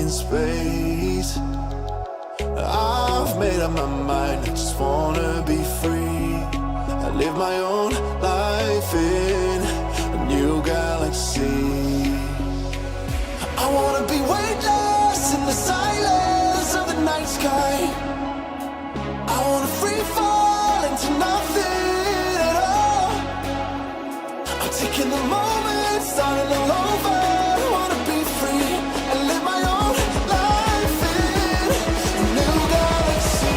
in space. I've made up my mind, I just wanna be free. I live my own life in a new galaxy. I wanna be weightless in the silence of the night sky. I wanna free fall into nothing at all. I'm taking the moment, starting all over. I wanna be free and live my own life in a new galaxy.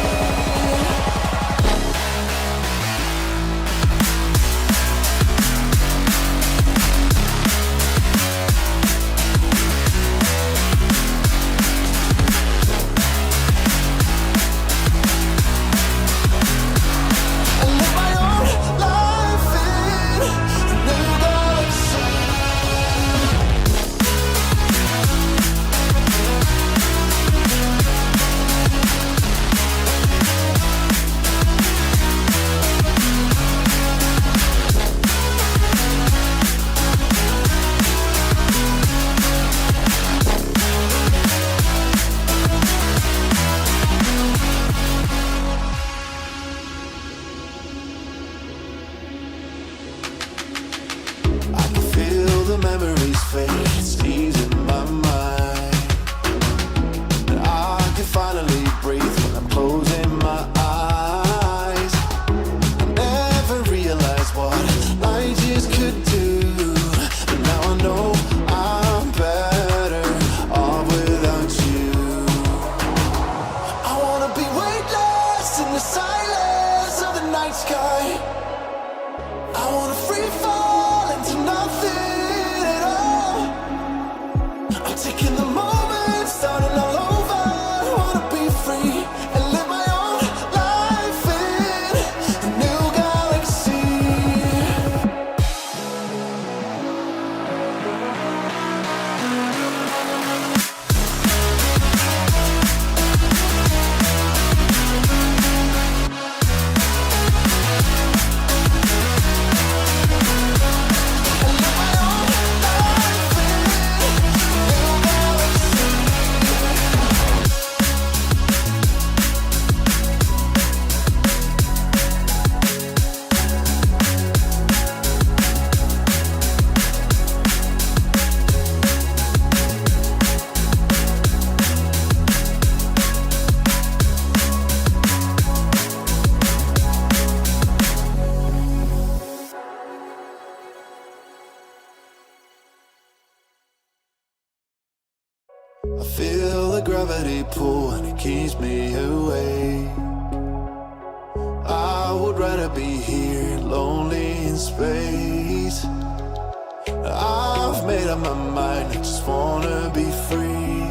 Memories fade, it's easing my mind. And I can finally breathe when I'm closing my eyes. I never realized what light years could do, but now I know I'm better off without you. I wanna be weightless in the silence of the night sky. I wanna free fall into nothing. Taking the moment, starting all over. I wanna be free and live my own life in a new galaxy. I feel the gravity pull and it keeps me awake. I would rather be here, lonely in space. I've made up my mind, I just wanna be free.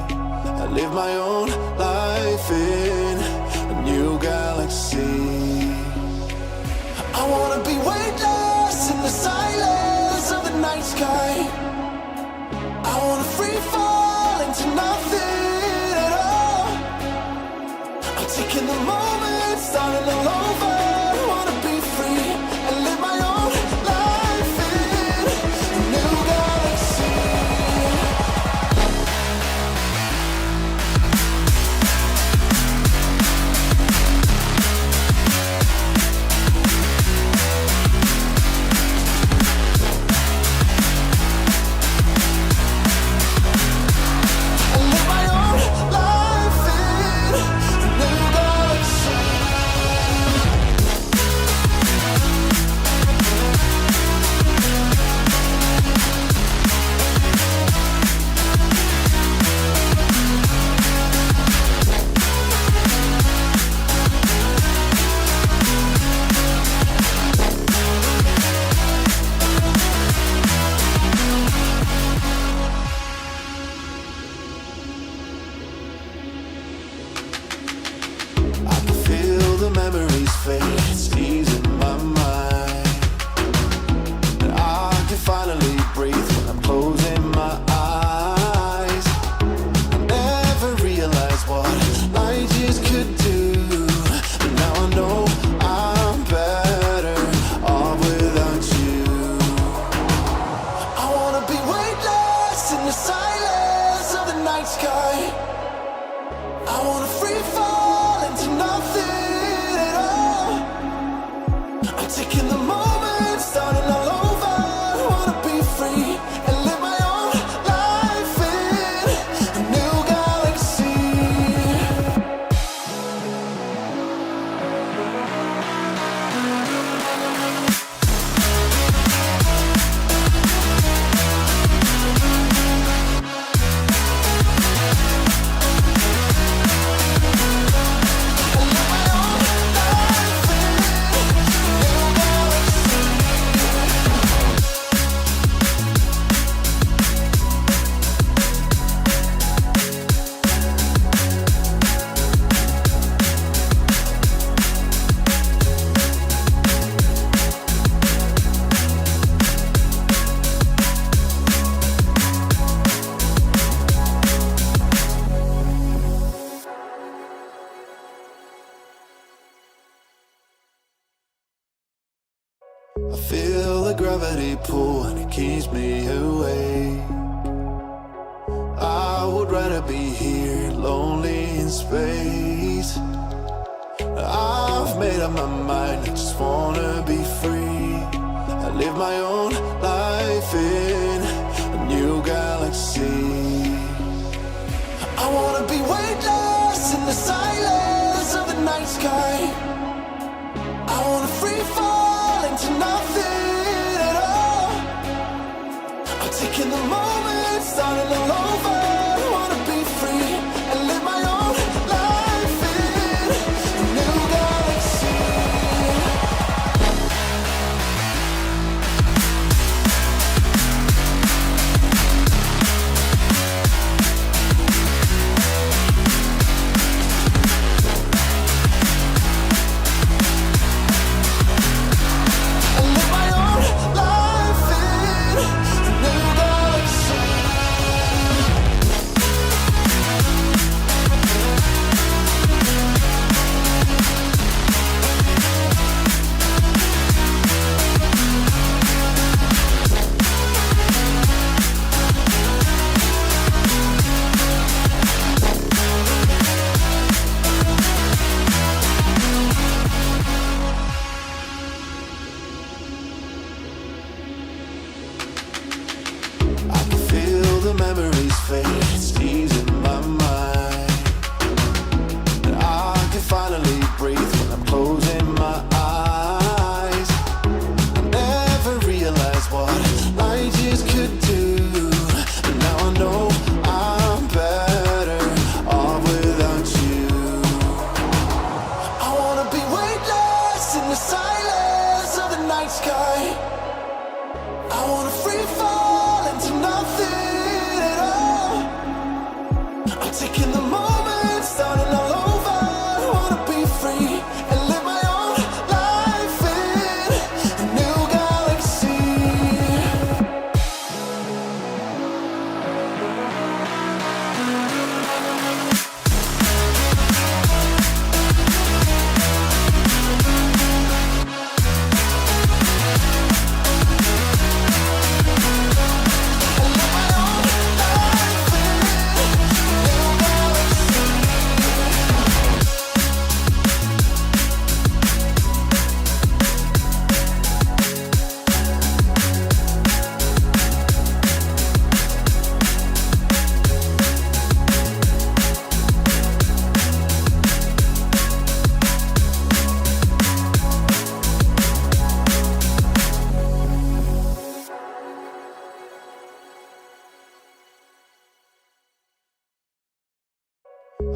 I live my own life in a new galaxy. I wanna be weightless in the silence of the night sky. I wanna free fall into nothing at all. I'm taking the moment, starting all over. I wanna be free and live my own life in a new galaxy. gravity pull and it keeps me away. I would rather be here, lonely in space. I've made up my mind, I just wanna be free. I live my own life in a new galaxy. I wanna be weightless in the silence of the night sky. I wanna free fall into nothing at all. I'm taking the moment, starting all over. I wanna be free and live my own life in a new galaxy.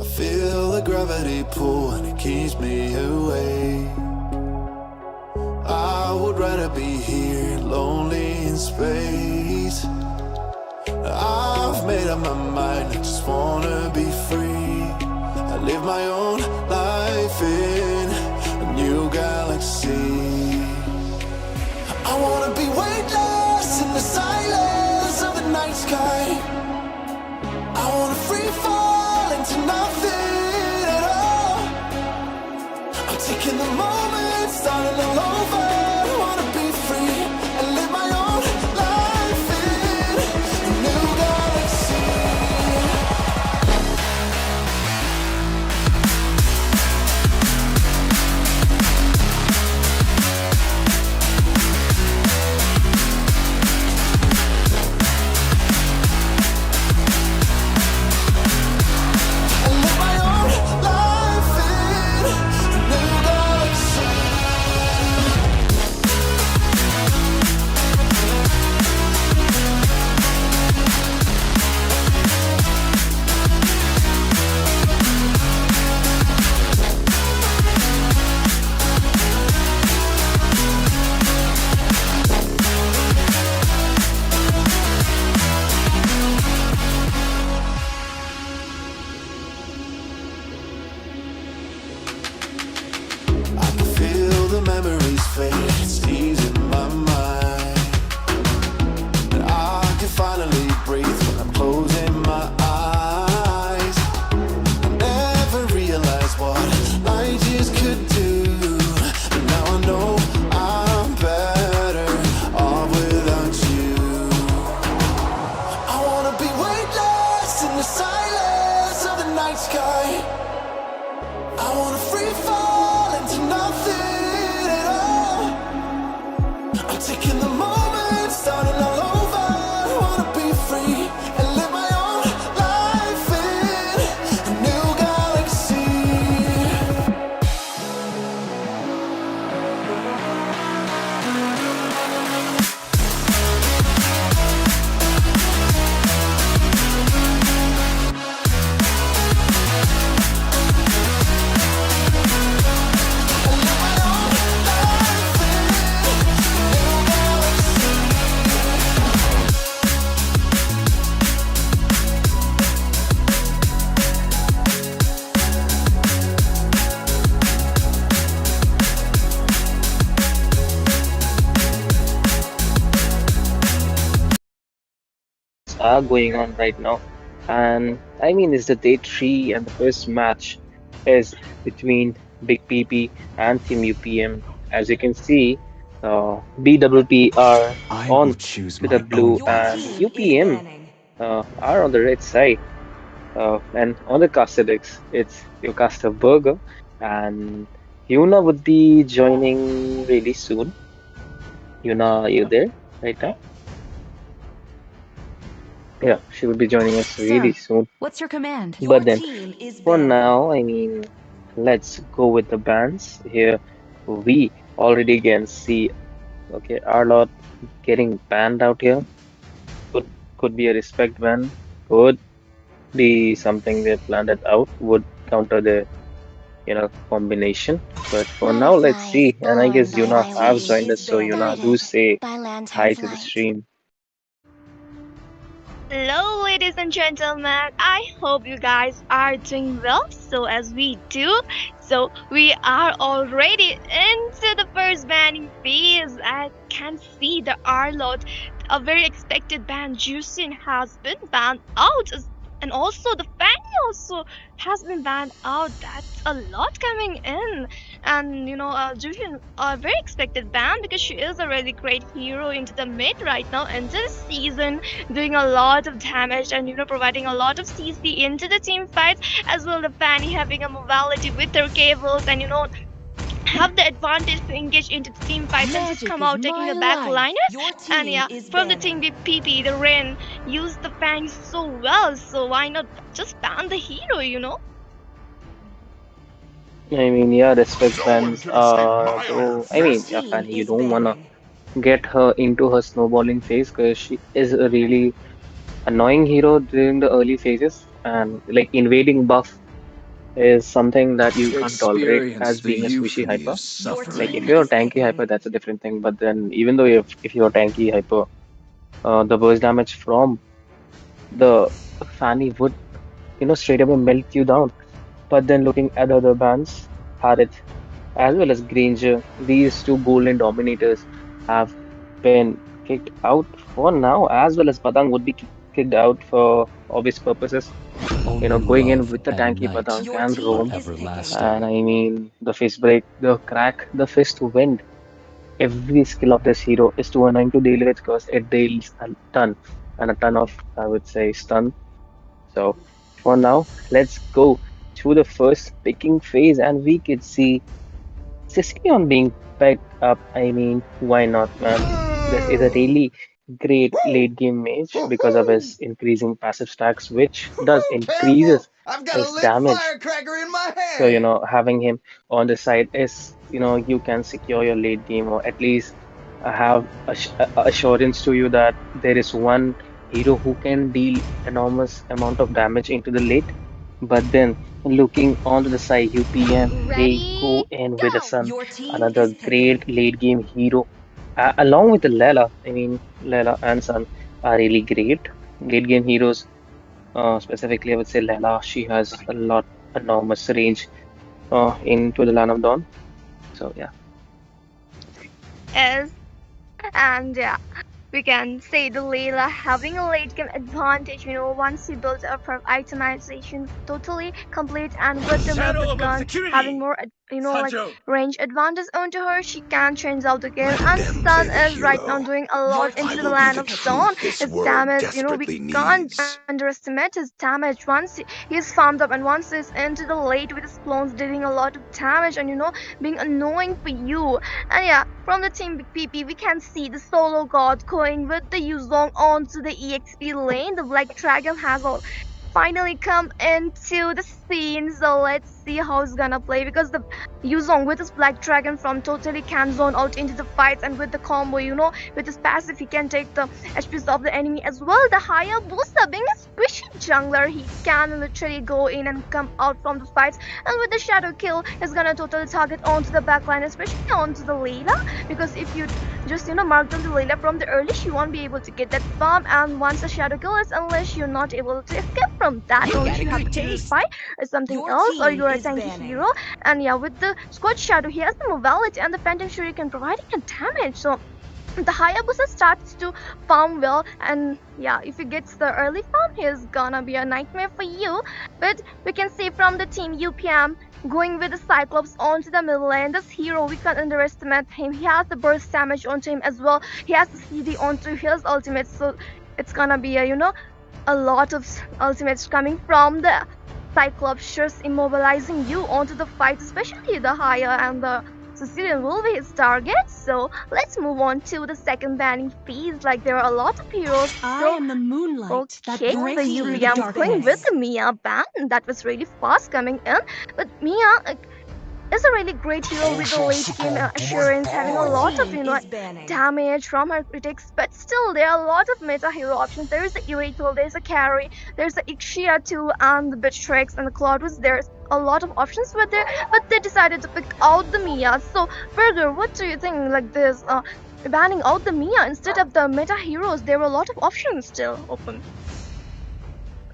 I feel the gravity pull and it keeps me away. I would rather be here, lonely in space. I've made up my mind, I just wanna be free. I live my own life in a new galaxy. I wanna be weightless in the silence of the night sky. I wanna free fall into nothing at all. I'm taking the moment, starting all over. I wanna be free and live my own life in a new galaxy. are going on right now. And I mean, it's the day three, and the first match is between Big PP and Team UPM. As you can see, BWP are I will on choose to the my own blue, Your and path. team is UPM banning. are on the red side. And on the caster decks, it's your caster Burger, and Yuna would be joining really soon. Yuna, are you there right now? Yeah, she will be joining us really Sir, soon. what's your command? Your But then, team is for banning. now, I mean, let's go with the bans. Here, we already can see, okay, Arlott getting banned out here. Could could be a respect ban. Could be something they planned it out. Would counter the combination. But for now, let's Butterflies see. And I born guess by Your Yuna my have team joined wings, is us, so banning. Yuna, do guided say by hi lantern to the flight. stream. Hello, ladies and gentlemen. I hope you guys are doing well. So, as we do, we are already into the first banning phase. I can see the Arlot, a very expected ban, Juicin has been banned out. And also, the Fanny also has been banned out. That's a lot coming in. And, Juicin, a very expected ban because she is a really great hero into the mid right now, into the season doing a lot of damage and providing a lot of CC into the team fights, as well the Fanny having a mobility with her cables and have the advantage to engage into the team fights and just Magic come is out taking my the back life. liners. Your And team yeah, is from the banning. team the PP, the Ren use the Fanny so well, so why not just ban the hero? I mean, yeah, respect No one bans can escape are my iron though. I Your mean, fist. yeah, team Fanny, you is don't wanna banning. get her into her snowballing phase because she is a really annoying hero during the early phases, and like invading buff is something that you can't tolerate Experience as the being a squishy euphony of hyper. Your Like if team suffering. you're a is tanky banning. hyper, that's a different thing. But then even though if you're a tanky hyper, the burst damage from the Fanny would, straight away melt you down. But then looking at the other bands, Harith as well as Granger, these two golden dominators have been kicked out for now, as well as Padang would be kicked out for obvious purposes. Only Going in love with the and tanky night Padang Your can team roam. is picking. And everlasting. I mean, the fist break, the crack, the fist wind. Every skill of this hero is too annoying to deal with because it deals a ton and a ton of, I would say, stun. So for now, let's go to the first picking phase, and we could see Siskion being picked up. I mean, why not, man? This is a really great late game mage because of his increasing passive stacks, which does increases I've got a his lit damage. firecracker in my So, hand. having him on the side is, you can secure your late game or at least have assurance to you that there is one hero who can deal enormous amount of damage into the late. But then looking onto the side, UPM, they Ready, go in with the go! Sun, Your team another is picking. great late game hero. Along with the Lela, I mean, Lela and Sun are really great late game heroes. Specifically, I would say Lela, she has a lot enormous range into the Land of Dawn. So yeah. Yes, and yeah. We can say the Layla having a late game advantage, once he builds up her itemization totally complete and with the Shadow melted of gun having obscurity. more, like Sancho. range advantage onto her, she can change out the game. Let And them Sun play the is right now hero. doing a Your lot I into the team will be land is the of picking. Dawn. truth this His world damage, we desperately can't needs. underestimate his damage. Once he's farmed up and once he's into the late with his clones dealing a lot of damage and being annoying for you. And yeah, from the team Big PP, we can see the solo god going with the Yuzong onto the EXP lane. The Black Dragon has all finally come into the scene. So let's see how it's gonna play because the Yuzong with his Black Dragon from totally can zone out into the fights and with the combo, with his passive he can take the HPs of the enemy as well. The higher booster being a squishy jungler, he can literally go in and come out from the fights. And with the shadow kill, he's gonna totally target onto the backline, especially onto the Layla. Because if you just mark down the Layla from the early, she won't be able to get that farm. And once the shadow kill is, unless you're not able to escape from that, You got unless a you have the good purify taste. or something Your else, or team you're a is tanky hero. banning. And yeah, with the squad shadow, he has the mobility and the phantom shuriken providing a damage. So the Hayabusa starts to farm well, and yeah, if he gets the early farm, he's gonna be a nightmare for you. But we can see from the team UPM going with the Cyclops onto the middle lane. This hero, we can't underestimate him. He has the burst damage onto him as well. He has the CD onto his ultimate, so it's gonna be a lot of ultimates coming from the Cyclops, just immobilizing you onto the fight, especially the higher and the Sicilian will be his target. So let's move on to the second banning phase. Like there are a lot of heroes. I So am the moonlight that okay, breaks the through the UPM going with darkness. the Mia ban. That was really fast coming in. But Mia is a really great hero with the late game assurance, having a Your lot of team is banning. damage from her critics. But still, there are a lot of meta hero options. There is a Irrital, there's a Carry, there's a Ixia too, and the Bittrex and the Cloudus. There's a lot of options were there, but they decided to pick out the Mia. So, Burger, what do you think? Like this, banning out the Mia instead of the meta heroes, there were a lot of options still open.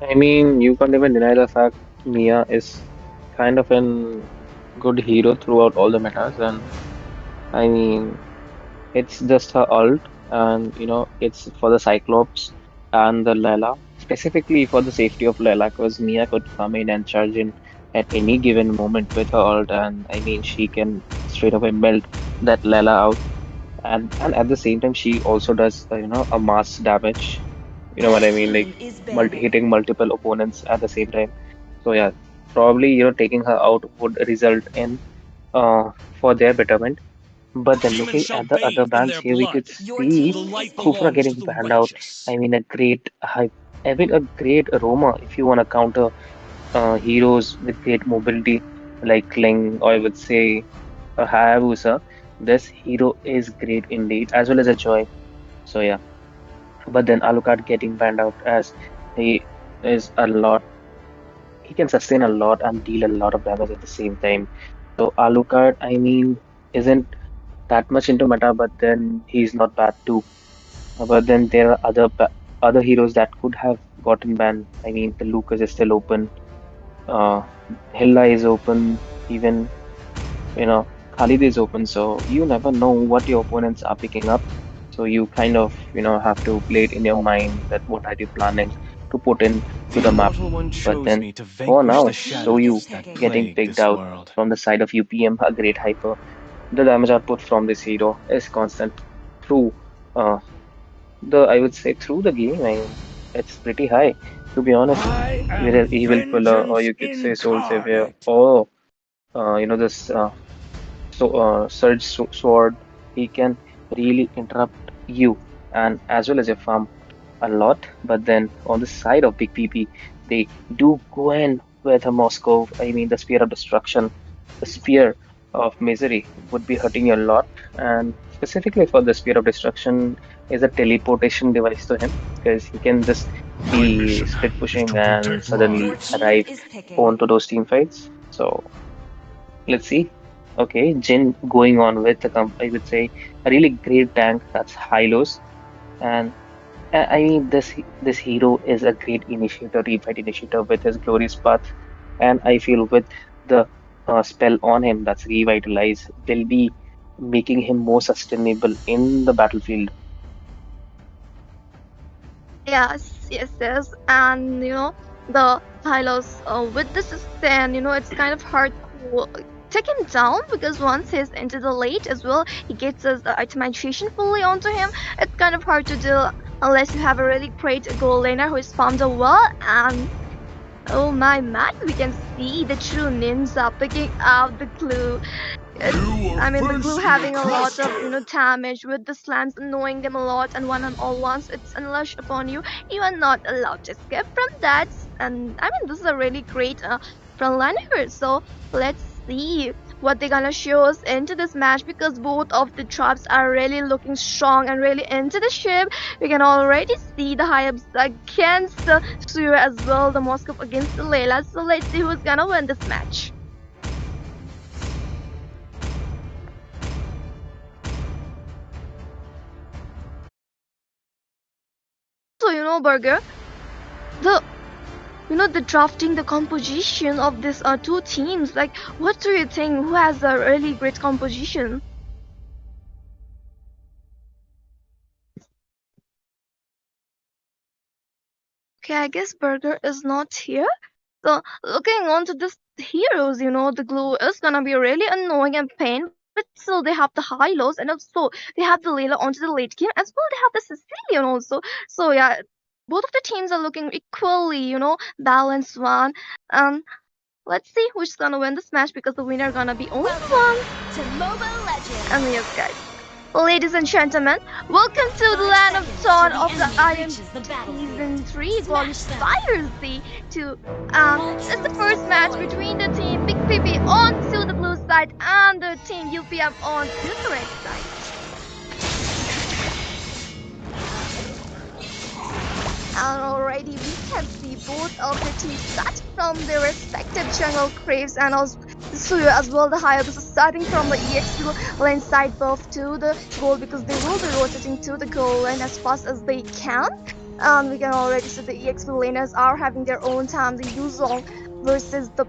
I mean, you can't even deny the fact Mia is kind of an good hero throughout all the metas, and I mean, it's just her ult, and it's for the Cyclops and the Layla, specifically for the safety of Layla, because Mia could come in and charge in at any given moment with her ult, and I mean, she can straight away melt that Layla out, and at the same time, she also does a mass damage. You know Your what I mean, like team is banning. hitting multiple opponents at the same time. So yeah, probably taking her out would result in for their betterment. But then Demons looking shall at the other bathe in bans their here, we could blood, Your for see the team is light Kufra banning. belongs to getting the banned out. righteous. I mean, a great hype, I mean, a great aroma if you want to counter heroes with great mobility like Kling, or I would say a Hayabusa. This hero is great indeed, as well as a Joy. So yeah, but then Alucard getting banned out as he is a lot. He can sustain a lot and deal a lot of damage at the same time. So Alucard, I mean, isn't that much into meta, but then he's not bad too. But then there are other heroes that could have gotten banned. I mean, the Lucas is still open. Uh, Hilla is open. Even Khalid is open. So you never know what your opponents are picking up. So you kind of have to play it in your mind that what are you planning to put in to The the map. Immortal One But chose then me to for vanquish now, the Your it's team is Soyu shadows that picking. getting plague picked this out world. from the side of UPM, a great hyper. The damage output from this hero is constant through I would say through the game. I mean, it's pretty high to be honest. I am Whether Evil Puller or vengeance you could say Soul Savior incarnate. or this Surge Sword, he can really interrupt you and as well as your farm a lot. But then on the side of Big PP, they do go in with a Moscow. I mean, the Spear of Destruction, the Spear of Misery would be hurting you a lot. And specifically for the Spear of Destruction is a teleportation device to him because he can just My be mission split is pushing to and protect Your suddenly lives. team arrive is picking. onto those team fights. So let's see. Okay, Jin going on with I would say a really great tank that's Hylos. And I mean, this hero is a great initiator, refight initiator with his glorious path, and I feel with the spell on him that's revitalize will be making him more sustainable in the battlefield. Yes, yes, yes. And the Hylos with the sustain, it's kind of hard to take him down because once he's into the late as well, he gets his itemization fully onto him. It's kind of hard to do unless you have a really great goal laner who is farmed well. And oh my man, we can see the true ninja picking out the clue. You are I mean, the glue first in the having a lot of, cluster. damage with the slams annoying them a lot, and one and all once it's unleashed upon you, you are not allowed to escape from that. And I mean, this is a really great frontline here. So let's see what they're gonna show us into this match because both of the troops are really looking strong and really into the ship. We can already see the Hyabs against the Suya as well, the Moscow against the Layla. So let's see who's gonna win this match. So Burger, the the drafting, the composition of these two teams, like what do you think, who has a really great composition? Okay, I guess Burger is not here. So looking on to this heroes, the glue is gonna be really annoying and pain, but still they have the high lows and also they have the Layla onto the late game as well. They have the Sicilian also. So yeah, both of the teams are looking equally, balanced one. Um, let's see who's gonna win this match because the winner gonna be only one. Welcome to Moba And Legends! yes, guys. Ladies and gentlemen, welcome to the 5 land of seconds dawn till the of the enemy Iron reaches the Season battlefield. 3 Smash them! Qualifiers Day to it's the first match Destroyed! between the team Big PP onto the blue side and the team UPM onto the red side. And already we can see both of the teams starting from their respective jungle craves and also Suyo as well. The Hayabusa starting from the EXP lane side buff to the goal because they will be rotating to the goal lane as fast as they can. And we can already see the EXP laners are having their own time. The Yuzong versus the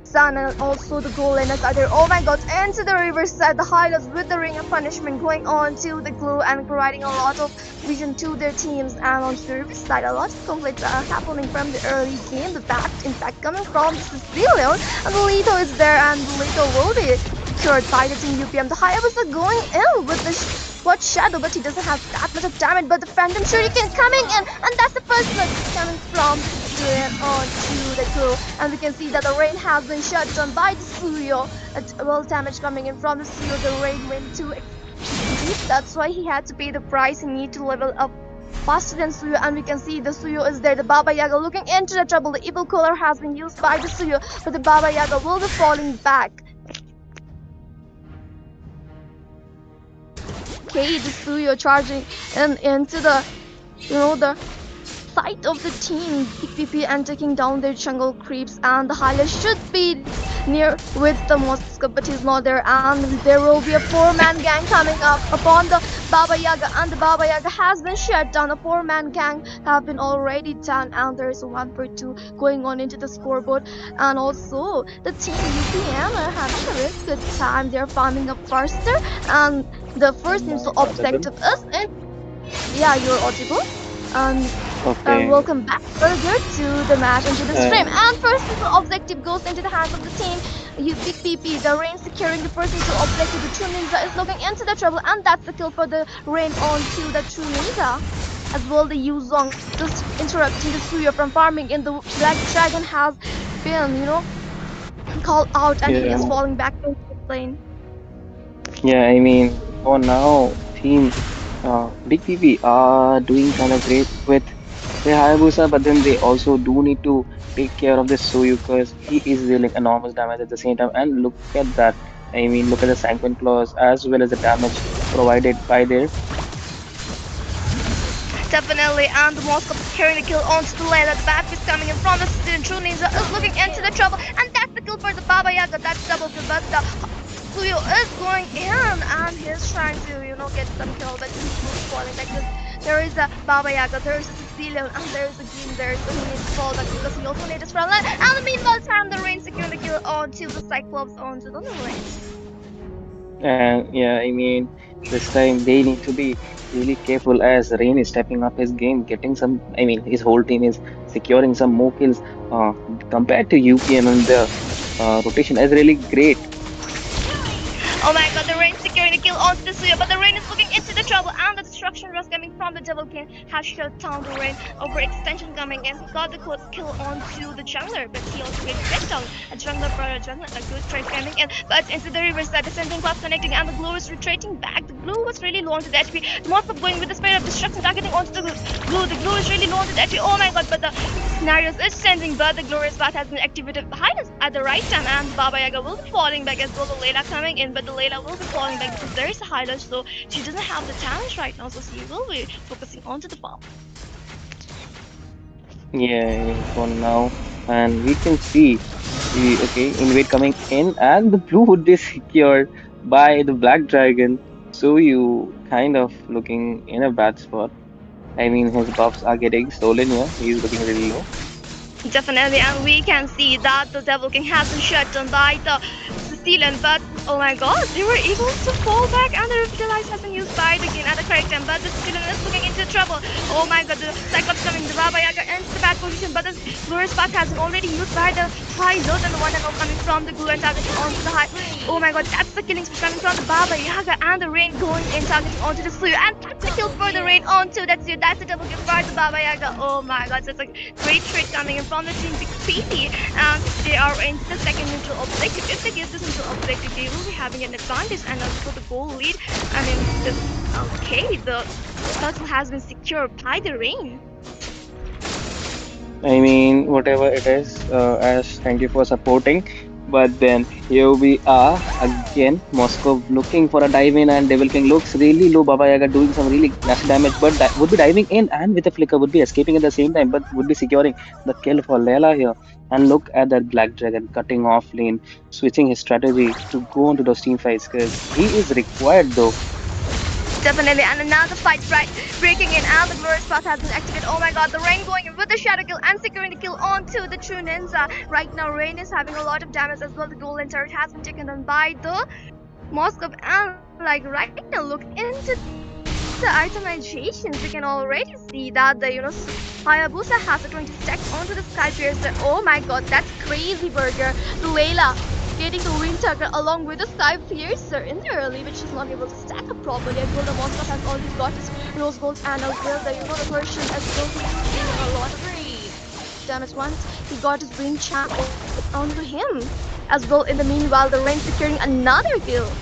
Sun and also the goal laners are there. Oh my god, into the reverse side, the highlights with the ring of punishment going on to the glue and providing a lot of vision to their teams. And on the reverse side, a lot of conflicts are happening from the early game. The back, in fact, coming from the Sicilian, and the Leto is there, and the Leto will be secured by the team UPM. The Hayabusa going in with the what shadow, but he doesn't have that much of damage. But the Phantom Shuriken coming in, and that's the first blood coming from Sicilian onto the glue. And we can see that the rain has been shut down by the Suyo. Well, damage coming in from the Suyo. The rain went too deep. That's why he had to pay the price. He need to level up faster than Suyo, and we can see the Suyo is there. The Baba Yaga looking into the trouble. The evil color has been used by the Suyo, but the Baba Yaga will be falling back. Okay, the Suyo charging into the the side of the team PPP and taking down their jungle creeps, and the highlight should be near with the Moscow, but he's not there, and there will be a 4-man gang coming up upon the Baba Yaga, and the Baba Yaga has been shut down. A 4-man gang have been already done, and there is a 1-2 going on into the scoreboard. And also the team UPM are having a really good time. They're farming up faster, and the first Am initial I audible? objective is yeah, you're audible. And Okay. welcome back further to the match and to the stream. Uh, And first initial objective goes into the hands of the team. You Big PP, the rain securing the first initial objective. The True Ninja is looking into the trouble, and that's the kill for the rain onto the True Ninja. As well, the Yuzong just interrupting the Suyo from farming in the Black Dragon has been, called out, and he is yeah, falling back into the plane. yeah. I mean, for now, team Big PP are doing kind of great with the Hayabusa, but then they also do need to take care of the Soyu because he is dealing enormous damage at the same time. And look at that. I mean, look at the Sanguine Claws as well as the damage provided by their. Definitely, and the Moscow carrying the kill onto the lane. That back is coming in front of the True Ninja is looking into the trouble, and that's the kill for the Baba Yaga. That's double kill, but the Suyo is going in, and he's trying to, get some kill, but he's falling back. There is a Baba Yaga, there is a Sicilian, and there is a Green there, so he needs to fall back because he also needs his front line. And meanwhile, time the rain securing the kill onto the Cyclops onto the range. And yeah, I mean, this time they need to be really careful as Rain is stepping up his game, getting some. I mean, his whole team is securing some more kills. Uh, Compared to UPM, and the rotation is really great. Oh my god, the rain securing the kill onto the Suya, but the rain is looking into the trouble, and the destruction rush coming from the Devil King has shut down the rain. Overextension coming in, he got the kill onto the jungler, but he also gets get down. A jungler for a jungler, a good trade coming in, but into the reverse side, the sending class connecting, and the glue is retreating back. The glue was really low onto the HP. The Moskov going with the spirit of destruction, targeting onto the glue. The glue is really low onto the HP. Oh my god, but the scenarios is sending, but the glorious path has been activated highest at the right time, and Baba Yaga will be falling back as well. The Layla coming in, but the Layla will be falling back because there is a highlight, so she doesn't have the damage right now, so she will be focusing onto the farm. Yeah, I mean, for now, and we can see the okay invade coming in, and the blue would be secured by the Black Dragon. So you kind of looking in a bad spot. I mean, his buffs are getting stolen here. He's looking really low. Definitely, and we can see that the Devil King has been shut down by the Sicilian, but oh my god, they were able to fall back and the revitalize has been used by the game at the correct time, but the Sicilian is looking into trouble. Oh my god, the Cyclops coming, the Baba Yaga ends the bad position, but the Glorious Path has been already used by the high load and the one and all coming from the glue and targeting onto the high. Oh my god, that's the killing spree coming from the Baba Yaga and the rain going and targeting onto the Suyu, and that's the kill for the rain onto that Suyu. That's the double kill for the Baba Yaga. Oh my god, so it's a great trade coming in from the team Big PT, and they are into the second neutral objective. If they get this neutral objective, they will be having an advantage and also the goal lead. I mean, okay, the turtle has been secured by the rain. I mean, whatever it is, as thank you for supporting. But then here we are again. Moscow looking for a dive in, and Devil King looks really low. Baba Yaga doing some really nasty damage, but would be diving in and with a flicker would be escaping at the same time, but would be securing the kill for Layla here. And look at that Black Dragon cutting off lane, switching his strategy to go into those team fights because he is required though. Definitely, and another fight right breaking in, and the glorious path has been activated. Oh my god, the rain going in with the shadow kill and securing the kill onto the true ninja. Right now, rain is having a lot of damage as well. The golden turret has been taken on by the Moscow, and like right now, look into the itemizations. You can already see that the Hayabusa has a 20 stacks onto the sky piercer. Oh my god, that's crazy burger. The Layla getting the wind tucker along with the sky piercer in the early, which is not able to stack up properly. As well, the Moscow has already got his rose golds, and as well the Persian as well he's dealing a lot of damage once he got his wind champ onto him. As well, in the meanwhile, the rain securing another kill.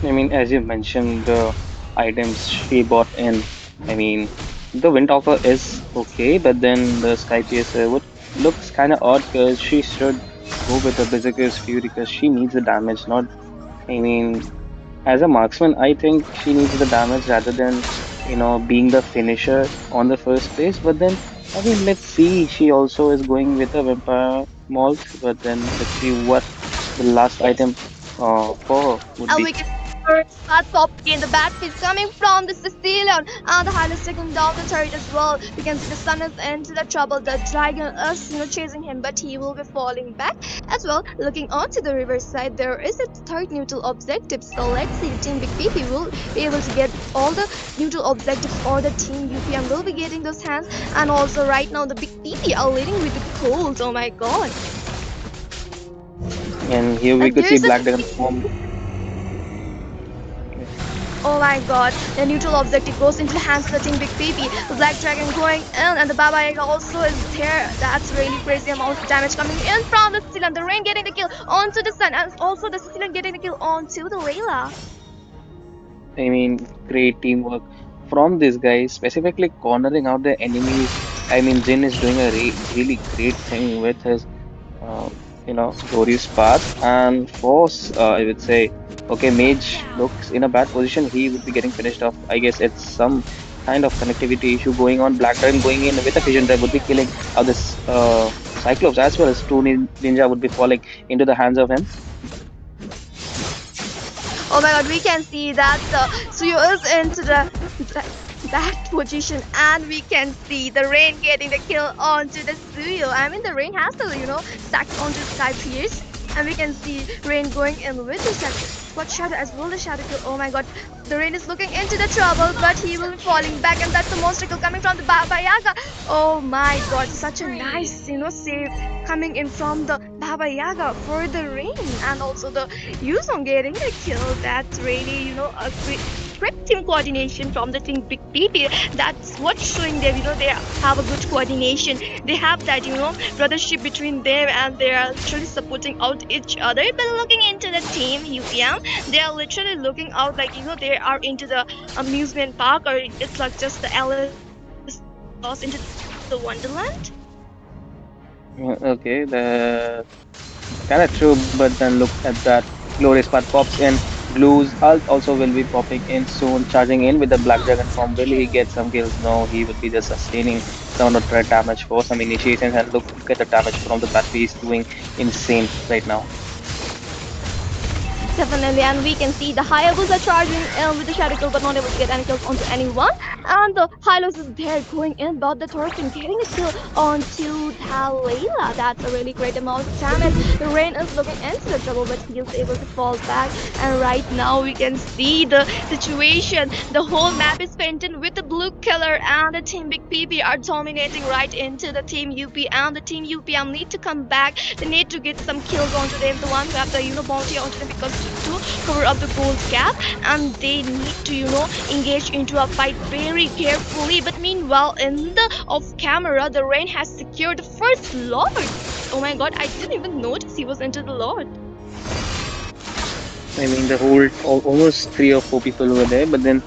I mean, as you mentioned, the items she bought in, I mean, the Windtalker is okay, but then the Sky Piercer would looks kind of odd because she should go with the Berserker's Fury because she needs the damage, not, I mean, as a marksman, I think she needs the damage rather than, being the finisher on the first place. But then, I mean, let's see. She also is going with a Vampire Malt, but then let's see what the last item for her would And be. we can first start popping in the bad piece coming from the Sicilian, and the Hylas taking down the turret as well. We can see the sun is into the trouble. The dragon is chasing him, but he will be falling back as well. Looking onto the riverside, there is a third neutral objective. So let's see, Team Big PP will be able to get all the neutral objectives, or the Team UPM will be getting those hands. And also right now the Big PP are leading with the cold. Oh my god. And here we And could see there's a Black Dragon form. oh my god, the neutral objective goes into the hands of the Team Big PP. The Black Dragon going in, and the Baba Yaga also is there. That's really crazy amount of damage coming in from the Sicilian. The rain getting the kill onto the sun, and also the Sicilian getting the kill onto the Layla. I mean, great teamwork from these guys, specifically cornering out the enemies. I mean, Jin is doing a really great thing with his, uh, glorious path. And Force, I would say, okay, Mage looks in a bad position. He would be getting finished off. I guess it's some kind of connectivity issue going on. Black Dragon going in with a Fission Drive would be killing this Cyclops as well as two Ninja would be falling into the hands of him. Oh my god, we can see that Suyo is into the that position, and we can see the rain getting the kill onto the Suyo. I mean, the rain has to, stacked onto Sky Pierce, and we can see rain going in with the shadow as well. The shadow kill. Oh my god, the rain is looking into the trouble, but he will be falling back, and that's the monster kill coming from the Baba Yaga. Oh my god, such a nice, save coming in from the Baba Yaga for the rain, and also the Yuzong getting the kill. That's really, a great team coordination from the Team Big PP. That's what's showing them, they have a good coordination. They have that, brothership between them, and they are literally supporting out each other. But looking into the team UPM, they are literally looking out like, they are into the amusement park, or it's like just the Alice lost into the Wonderland. Okay, the kind of true, but then look at that. Glorious Path pops in. Blues ult also will be popping in soon, charging in with the Black Dragon form. Will he get some kills? No, he will be just sustaining some of the threat damage for some initiations. And look at the damage from the battery. He's doing insane right now. Definitely, and we can see the Hayabus are charging in with the shadow kill, but not able to get any kills onto anyone. And the Hylos is there going in, but the Thorfinn getting a kill onto Layla. That's a really great amount of damage. The Rain is looking into the trouble, but he is able to fall back. And right now we can see the situation. The whole map is painted with the blue color, and the Team Big PP are dominating right into the Team UP. And the Team UPM need to come back. They need to get some kills onto them. The one who have the bounty onto them because to cover up the gold gap, and they need to engage into a fight very carefully. But meanwhile, in the off camera, the Rain has secured the first Lord. Oh my god, I didn't even notice he was into the Lord. I mean, the whole almost 3 or 4 people were there, but then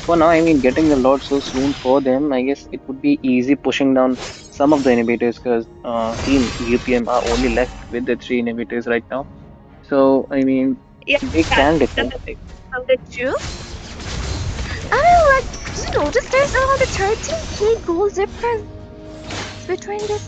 for now, I mean, getting the Lord so soon for them, I guess it would be easy pushing down some of the inhibitors because Team UPM are only left with the 3 inhibitors right now. So, I mean, Yeah, they can defend. that's a bit true. I did you notice there's around a 13k goal difference between this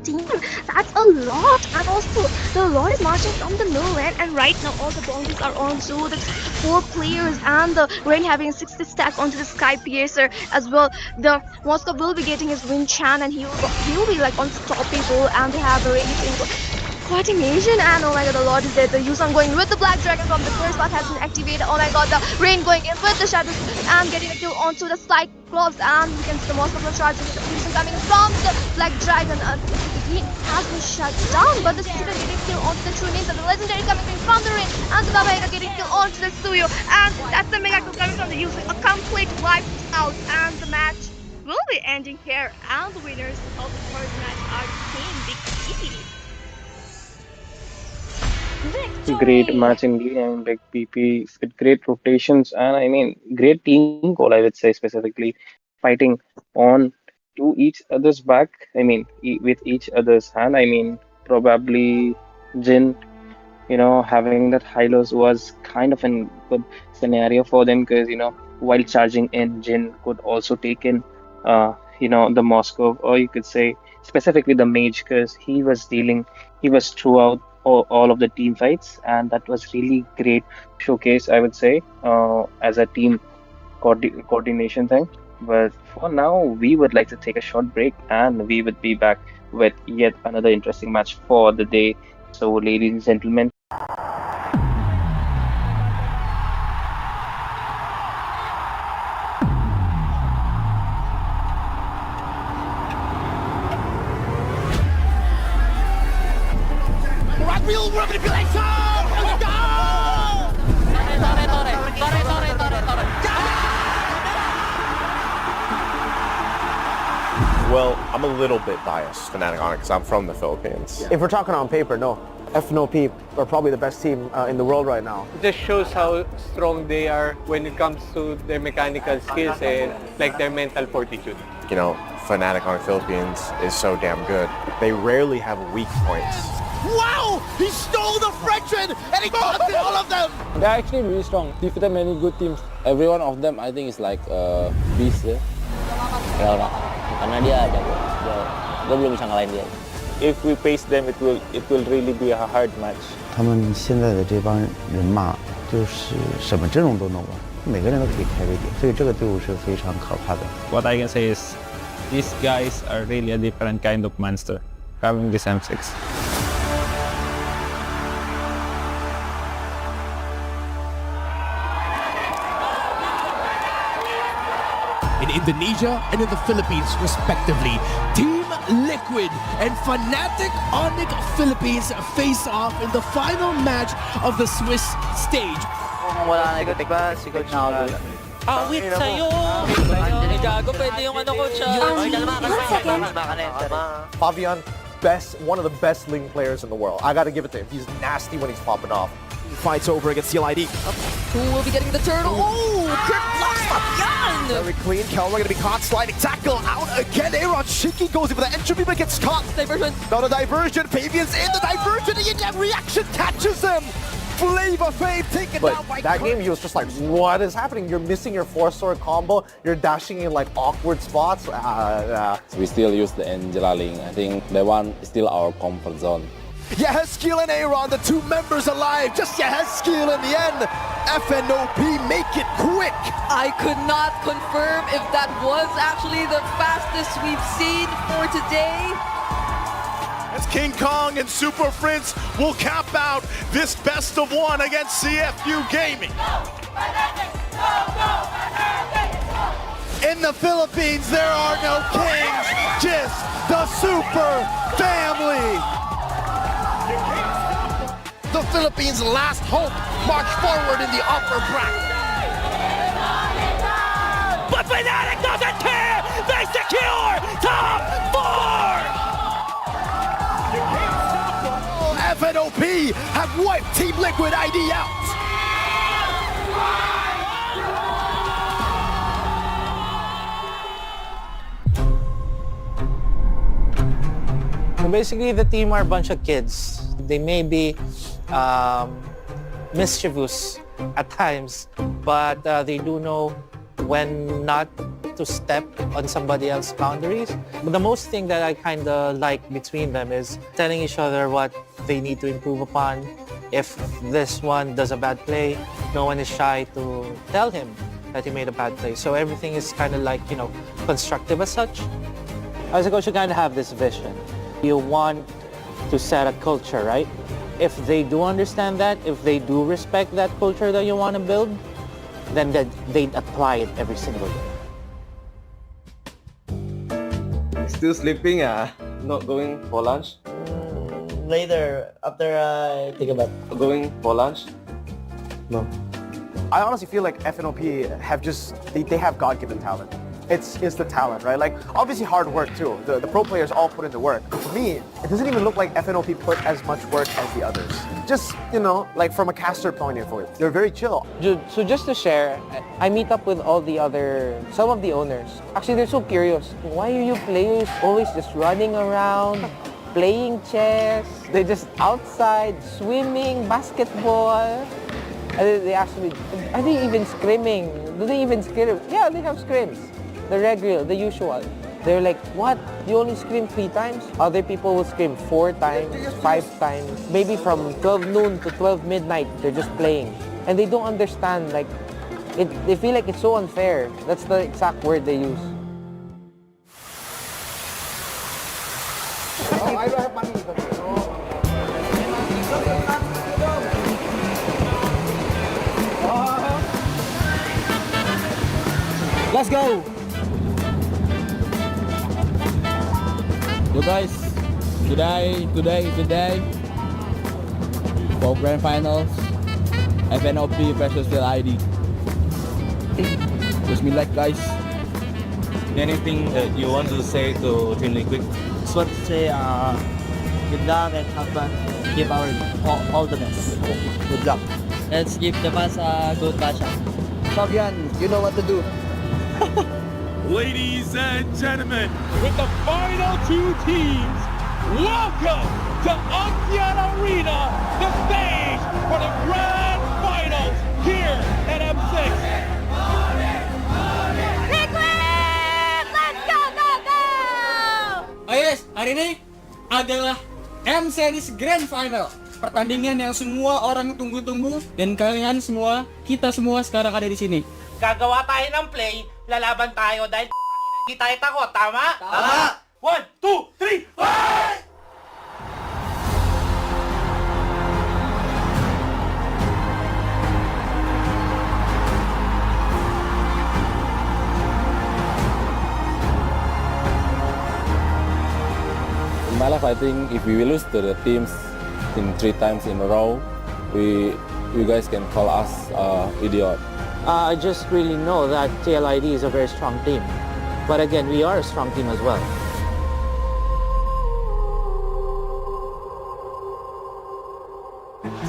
team? That's a lot. And also, the Lord is marching from the middle lane, and right now all the bounties are on to the 4 players, and the Rain having 60 stack onto the Sky Piercer as well. The Moscow will be getting his Wind Chan, and he will be like unstoppable, and they have a really single coordination, and oh my god, the Lord is there. The Yusong going with the Black Dragon from the first part has been activated. Oh my god, the Rain going in with the Shadows and getting a kill onto the Cyclops, and you can see the most of the charges with the fusion coming from the Black Dragon. He has been shut down, but the student getting kill onto the True Names, and the Legendary coming in from the Rain, and the Baba getting kill onto the Suyo, and that's the Mega kill coming from the Yusong. A complete wipe out, and the match will be ending here, and the winners of the first match are Team Big City. Great match indeed. I mean, Big PP with great rotations and I mean, great team call, I would say, specifically fighting on to each other's back. I mean, with each other's hand. I mean, probably Jin, having that high lows was kind of a good scenario for them because, while charging in, Jin could also take in, the Moscow, or you could say specifically the mage because he was throughout all of the team fights, and that was really great showcase, I would say, as a team coordination thing. But for now, we would like to take a short break, and we would be back with yet another interesting match for the day. So, ladies and gentlemen, Well, I'm a little bit biased, fanatic on it, because I'm from the Philippines. If we're talking on paper, no. FNOP are probably the best team in the world right now. It just shows how strong they are when it comes to their mechanical skills and like their mental fortitude. Fanatic on Philippines is so damn good. They rarely have weak points. Wow! He stole the Frenchman and he busted all of them! They're actually really strong. Defeated many good teams. Every one of them, I think, is like a beast. Karena dia jago. Gue belum bisa ngalahin dia. If we face them, it will really be a hard match. 他们现在的这帮人马，就是什么阵容都能玩，每个人都可以开位点，所以这个队伍是非常可怕的。What I can say is, these guys are really a different kind of monster, having this M6. In Indonesia and in the Philippines, respectively, Team Liquid and Fnatic Onyx Philippines face off in the final match of the Swiss stage. Wala na ba? Sigod na ako. Awit sa'yo! Gago, pwede yung ko siya. Fabian, one of the best Ling players in the world. I gotta give it to him. He's nasty when he's popping off. Fights over against CLID. Who will be getting the turtle? Oh! Kirk blocks Fabian! Very clean. Kelmer gonna be caught. Sliding tackle out again. Aaron Shiki goes in for the entropy but gets caught. Diversion. Not a diversion. Fabian's in the diversion and that reaction catches him. Flavor Fave taken down by that game, he was just like, what is happening? You're missing your 4-sword combo. You're dashing in like awkward spots. We still use the Angela Ling. I think that one is still our comfort zone. Yehezkiel and Aaron, the two members alive. Just Yehezkiel in the end. FNOP make it quick. I could not confirm if that was actually the fastest we've seen for today. As King Kong and Super Prince will cap out this best of one against CFU Gaming. In the Philippines, there are no kings, just the Super Family. The Philippines' last hope march forward in the upper bracket. But Fnatic doesn't care! They secure top 4! FNOP have wiped Team Liquid ID out. So basically, the team are a bunch of kids. They may be mischievous at times, but they do know when not to step on somebody else's boundaries. But the most thing that I kind of like between them is telling each other what they need to improve upon. If this one does a bad play, no one is shy to tell him that he made a bad play. So everything is kind of like, you know, constructive as such. As a coach, you kind of have this vision. You want to set a culture, right? If they do understand that, if they do respect that culture that you want to build, then they'd apply it every single day. Still sleeping, not going for lunch? Later, after I think about Going for lunch? No. I honestly feel like FNOP have they have God-given talent. It's the talent, right? Like, obviously hard work too. The pro players all put in the work. But for me, it doesn't even look like FNOP put as much work as the others. Just, you know, like from a caster point of view, they're very chill. So just to share, I meet up with some of the owners. Actually, they're so curious. Why are you players always just running around, playing chess? They're just outside, swimming, basketball. And they ask me, are they even scrimming? Do they even scrim? Yeah, they have scrims. The regular, the usual. They're like, what? You only scrim 3 times? Other people will scrim 4 times, 5 times. Maybe from 12 noon to 12 midnight, they're just playing. And they don't understand, like, they feel like it's so unfair. That's the exact word they use. Oh, I don't have money. Let's go. Yo guys, today for grand finals, FNOP versus the ID. Wish me luck, guys. Anything that you want to say to Team Liquid? Just want to say, good luck and have fun. Give our all the best. Good luck. Let's give the pass a good match. Fabian, you know what to do. Ladies and gentlemen, with the final 2 teams, welcome to Axian Arena, the stage for the grand finals here at M6. Liquid! Let's go, go, go! Oh yes, hari ini adalah M-Series Grand Final. Pertandingan yang semua orang tunggu-tunggu dan kalian semua, kita semua sekarang ada di sini. Gagawa tayo ng play, lalaban tayo dahil hindi tayo takot, tama? Tama! 1, 2, 3, fight! In my life, I think if we lose to the teams in 3 times in a row, you guys can call us idiot. I just really know that TLID is a very strong team. But again, we are a strong team as well.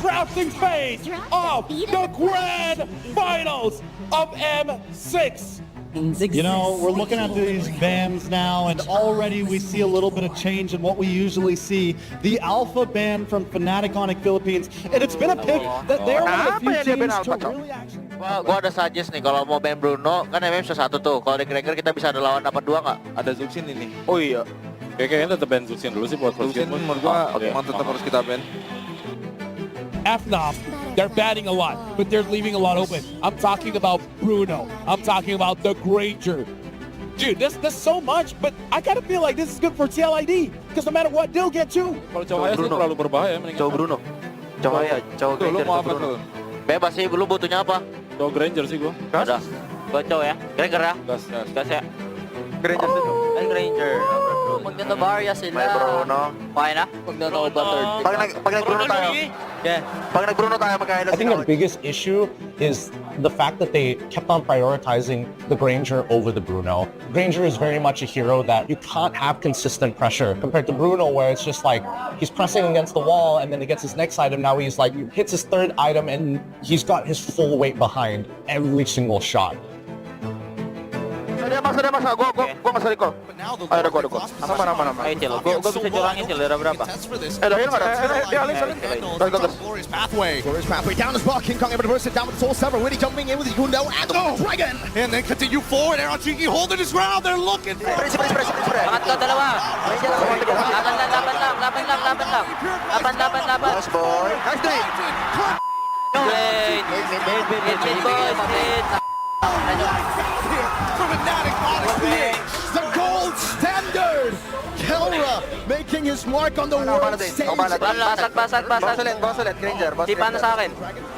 Drafting phase of the grand finals of M6. You know, we're looking at these bands now, and already we see a little bit of change in what we usually see. The Alpha band from Fnatic Philippines, and it's been a pick that they're one of the few teams to really actually... Gua ada suggest nih, kalau mau main Bruno, kan MM bisa 1 tuh. Kalau di Cracker kita bisa ada lawan dapat 2 nggak? Ada Zuxin ini. Oh iya. Kayaknya tetap ban Zusin dulu sih buat first game. Menurut gua emang tetap harus kita ban. FNOP, they're batting a lot, but they're leaving a lot open. I'm talking about Bruno. I'm talking about the Granger. Dude, that's so much, but I kind of feel like this is good for TLID, because no matter what, they'll get two. Kalau Cahaya sih terlalu berbahaya. Cowok Bruno. Cahaya, cowok Granger mau ke Bruno. Bebas sih, lu butuhnya apa? Cowok Granger sih gua. Ada. Gua cowok ya. Granger ya? Gas. Gas ya. Granger sih. Granger. Maganda barya sila. May Bruno. Okay na? Maganda ba third? Pag nag-Bruno tayo. Yeah. Pag nag-Bruno tayo, magkaya I think the biggest issue is the fact that they kept on prioritizing the Granger over the Bruno. Granger is very much a hero that you can't have consistent pressure compared to Bruno, where it's just like he's pressing against the wall and then he gets his next item. Now he's like hits his third item and he's got his full weight behind every single shot. Dia mas, gua mas recall. Ayo, gua. Aman. Ayo Cil, gua bisa curangin Cil, daerah berapa? Dia Glorious pathway down as well. King Kong able to burst it down with Soul Sever. Winnie jumping in with his Gundo and the Dragon. And then continue forward. Aaron Cheeky holding his ground. They're looking for Angat kau dalawa. Laban. Nice boy. Nice day. the gold standard. Kelra making his mark on the world stage. Basag. Bawas ulit, Granger. Di paano sa akin?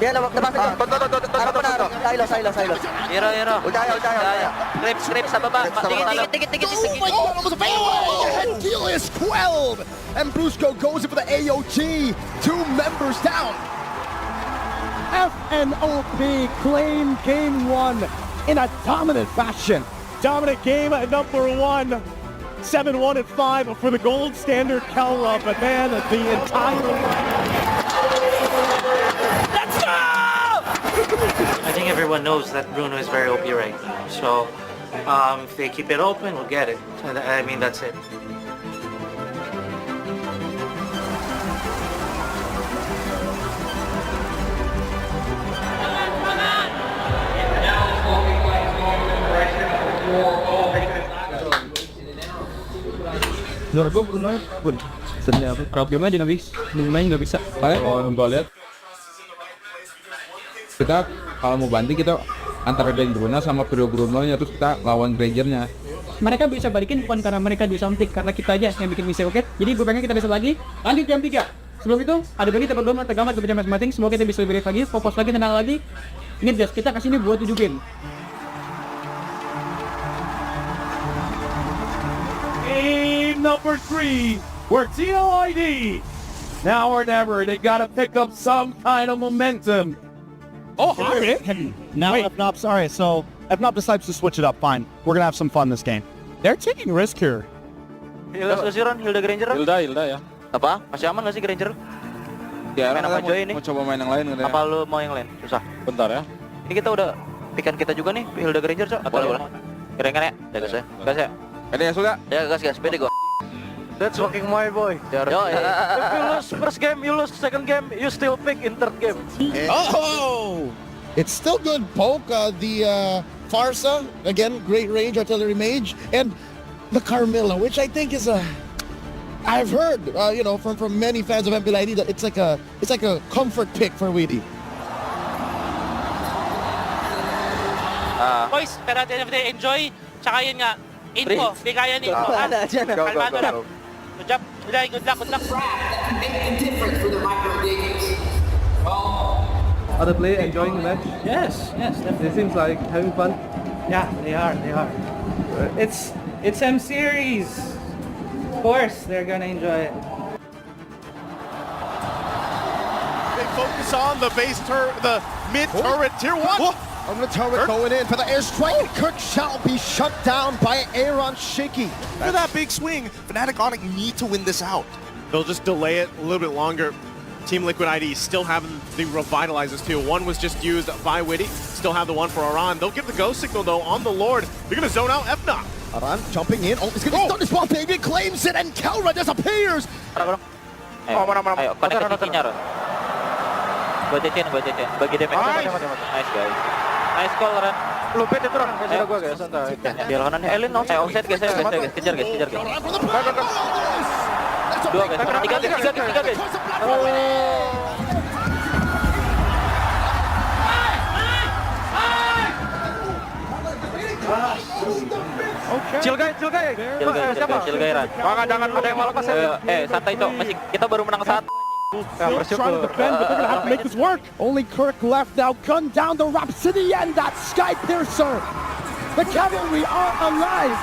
Yan, Silos. Hero. Ultaya. Grip sa baba. Tikit. Head kill is quelled. And Brusco goes in for the AOT. 2 members down. FNOP claim game 1 in a dominant fashion. Dominant game at number 1. 7-1 and 5 for the gold standard Kelra, but man, the entire... Let's go! I think everyone knows that Bruno is very OP right now. So if they keep it open, we'll get it. And I mean, that's it. Crowd game aja main nggak bisa. Kalau gue lihat kita kalau mau banting kita antara Bruno sama Bruno-nya terus kita lawan Grangernya. Mereka bisa balikin bukan karena mereka do something, karena kita aja yang bikin mistake, oke? Jadi gue pengen kita bisa lagi lanjut jam 3. Sebelum itu ada bagi kita berdua tergambar bekerja masing-masing. Semoga kita bisa lebih lagi, fokus lagi, tenang lagi. Ingat guys, kita kesini buat 7 game. Game number 3, where TLID, now or never, they gotta pick up some kind of momentum. Oh, Arit. Now FNOP, sorry. So FNOP decides to switch it up. Fine. We're going to have some fun this game. They're taking risk here. Hilda Granger. Hilda ya. Apa? Masih aman nggak sih Granger? Ya, main apa aja ini? Mau coba main yang lain katanya. Apa lu mau yang lain? Susah. Bentar ya. Ini kita udah pikan kita juga nih, Hilda Granger, Cok. Boleh. Keren-keren ya? Gas ya. Gas ya. Ada ya sudah? Ya gas, pede gua. That's fucking my boy. Yo, If you lose first game, you lose second game, you still pick in third game. Oh! It's still good poke. The Farsa, again, great range artillery mage, and the Carmilla, which I think is I've heard, from many fans of MLBB that it's like a comfort pick for Weedy. Boys, pero at the end of the day, enjoy. Tsaka yun nga, info. Di kaya ni info. Kalmado lang. Good job. Good luck. Other player enjoying the match? Yes, definitely. It seems like having fun. Yeah, they are. It's M series. Of course, they're gonna enjoy it. They focus on the the mid turret tier 1. On the turret going in for the airstrike. Kirk shall be shut down by Aaron Shaky. For that big swing, Fnatic Onic need to win this out. They'll just delay it a little bit longer. Team Liquid ID still having the revitalizers too. One was just used by Witty. Still have the one for Aran. They'll give the go signal though on the Lord. They're gonna zone out FNOP. Aran jumping in. Oh, he's gonna stun his spot. Baby claims it and Kelra disappears. Ayo, connect ke Kikinya, Ron. Buat cecen. Bagi damage. Nice guys. Nice call, Ron. Lupit itu orang kasih gua guys, santai. Dia kanan Elin no, offset guys, kejar guys. Dua guys, tiga guys. Chill guys. Ran. Jangan ada yang melepas ya. Santai Cok, masih kita baru menang satu. Still trying to defend, but they're gonna have to make this work. Only Kirk left now. Gun down the Rhapsody and that Sky Piercer. The cavalry are alive.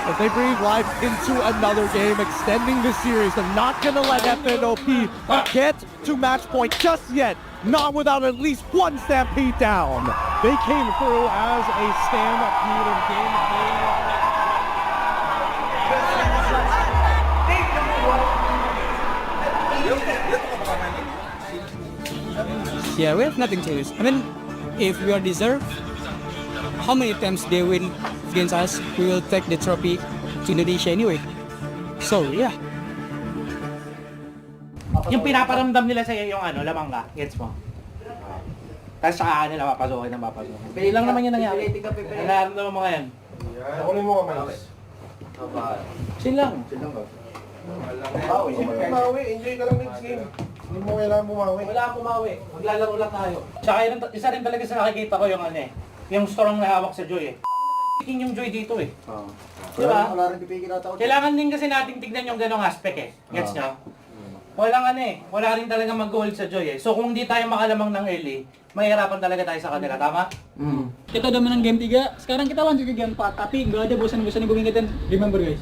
As they breathe life into another game, extending the series. They're not gonna let FNOP get to match point just yet. Not without at least one Stampede down. They came through as a Stampede in game three. Yeah, we have nothing to lose. I mean, if we are deserved, how many times they win against us, we will take the trophy to Indonesia anyway. So, yeah. Yung pinaparamdam nila sa'yo yung lamang ka, gets mo? Tapos saka nila papasokin. Pili lang naman yung nangyari. Naramdaman mo ngayon. Nakunin mo ka, Miles. Chill lang. Bumawi, enjoy ka lang next game. Hindi mo kailangan bumawi. Wala akong bumawi. Maglalaro lang tayo. Tsaka isa rin talaga sa nakikita ko yung yung strong na hawak sa Joy yung Joy dito Diba? Kailangan din kasi natin tignan yung ganong aspect Gets nyo? Wala rin talaga mag-goal sa Joy So kung hindi tayo makalamang ng early, mahirapan talaga tayo sa kanila, tama? Kita udah menang game 3, sekarang kita lanjut ke game 4. Tapi nggak ada bosan-bosannya gue ngingetin. Remember guys,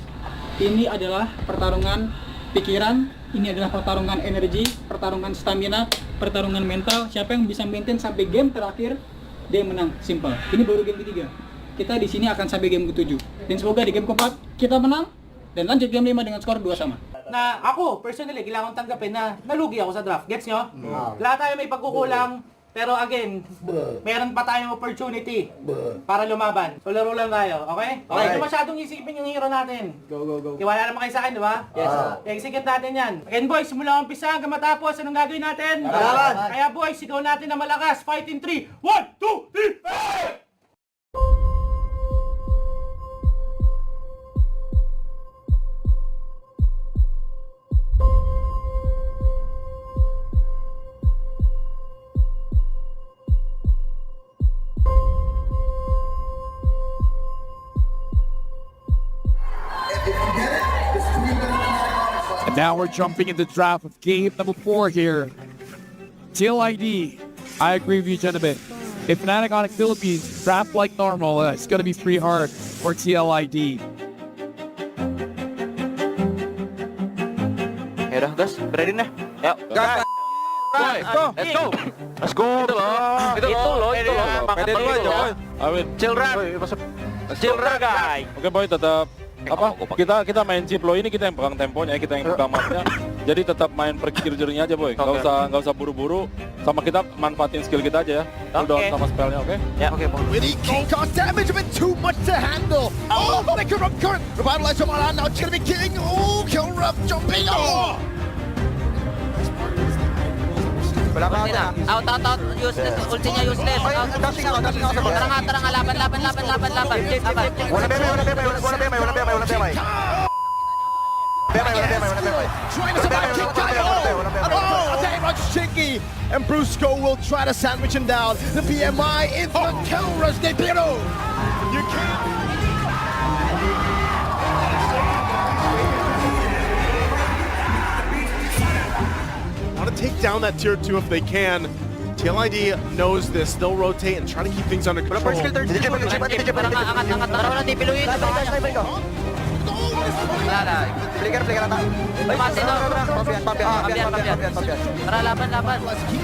ini adalah pertarungan pikiran, ini adalah pertarungan energi, pertarungan stamina, pertarungan mental. Siapa yang bisa maintain sampai game terakhir, dia menang. Simple. Ini baru game ketiga. Kita di sini akan sampai game ke-7. Dan semoga di game keempat kita menang dan lanjut game 5 dengan skor 2-2. Na ako, personally, kailangan tanggapin na nalugi ako sa draft. Gets nyo? Lahat tayo may pagkukulang. Pero again, meron pa tayong opportunity para lumaban. So laro lang tayo, okay? Okay, masyadong isipin yung hero natin. Go. Tiwala naman kayo sa akin, di ba? Yes. Execute natin yan. Again boys, simula ang umpisa hanggang matapos, anong gagawin natin? Kaya boys, sigaw natin na malakas. Fight in 3. 1, 2, 3, fight! And now we're jumping into draft of game number 4 here. TLID, I agree with you, gentlemen. If Fnatic on Philippines draft like normal, it's going to be pretty hard for TLID. Yaudah, gas, ready na. Yuk, gas. Let's go. Itu loh. Pede dulu aja, boy. Amin. Chill run, guys. Oke boy, tetap kita main chip lo ini, kita yang pegang temponya, kita yang pegang mapnya. Jadi tetap main berpikir-jernih aja boy. Nggak usah buru-buru. Sama kita manfaatin skill kita aja ya. Cooldown sama spellnya, oke? Ya, oke boy. Really king cost damage, a bit too much to handle. Oh, flicker from Kurt. Revitalize from Aran, now it's gonna be killing. Oh, kill rough jumping. Oh. Out, useless, ultinya useless. Tara nga, laban. Trying to survive King Kyle. Oh, very much Chinky. And Brusco will try to sandwich him down. The PMI into the kill rush de Piro. You can't. Want to take down that tier 2 if they can. TLID knows this. They'll rotate and try to keep things under control. Keep him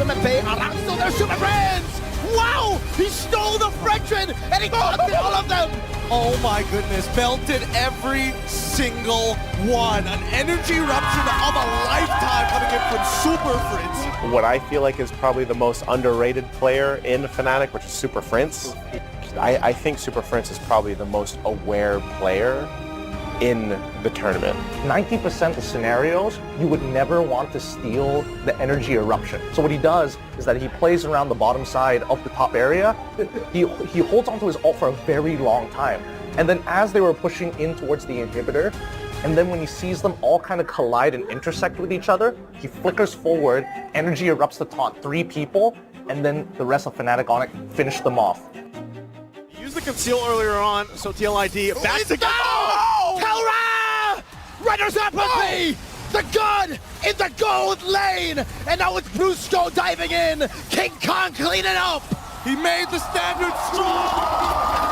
at bay. Aran still there, super friends. Wow! He stole the Frenchman and he got all of them. Oh my goodness, melted every single one. An energy eruption of a lifetime coming in from Super Fritz. What I feel like is probably the most underrated player in Fnatic, which is Super Fritz. I think Super Fritz is probably the most aware player in the tournament. 90% of scenarios, you would never want to steal the energy eruption. So what he does is that he plays around the bottom side of the top area. He holds onto his ult for a very long time. And then as they were pushing in towards the inhibitor, and then when he sees them all kind of collide and intersect with each other, he flickers forward, energy erupts to taunt 3 people, and then the rest of Fnatic on it finish them off. Use the conceal earlier on, so TLID back to go! Telra! Runner's apathy! The gun in the gold lane! And now it's Brusco diving in! King Kong cleaning up! He made the standard strong!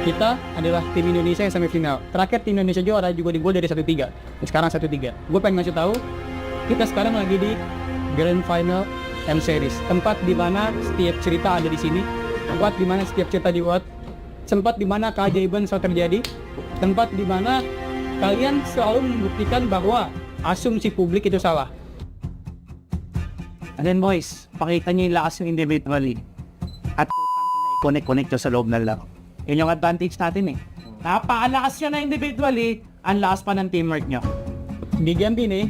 Kita adalah tim Indonesia yang semifinal. Terakhir tim Indonesia juara juga di gol dari 1-3. Sekarang 1-3. Gue pengen ngasih tahu, kita sekarang lagi di Grand Final M Series. Tempat di mana setiap cerita ada di sini. Tempat di mana setiap cerita dibuat. Tempat di mana keajaiban selalu terjadi. Tempat di mana kalian selalu membuktikan bahwa asumsi publik itu salah. And then boys, pakita nyo yung lakas yung individually. At connect sa loob ng laro. Yun yung advantage natin eh. Napakalakas nyo na individually, ang lakas pa ng teamwork nyo. Di game din eh.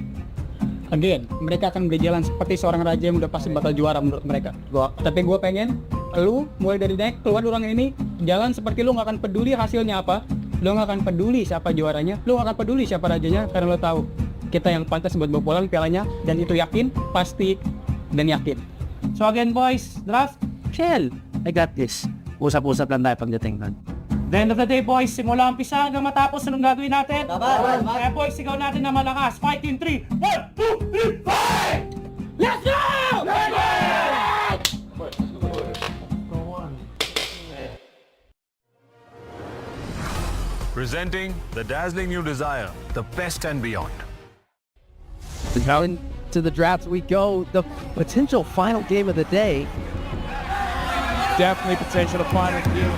Again, mereka akan berjalan seperti seorang raja yang udah pasti bakal juara menurut mereka. Tapi gue pengen, lu mulai dari naik keluar orang ini, jalan seperti lu gak akan peduli hasilnya apa. Lu gak akan peduli siapa juaranya, lu gak akan peduli siapa rajanya, karena lu tahu kita yang pantas buat bawa pulang pialanya, dan itu yakin, pasti, dan yakin. So again boys, draft, chill. I got this. Usap-usap lang tayo pagdating nun. The end of the day boys, simula umpisa hanggang matapos, anong gagawin natin? Kaya boys, sigaw natin na malakas. Fight in 3, 1, 2, 3, fight! Let's go! Presenting the dazzling new desire, the best and beyond. Now into the draft we go, the potential final game of the day. Definitely potential to final game.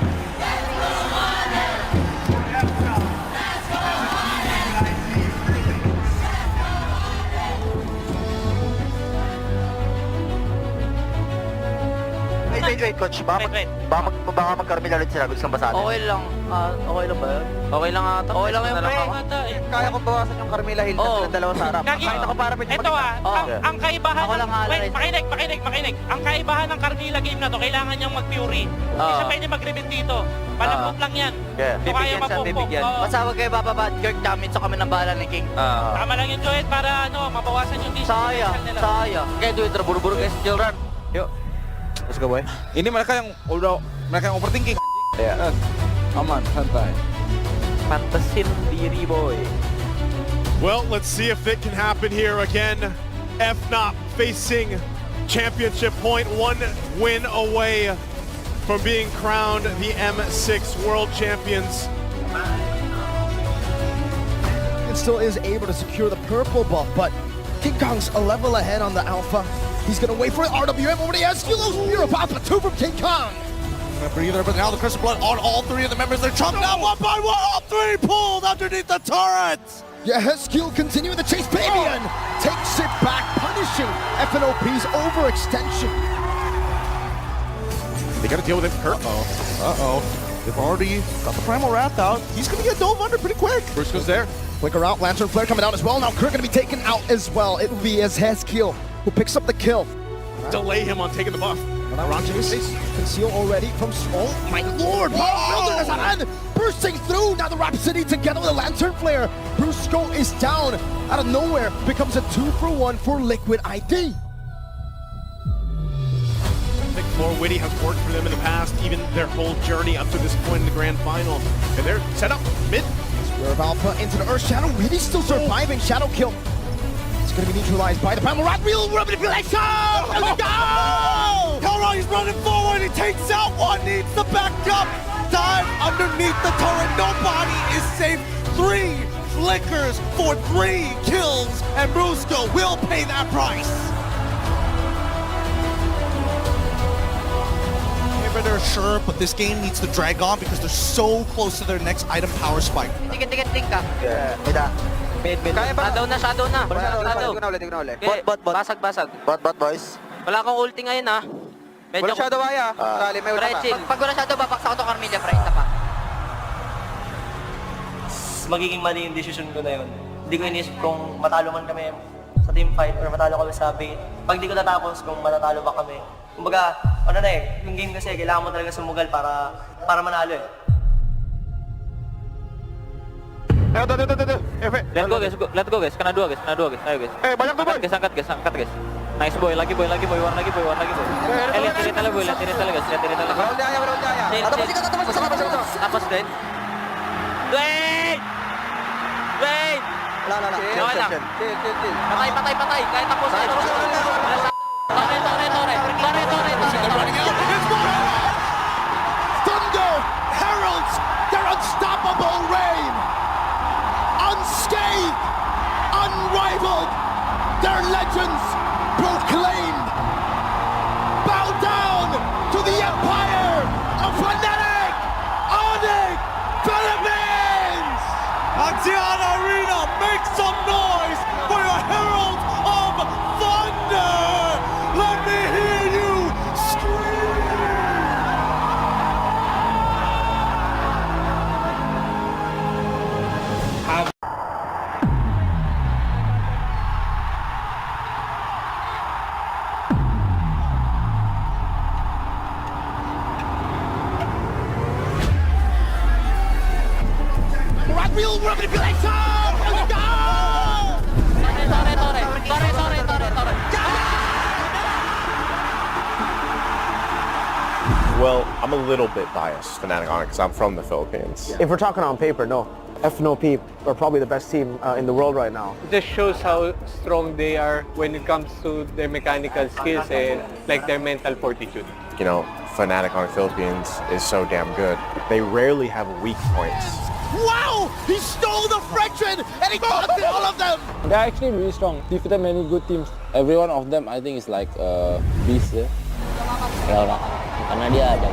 Wait, coach. Baka magkarmila ulit sila. Gusto kang basahin? Okay lang. Okay lang ba yun? Okay lang ata. Okay lang yun, pre. Kaya ko bawasan yung Carmilla Hill na silang dalawa sa harap. Kahit ako para pwede ito ang kaibahan ng... Wait, makinig. Ang kaibahan ng Carmilla game na to, kailangan niyang mag-fury. Hindi siya pwede mag-remit dito. Palapot lang yan. So kaya mapumpok. Basta huwag kayo bababa at Kirk damage so kami ng bahala ni King. Tama lang yun, Joet, para mabawasan yung Saya. Kaya do it, buru-buru guys, chill run. Yuk. Let's go, boy. Ini mereka yang overthinking. Yeah. Aman, santai. Pantesin diri, boy. Well, let's see if it can happen here again. FNOP facing championship point, 1 win away from being crowned the M6 World Champions. It still is able to secure the purple buff, but King Kong's a level ahead on the Alpha. He's gonna wait for RWM over the Esculos. You're about to 2 from King Kong. Breather, but now the Crystal Blood on all 3 of the members. They're chopped down one by one. All 3 pulled underneath the turrets. Yeah, Heskiel continuing the chase. Fabian takes it back, punishing FNOP's overextension. They gotta deal with it. Kurt. They've already got the Primal Wrath out. He's gonna get dove under pretty quick. Bruce goes there. Flicker out, Lantern Flare coming out as well. Now Kurt gonna be taken out as well. It will be as Heskiel who picks up the kill. Delay him on taking the buff. Around Jace, conceal already from... Oh my lord! Wilderness bursting through! Now the Rhapsody together with a Lantern Flare. Brusco is down. Out of nowhere, becomes a 2-for-1 for Liquid ID. I think Lore Witty has worked for them in the past, even their whole journey up to this point in the grand final. And they're set up mid. Spear of Alpha into the Earth Shadow. Witty still surviving. Shadow kill. It's going to be neutralized by the Primal Wrath. Real manipulation! Let's go! Telra, he's running forward. He takes out one. Needs the backup. Dive underneath the turret. Nobody is safe. 3 flickers for 3 kills, and Brusco will pay that price. They're sure, but this game needs to drag on because they're so close to their next item power spike. Tikit ka. Mid. Shadow na. Shadow. Bot. Bot, boys. Wala akong ulti ngayon, ha. Wala shadow kaya. May ulti pa. Pag wala shadow, babaksa ko to Carmilla, pre. Isa pa. Magiging mali yung decision ko na yun. Hindi ko inisip kung matalo man kami sa team fight or matalo kami sa bait. Pag di ko natapos kung matatalo ba kami. Kumbaga, ano na yung game kasi, kailangan mo talaga sumugal para manalo eh. Let's go guys. Kana dua guys. Ayo guys. Banyak tuh boy. Angkat guys. Nice boy, lagi boy. War lagi boy. Lihat tiri tala guys. Roll jaya. Tapos din. Wait. Wala. Patay. Kahit tapos. Thunder heralds their unstoppable reign. Unscathed, unrivaled, their legends proclaimed. Bow down to the empire of Maniac, Philippines! Antiana Arena, make some noise for your herald of thunder! Let me hear you scream! Real manipulation! Let's go! Torre. Well, I'm a little bit biased, Fnatic on it, because I'm from the Philippines. If we're talking on paper, no. FNOP are probably the best team in the world right now. It just shows how strong they are when it comes to their mechanical skills and like their mental fortitude. You know, Fnatic on the Philippines is so damn good. They rarely have weak points. Wow! He stole the Frenchman and he got all of them! They're actually really strong. Defeated many good teams. Every one of them, I think, is like a beast. Karena dia jago.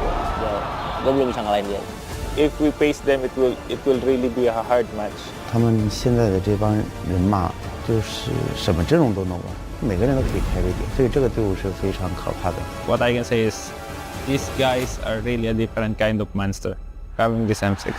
Gue belum bisa ngalahin dia. If we face them, it will really be a hard match. 他们现在的这帮人马，就是什么阵容都能玩，每个人都可以开位点，所以这个队伍是非常可怕的。What I can say is, these guys are really a different kind of monster, having this M6.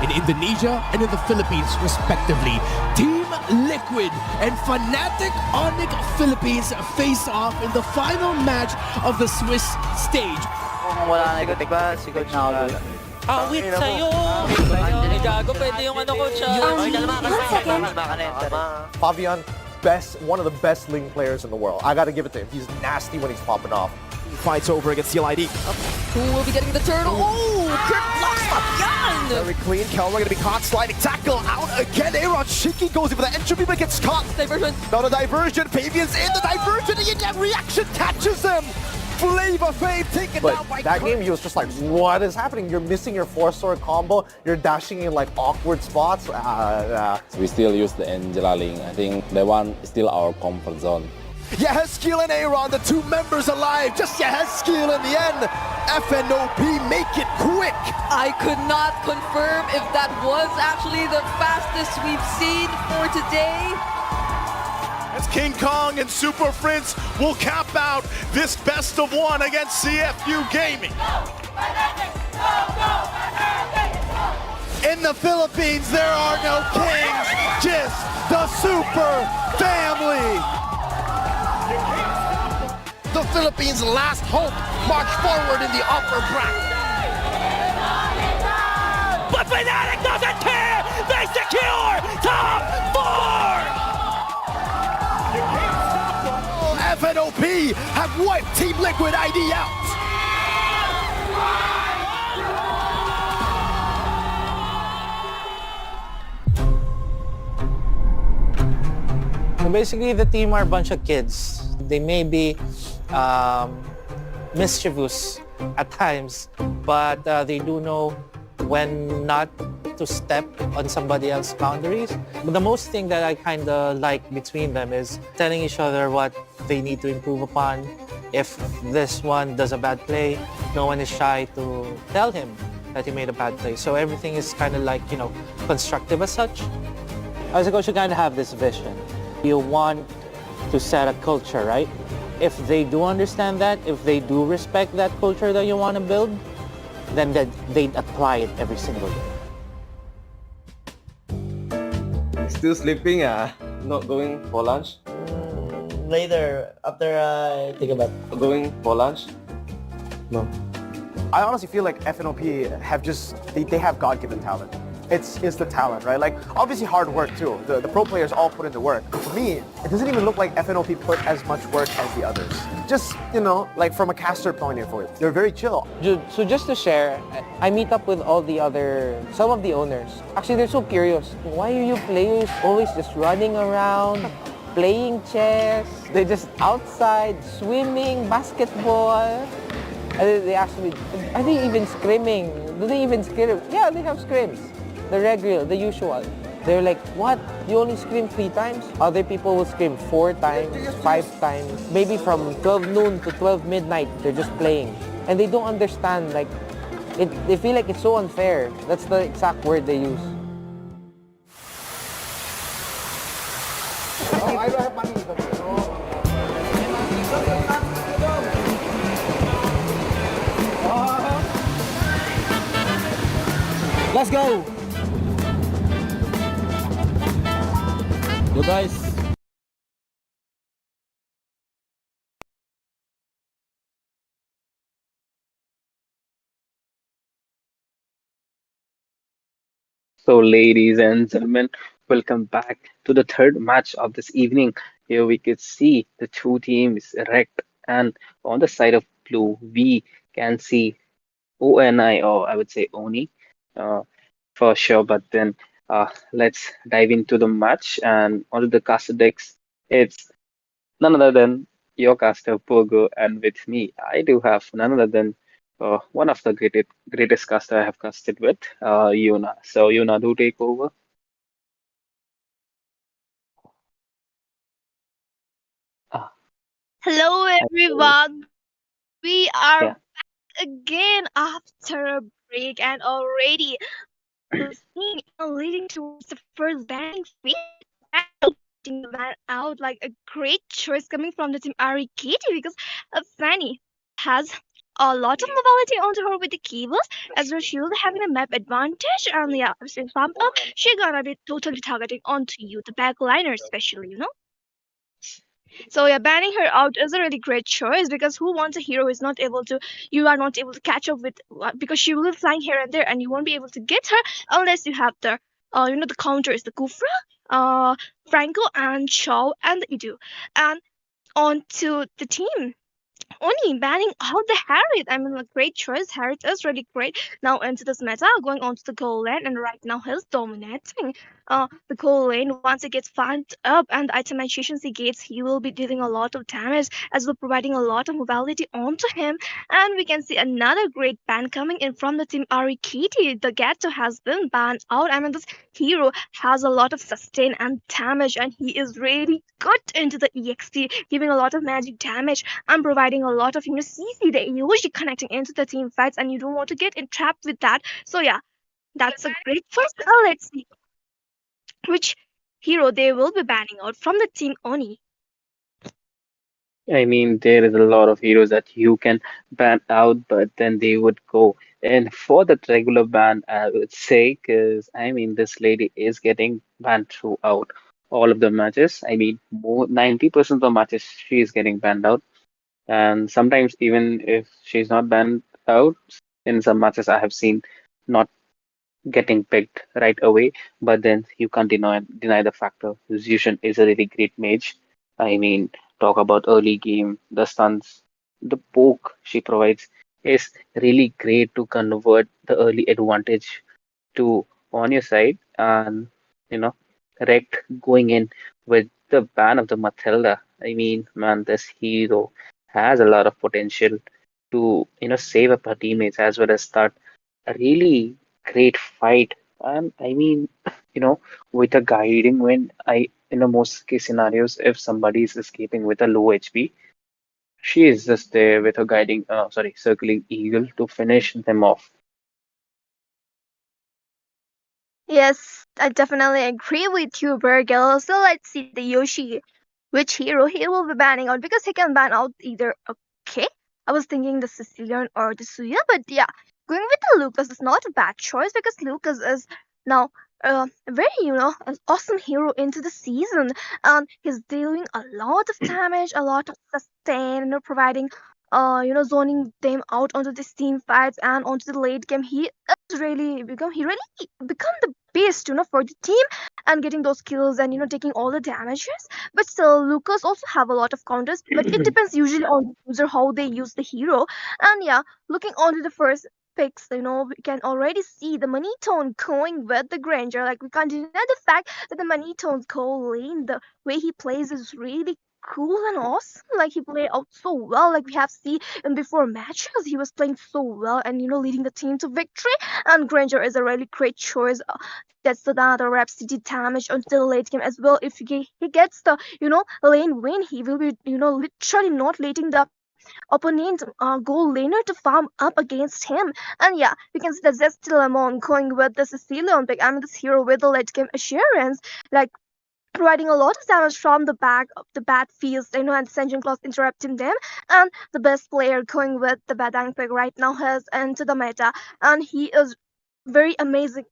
In Indonesia and in the Philippines, respectively, Team Liquid and Fnatic Onic Philippines face off in the final match of the Swiss stage. Awit sa'yo! Gago, pwede yung ano ko siya. Fabian, one of the best Ling players in the world. I gotta give it to him. He's nasty when he's popping off. Fights over against CLID. Who will be getting the turtle? Oh, Kirk blocks Fabian! Very clean. Kelmer gonna be caught. Sliding tackle out again. Aaron Shiki goes in for the entropy but gets caught. Diversion. Not a diversion. Fabian's in the diversion and that reaction catches him. Flavor Fave taken down by that game, he was just like, what is happening? You're missing your 4-sword combo. You're dashing in like awkward spots. We still use the Angela Ling. I think that one is still our comfort zone. Yehezkiel and Aaron, the two members alive. Just Yehezkiel in the end. FNOP make it quick. I could not confirm if that was actually the fastest we've seen for today. As King Kong and Super Prince will cap out this best of one against CFU Gaming. In the Philippines, there are no kings, just the Super Family. The Philippines' last hope march forward in the upper bracket. But Fnatic doesn't care! They secure top 4! FNOP have wiped Team Liquid ID out. So basically, the team are a bunch of kids. They may be mischievous at times, but they do know when not to step on somebody else's boundaries. But the most thing that I kind of like between them is telling each other what they need to improve upon. If this one does a bad play, no one is shy to tell him that he made a bad play. So everything is kind of like, constructive as such. As a coach, you kind of have this vision. You want to set a culture, right? If they do understand that, if they do respect that culture that you want to build, then they'd apply it every single day. Still sleeping, not going for lunch? Later, after I take a bath. Going for lunch? No. I honestly feel like FNOP have they have God-given talent. It's the talent, right? Like, obviously hard work too. The pro players all put in the work. For me, it doesn't even look like FNOP put as much work as the others. Just, like from a caster point of view, they're very chill. So just to share, I meet up with some of the owners. Actually, they're so curious. Why are you players always just running around, playing chess? They're just outside, swimming, basketball. And they ask me, are they even scrimming? Do they even scrim? Yeah, they have scrims. The regular, the usual. They're like, what? You only scrim 3 times? Other people will scrim 4 times, 5 times. Maybe from 12 noon to 12 midnight, they're just playing. And they don't understand, like, they feel like it's so unfair. That's the exact word they use. Oh, I don't have money. Let's go! Go guys. So, ladies and gentlemen, welcome back to the third match of this evening. Here we could see the two teams erect, and on the side of blue, we can see ONI, or I would say Oni, uh, for sure. But then let's dive into the match and onto the caster decks. It's none other than your caster Pogo, and with me, I do have none other than one of the greatest caster I have casted with, Yuna. So Yuna, do take over. Ah, Hello everyone. We are yeah. back again after a break and already listening and leading towards the first banning phase. Getting the man out like a great choice coming from the team Arit because Fanny has a lot of mobility onto her with the cables as well she'll be having a map advantage and yeah, since pump up, she's gonna be totally targeting onto you, the backliner especially. So yeah, banning her out is a really great choice because who wants a hero who is not able to, you are not able to catch up with, because she will be flying here and there and you won't be able to get her unless you have the, the counter is the Kufra, Franco and Shaw and the Idu. And on to the team. Only banning out the Harriet. I mean, a great choice. Harriet is really great. Now into this meta, going on to the goal lane, and right now he's dominating. The goal lane, once it gets farmed up and the itemization he gets, he will be dealing a lot of damage as well, providing a lot of mobility onto him. And we can see another great ban coming in from the team Arikiti. The Gato has been banned out. I mean, this hero has a lot of sustain and damage, and he is really good into the EXP, giving a lot of magic damage and providing a lot of CC that usually connecting into the team fights, and you don't want to get entrapped with that. So yeah, that's a great first. Let's see which hero they will be banning out from the team Oni. I mean, there is a lot of heroes that you can ban out, but then they would go. And for that regular ban, I would say, because I mean, this lady is getting banned throughout all of the matches. I mean, more 90% of the matches she is getting banned out. And sometimes even if she's not banned out, in some matches I have seen not getting picked right away, but then you can't deny the factor. Zushin is a really great mage. I mean, talk about early game, the stuns, the poke she provides is really great to convert the early advantage to on your side. And you know, Rect going in with the ban of the Matilda. I mean, man, this hero has a lot of potential to, save up her teammates as well as start a really great fight. And I mean, with a guiding wind, in the most case scenarios, if somebody is escaping with a low HP, she is just there with her circling eagle to finish them off. Yes, I definitely agree with you, Virgil. So let's see the Yoshi. Which hero he will be banning out because he can ban out either. Okay, I was thinking the Sicilian or the Suya, but yeah, going with the Lucas is not a bad choice because Lucas is now a very an awesome hero into the season, and he's dealing a lot of damage, a lot of sustain, providing zoning them out onto these team fights and onto the late game. He really become the best for the team and getting those kills and taking all the damages. But still, Lucas also have a lot of counters, but it depends usually on the user how they use the hero. And yeah, looking onto the first picks, we can already see the money tone going with the Granger. Like, we can't deny the fact that the money tone's go lane, the way he plays is really cool and awesome. Like, he played out so well. Like, we have seen in before matches, he was playing so well and leading the team to victory. And Granger is a really great choice. That's the other Rhapsody damage until the late game as well. If he gets the lane win, he will be literally not letting the opponent goal laner to farm up against him. And yeah, you can see the Zesty Lemon going with the Sicilian pick. I mean, this hero with the late game assurance, like providing a lot of damage from the back of the bad fields, and the Ascension Claws interrupting them. And the best player going with the Badang pick right now has entered the meta, and he is very amazing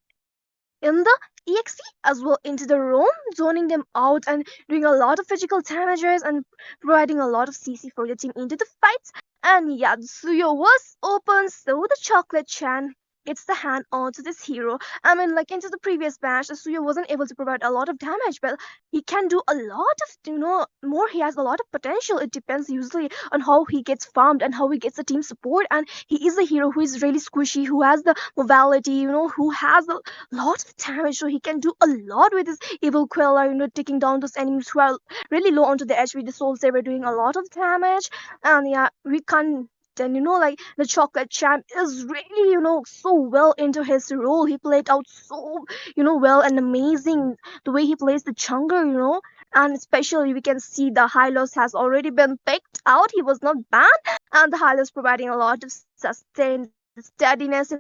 in the EXP as well into the roam, zoning them out and doing a lot of physical damages and providing a lot of CC for the team into the fights. And yeah, the Suyo was open, so the Chocolate Chan gets the hand onto this hero. I mean, like into the previous match, the Suyo wasn't able to provide a lot of damage, but he can do a lot of, more. He has a lot of potential. It depends usually on how he gets farmed and how he gets the team support. And he is a hero who is really squishy, who has the mobility, who has a lot of damage. So he can do a lot with his Evil Queller, taking down those enemies who are really low onto the edge with the Soul Saber doing a lot of damage. And yeah, we can't and like the Chocolate Champ is really so well into his role. He played out so well and amazing the way he plays the Chunger. And especially we can see the Hylos has already been picked out. He was not banned, and the Hylos providing a lot of sustained steadiness,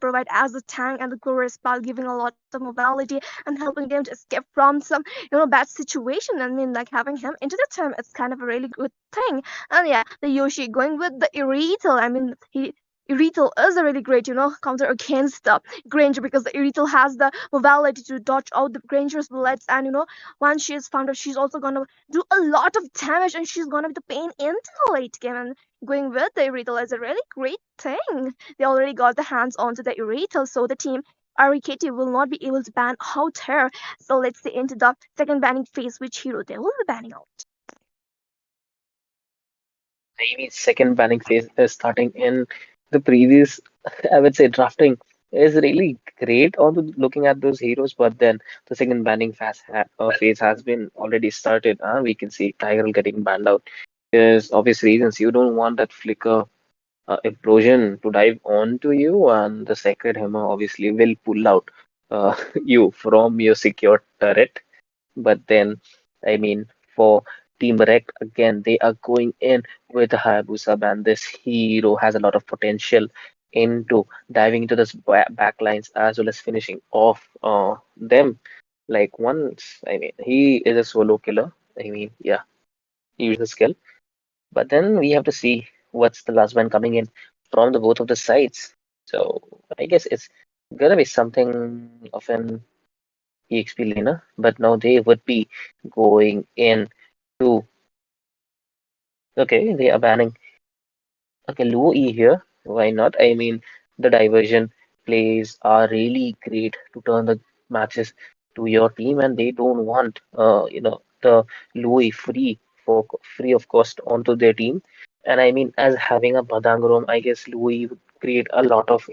provide as a tank, and the glorious pal giving a lot of mobility and helping them to escape from some bad situation. I mean, like having him into the team, it's kind of a really good thing. And yeah, the Yoshi going with the Irrital. I mean, Irrital is a really great, counter against the Granger because the Irrital has the mobility to dodge out the Granger's bullets. And, once she is found out, she's also going to do a lot of damage and she's going to be the pain into the late game. And going with the Irrital is a really great thing. They already got the hands onto the Irrital, so the team Arit will not be able to ban out her. So let's see into the second banning phase, which hero they will be banning out. I mean, second banning phase is starting in the previous, I would say, drafting is really great on looking at those heroes, but then the second banning phase has been already started. We can see Tiger getting banned out. There's obvious reasons. You don't want that flicker implosion to dive onto you, and the Sacred Hammer obviously will pull out you from your secure turret. But then, I mean, for Team Rect, again, they are going in with the Hayabusa ban. This hero has a lot of potential into diving into this backlines as well as finishing off them. Like once, I mean, he is a solo killer. I mean, yeah, he uses a skill. But then we have to see what's the last one coming in from the both of the sides. So I guess it's gonna be something of an EXP laner, but now they would be going in to okay, they are banning okay low E here. Why not? I mean the diversion plays are really great to turn the matches to your team, and they don't want the low E free of cost onto their team. And I mean as having a Badangrom, I guess Louis would create a lot of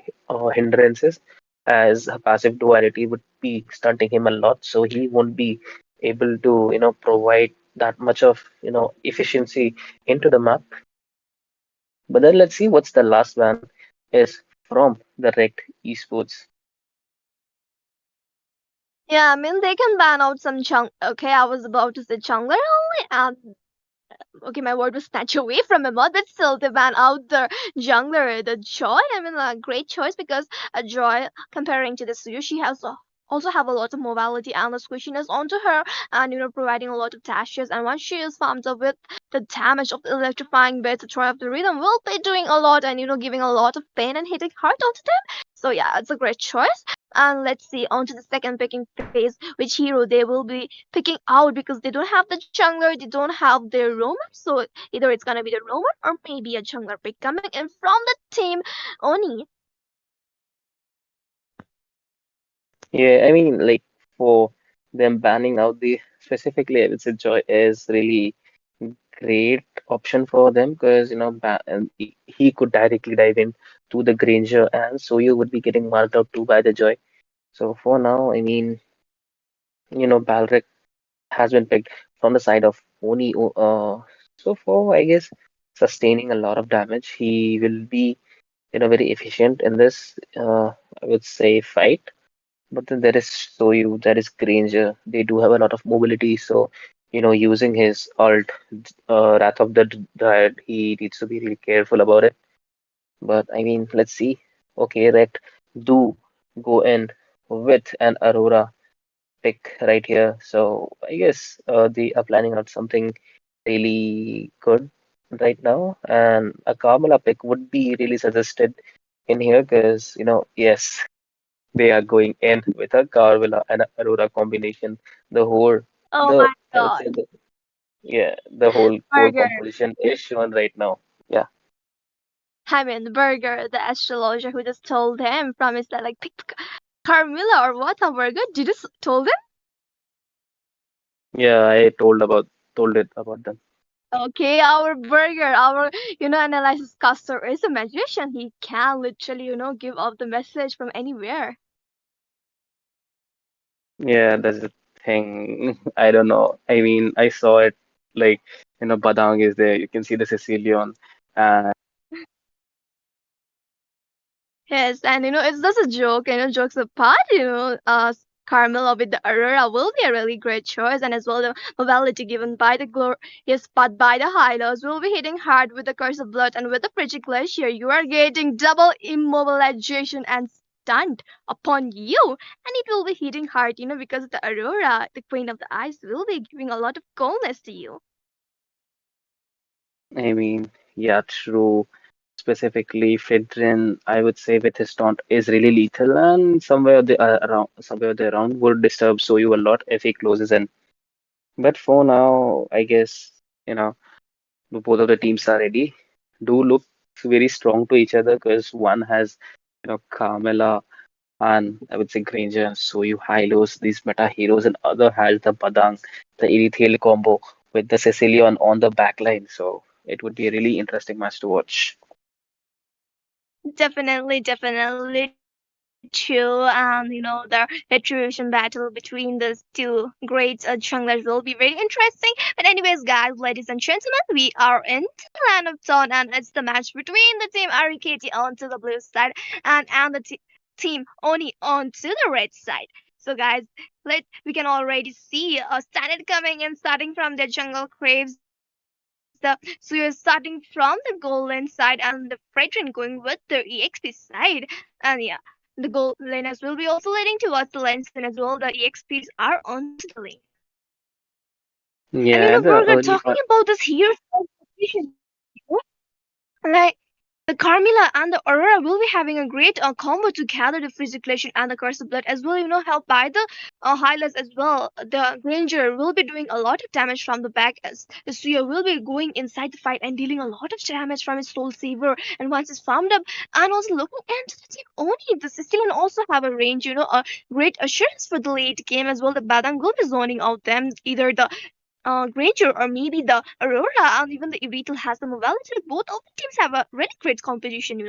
hindrances as a passive duality would be stunting him a lot, so he won't be able to provide that much of efficiency into the map. But then let's see what's the last ban is from the Rect Esports. Yeah, I mean they can ban out some chung. Okay, I was about to say jungler only, and okay, my word was snatched away from my mouth, but still they ban out the jungler, the Joy. I mean, a great choice because a Joy comparing to the Suyu, she has also have a lot of mobility and the squishiness onto her, and providing a lot of dashes. And once she is farmed up with the damage of the electrifying bits, the Troy of the Rhythm will be doing a lot and giving a lot of pain and hitting hard onto them. So yeah, it's a great choice. And let's see on to the second picking phase, which hero they will be picking out because they don't have the jungler, they don't have their roamer. So either it's gonna be the roamer or maybe a jungler pick coming in from the team Oni. Yeah, I mean, like for them banning out the specifically, I would say Joy is really great option for them because and he could directly dive in to the Granger, and so you would be getting marked out too by the Joy. So for now, I mean, Balrog has been picked from the side of Oni. So for I guess sustaining a lot of damage, he will be very efficient in this. I would say fight. But then there is Soyu, there is Granger. They do have a lot of mobility, so using his alt, Wrath of the Dryad, he needs to be really careful about it. But I mean, let's see. Okay, Rect do go in with an Aurora pick right here. So I guess they are planning out something really good right now, and a Carmela pick would be really suggested in here because yes, they are going in with a Carvilla and a Aurora combination. The whole, Oh the my I would god. say the whole core Burger. composition is shown right now. Yeah, I mean, Burger, the astrologer who just told him, promised that like pick Carmilla or what? A Burger? Did you told him? yeah, I told it about them. Okay, our Burger, our analysis caster is a magician. He can literally give out the message from anywhere. Yeah, that's the thing. I don't know. I mean, I saw it like Badang is there. You can see the Sicilian, and Yes, and it's just a joke, jokes apart, Carmilla with the Aurora will be a really great choice, and as well the mobility given by the glorious spot by the Hylos will be hitting hard with the Curse of Blood and with the Frigid Glacier. You are getting double immobilization and stunned upon you, and it will be hitting hard, because the Aurora, the Queen of the Ice, will be giving a lot of coolness to you. I mean, yeah, true. Specifically, Fidrin, I would say with his taunt is really lethal, and somewhere the around would disturb Soyu a lot if he closes in. But for now, I guess both of the teams are ready. Do look very strong to each other because one has Carmela and I would say Granger and Soyu Hylos, these meta heroes, and other has the Badang, the Erithiel combo with the Sicilian on the back line. So it would be a really interesting match to watch. Definitely true. And the retribution battle between these two great junglers will be very interesting. But anyways, guys, ladies and gentlemen, we are in the land of Dawn, and it's the match between the team Ariketi onto the blue side and the team Oni onto the red side. So guys, we can already see a standard coming in, starting from the jungle craves. So you're starting from the golden side and the Fredrin going with the EXP side. And yeah, the gold laners will be also leading towards the lanes and as well the EXPs are onto the lane. And Yeah, the Burger, early talking about this hero competition, like the Carmilla and the Aurora will be having a great combo together, the Physiculation and the Curse of Blood as well, helped by the Hylas as well. The Granger will be doing a lot of damage from the back as the Suya will be going inside the fight and dealing a lot of damage from his Soul Saver. And once it's farmed up, and also looking into the team Oni, the Sicilian also have a range, a great assurance for the late game as well. The Badang will be zoning out them, either the Granger or maybe the Aurora and even the Evital has the mobility. Both of the teams have a really great competition.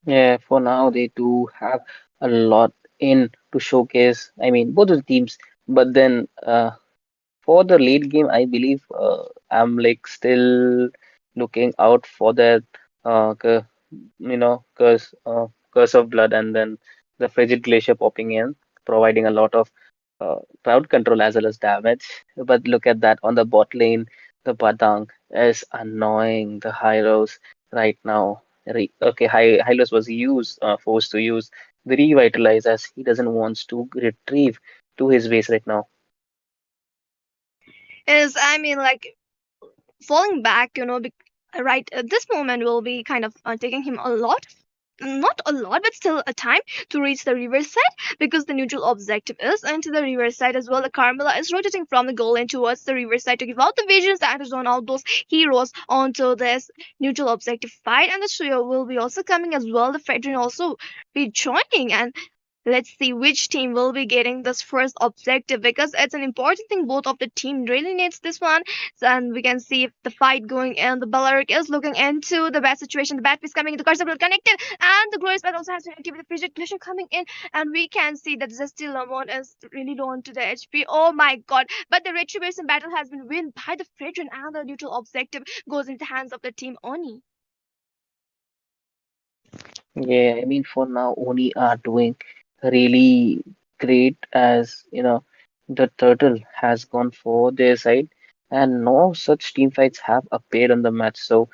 yeah, for now they do have a lot in to showcase. I mean, both of the teams, but then for the late game, I believe I'm like still looking out for that curse of blood, and then the frigid glacier popping in, providing a lot of crowd control as well as damage. But look at that on the bot lane, the Badang is annoying the Hyros right now. Okay, Hylos was forced to use the revitalize as he doesn't want to retrieve to his base right now. Is I mean like falling back, right at this moment will be kind of taking him a lot, not a lot, but still a time to reach the riverside, because the neutral objective is into the riverside as well. The Carmilla is rotating from the goal lane towards the riverside to give out the visions that is on out those heroes onto this neutral objective fight, and the trio will be also coming as well. The Fedrin also be joining, and let's see which team will be getting this first objective, because it's an important thing. Both of the team really needs this one. And we can see the fight going, and the Bellaric is looking into the bad situation. The bad piece coming, the Curse will connected, and the Glorious Bat also has to activate the Frigid Glacier coming in, and we can see that Zesty Lamont is really low onto the HP. Oh my god! But the Retribution battle has been won by the Fredrin, and the neutral objective goes into the hands of the team Oni. Yeah, I mean, for now, Oni are doing really great as the turtle has gone for their side, and no such team fights have appeared on the match. So,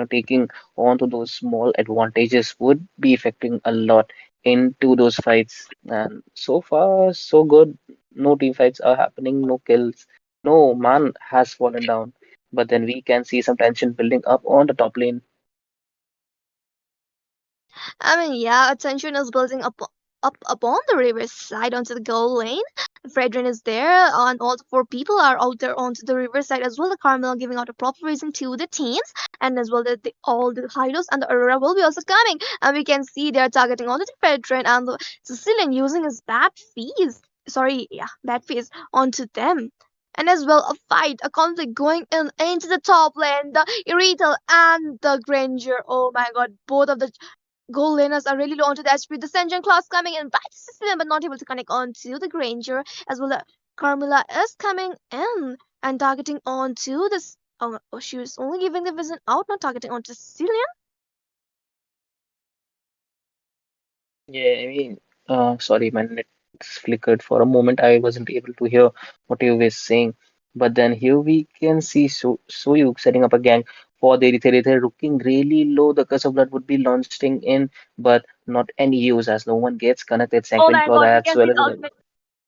taking on to those small advantages would be affecting a lot into those fights. And so far, so good. No team fights are happening, no kills, no man has fallen down. But then we can see some tension building up on the top lane. I mean, yeah, attention is building up upon the riverside onto the goal lane. Fredrin is there, and all the four people are out there onto the riverside as well. The Carmel giving out a proper reason to the teams, and as well all the Hydos and the Aurora will be also coming. And we can see they are targeting onto the Fredrin, and the Sicilian using his bad fees onto them. And as well a fight, a conflict going into the top lane. The Irital and the Granger. Oh my god, both of the goal laners are really low onto the HP. The Senjun class coming in by the Sicilian, but not able to connect onto the Granger. As well, the Carmilla is coming in and targeting onto this. Oh, she was only giving the vision out, not targeting onto the Sicilian. Yeah, I mean, sorry, my net flickered for a moment. I wasn't able to hear what you were saying. But then here we can see Soyuk setting up a gang for the Erythrea, looking really low. The Curse of Blood would be launching in, but not any use as no one gets connected. Oh Sanguine my Claw god, we as can see well the as ultimate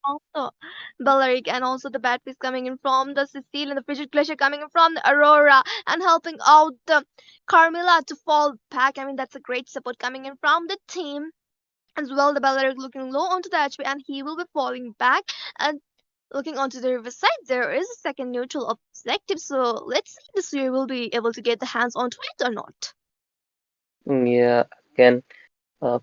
also Bellaric, and also the bad piece coming in from the Cecile, and the Frigid Glacier coming in from the Aurora and helping out the Carmilla to fall back. I mean, that's a great support coming in from the team. As well, the Bellaric looking low onto the HP, and he will be falling back. And looking onto the riverside, there is a second neutral objective. So let's see if this year will be able to get the hands onto it or not. Yeah, again,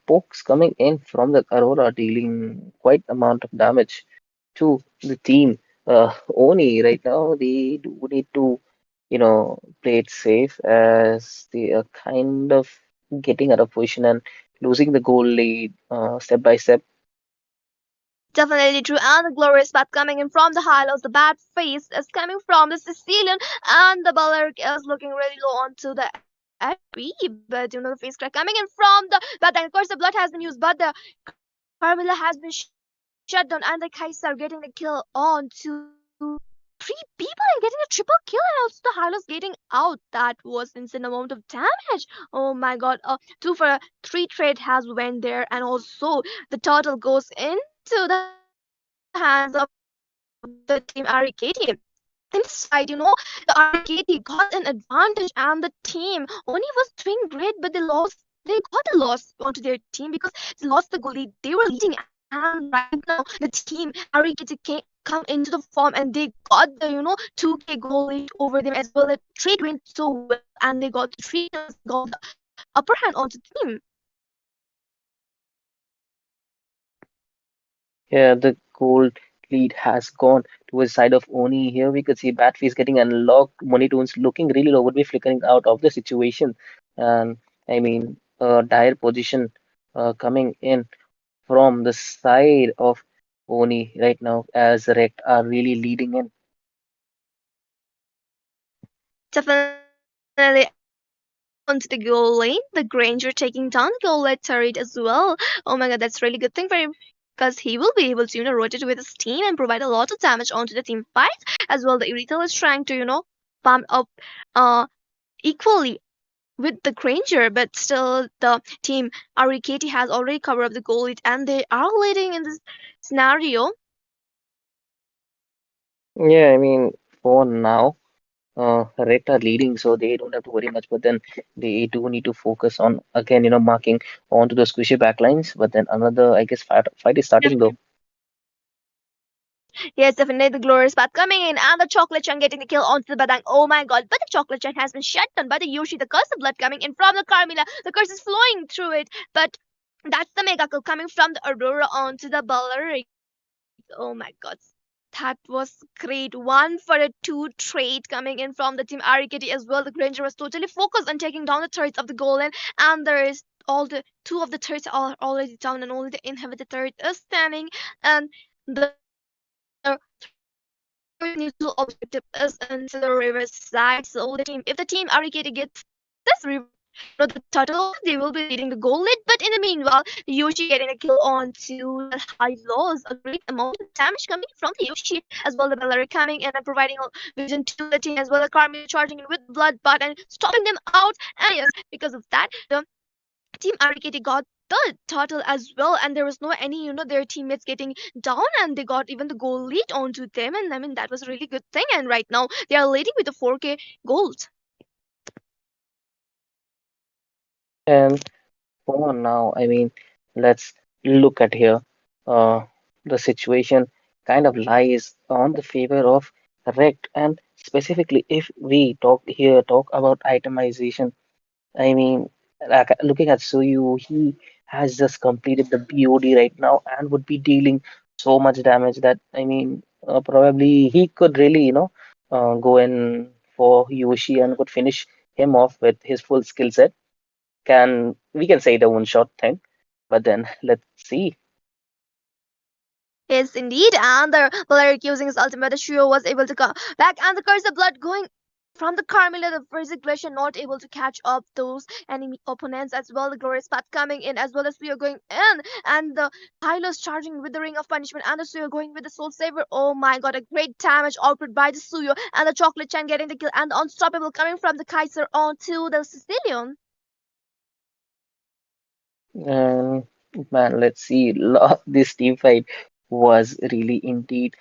pokes coming in from the Aurora, dealing quite amount of damage to the team. Oni right now they do need to, play it safe as they are kind of getting out of position and losing the goal lead step by step. Definitely true. And the glorious path coming in from the Highlands. The bad face is coming from the Sicilian, and the Balearic is looking really low onto the HP. But the face crack coming in from the. But then, of course, the blood has been used, but the Carmilla has been shut down, and the Kaiser getting the kill on to three people and getting a triple kill, and also the Hylos getting out. That was insane amount of damage. Oh my god. 2 for 3 trade has went there, and also the turtle goes into the hands of the team Arikati. In this fight, the Arikati got an advantage, and the team only was doing great, but they lost. They got a loss onto their team because they lost the goal lead. They were leading, and right now the team Arikati came come into the form, and they got the 2K goal lead over them as well. The trade went so well, and they got the 3 kills, got the upper hand onto the team. Here the gold lead has gone to the side of Oni. Here we could see Batface getting unlocked. Monitoons looking really low, would be flickering out of the situation. And I mean, dire position coming in from the side of Oni right now as Rekt are really leading in. Definitely onto the goal lane. The Granger taking down the goal at Arit as well. Oh my god, that's really good thing for him because he will be able to, rotate with his team and provide a lot of damage onto the team fight. As well, the Irithel is trying to, pump up equally with the Granger, but still the team Ariketi has already covered up the goal lead and they are leading in this scenario. Yeah, I mean, for now, Red are leading, so they don't have to worry much. But then they do need to focus on again, marking onto the squishy backlines. But then another, I guess, fight is starting though. Yes, definitely the glorious path coming in, and the chocolate chunk getting the kill onto the Badang. Oh my god, but the chocolate chunk has been shut down by the Yoshi. The curse of blood coming in from the Carmilla. The curse is flowing through it, but that's the mega kill coming from the Aurora onto the Balearic. Oh my god. That was great. 1 for a 2 trade coming in from the team Ariketi as well. The Granger was totally focused on taking down the turrets of the golem, and there is all the two of the turrets are already down, and only the inhibited turret is standing. And the neutral objective is into the river side. So if the team Ariketi gets this river, the turtle, they will be leading the goal lead. But in the meanwhile, Yoshi getting a kill on to the high lows. A great amount of damage coming from the Yoshi as well. The Bellary coming in and providing vision to the team as well. The Carmi charging in with blood but and stopping them out. And yes, because of that, the team Ariketi got the turtle as well, and there was no any their teammates getting down, and they got even the goal lead onto them, and I mean that was a really good thing. And right now they are leading with the 4K gold. And for now, I mean, let's look at here. Uh, the situation kind of lies on the favor of Rect, and specifically if we talk about itemization. I mean, like, looking at Suyu, he has just completed the BOD right now and would be dealing so much damage that, I mean, probably he could really, go in for Yoshi and could finish him off with his full skill set. We can say the one shot thing, but then let's see. Yes, indeed. And the Balearic using his ultimate, the Shio was able to come back, and the curse of blood going from the Carmilla, the Physic Glacier not able to catch up those enemy opponents as well. The Glorious Path coming in as well as we are going in, and the Hylos charging with the Ring of Punishment, and the Suyo going with the Soul Saver. Oh my god, a great damage output by the Suyo, and the Chocolate Chan getting the kill, and the Unstoppable coming from the Kaiser onto the Sicilian. And man, let's see. This team fight was really indeed,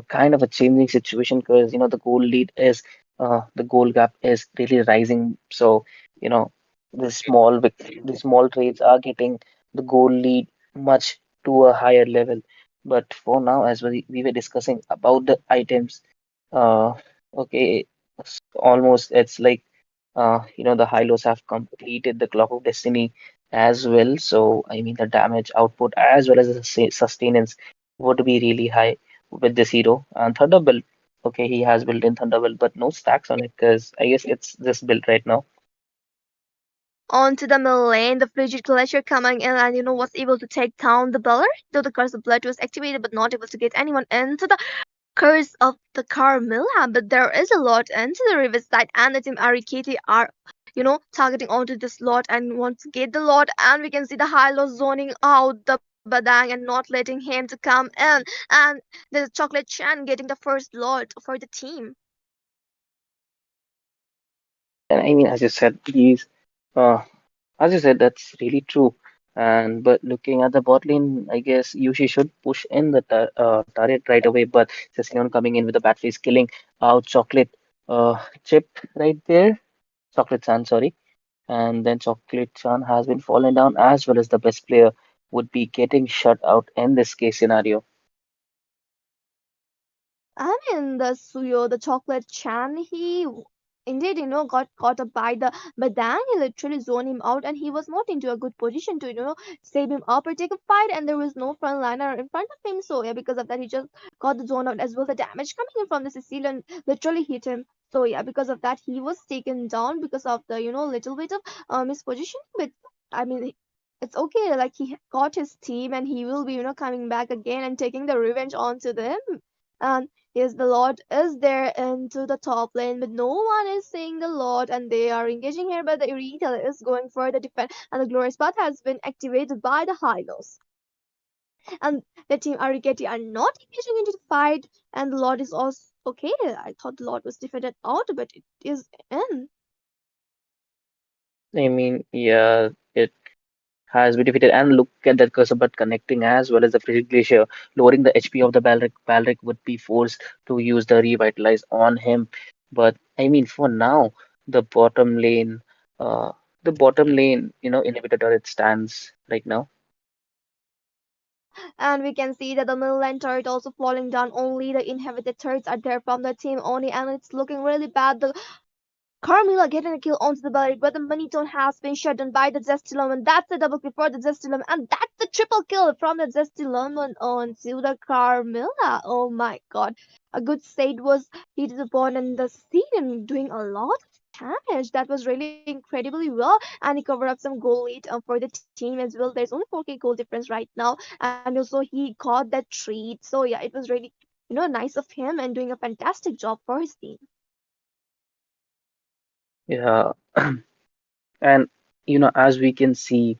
kind of a changing situation because, the goal gap is really rising. So, you know, the small trades are getting the goal lead much to a higher level. But for now, as we were discussing about the items, uh, okay, almost it's like the Hylos have completed the Clock of Destiny as well. So, I mean, the damage output as well as the sustenance would be really high with this hero. And Thunderbolt, okay, he has built in Thunderbolt, but no stacks on it because I guess it's just built right now. Onto the middle lane, the Frigid Glacier coming in and was able to take down the Beller, though the Curse of Blood was activated but not able to get anyone into the Curse of the Carmilla. But there is a lot into the Riverside, and the team Ariketi are targeting onto this lot and want to get the lot, and we can see the Hylos zoning out the Badang and not letting him to come in, and the Chocolate Chan getting the first lot for the team. And I mean, uh, as you said, that's really true. And but looking at the bot lane, I guess Yushi should push in the turret right away. But Cecilion coming in with the bat face, killing out Chocolate Chip right there. Chocolate Sun, sorry. And then Chocolate Chan has been fallen down as well as the best player would be getting shut out in this case scenario. I mean, the Suyo, the chocolate Chan, he indeed, got caught up by the Badang. He literally zoned him out, and he was not into a good position to, save him up or take a fight. And there was no frontliner in front of him. So, yeah, because of that, he just got the zone out as well. The damage coming in from the Sicilian literally hit him. So, yeah, because of that, he was taken down because of the, little bit of misposition. But, I mean, it's okay. Like, he got his team, and he will be, coming back again and taking the revenge onto them. And Yes, the Lord is there into the top lane, but no one is seeing the Lord, and they are engaging here. But the Arit is going for the defense, and the Glorious Path has been activated by the Hylos. And the team Arigeti are not engaging into the fight, and the Lord is also okay. I thought the Lord was defended out, but it is in. I mean, yeah, it has been defeated. And look at that cursor but connecting as well as the Frigid Glacier, lowering the HP of the Balric. Balric would be forced to use the Revitalize on him. But I mean, for now, the bottom lane, uh, inhibitor turret stands right now. And we can see that the middle lane turret also falling down. Only the inhabited turrets are there from the team only, and it's looking really bad. The Carmilla getting a kill onto the Belleric, but the Monotone has been shut down by the Zestilum, and that's a double kill for the Zestilum, and that's the triple kill from the Zestilum onto the Carmilla. Oh my god. A good save was hit upon, and the Season doing a lot of damage. That was really incredibly well, and he covered up some goal lead for the team as well. There's only 4k goal difference right now, and also he got that treat. So yeah, it was really nice of him and doing a fantastic job for his team. Yeah, and as we can see,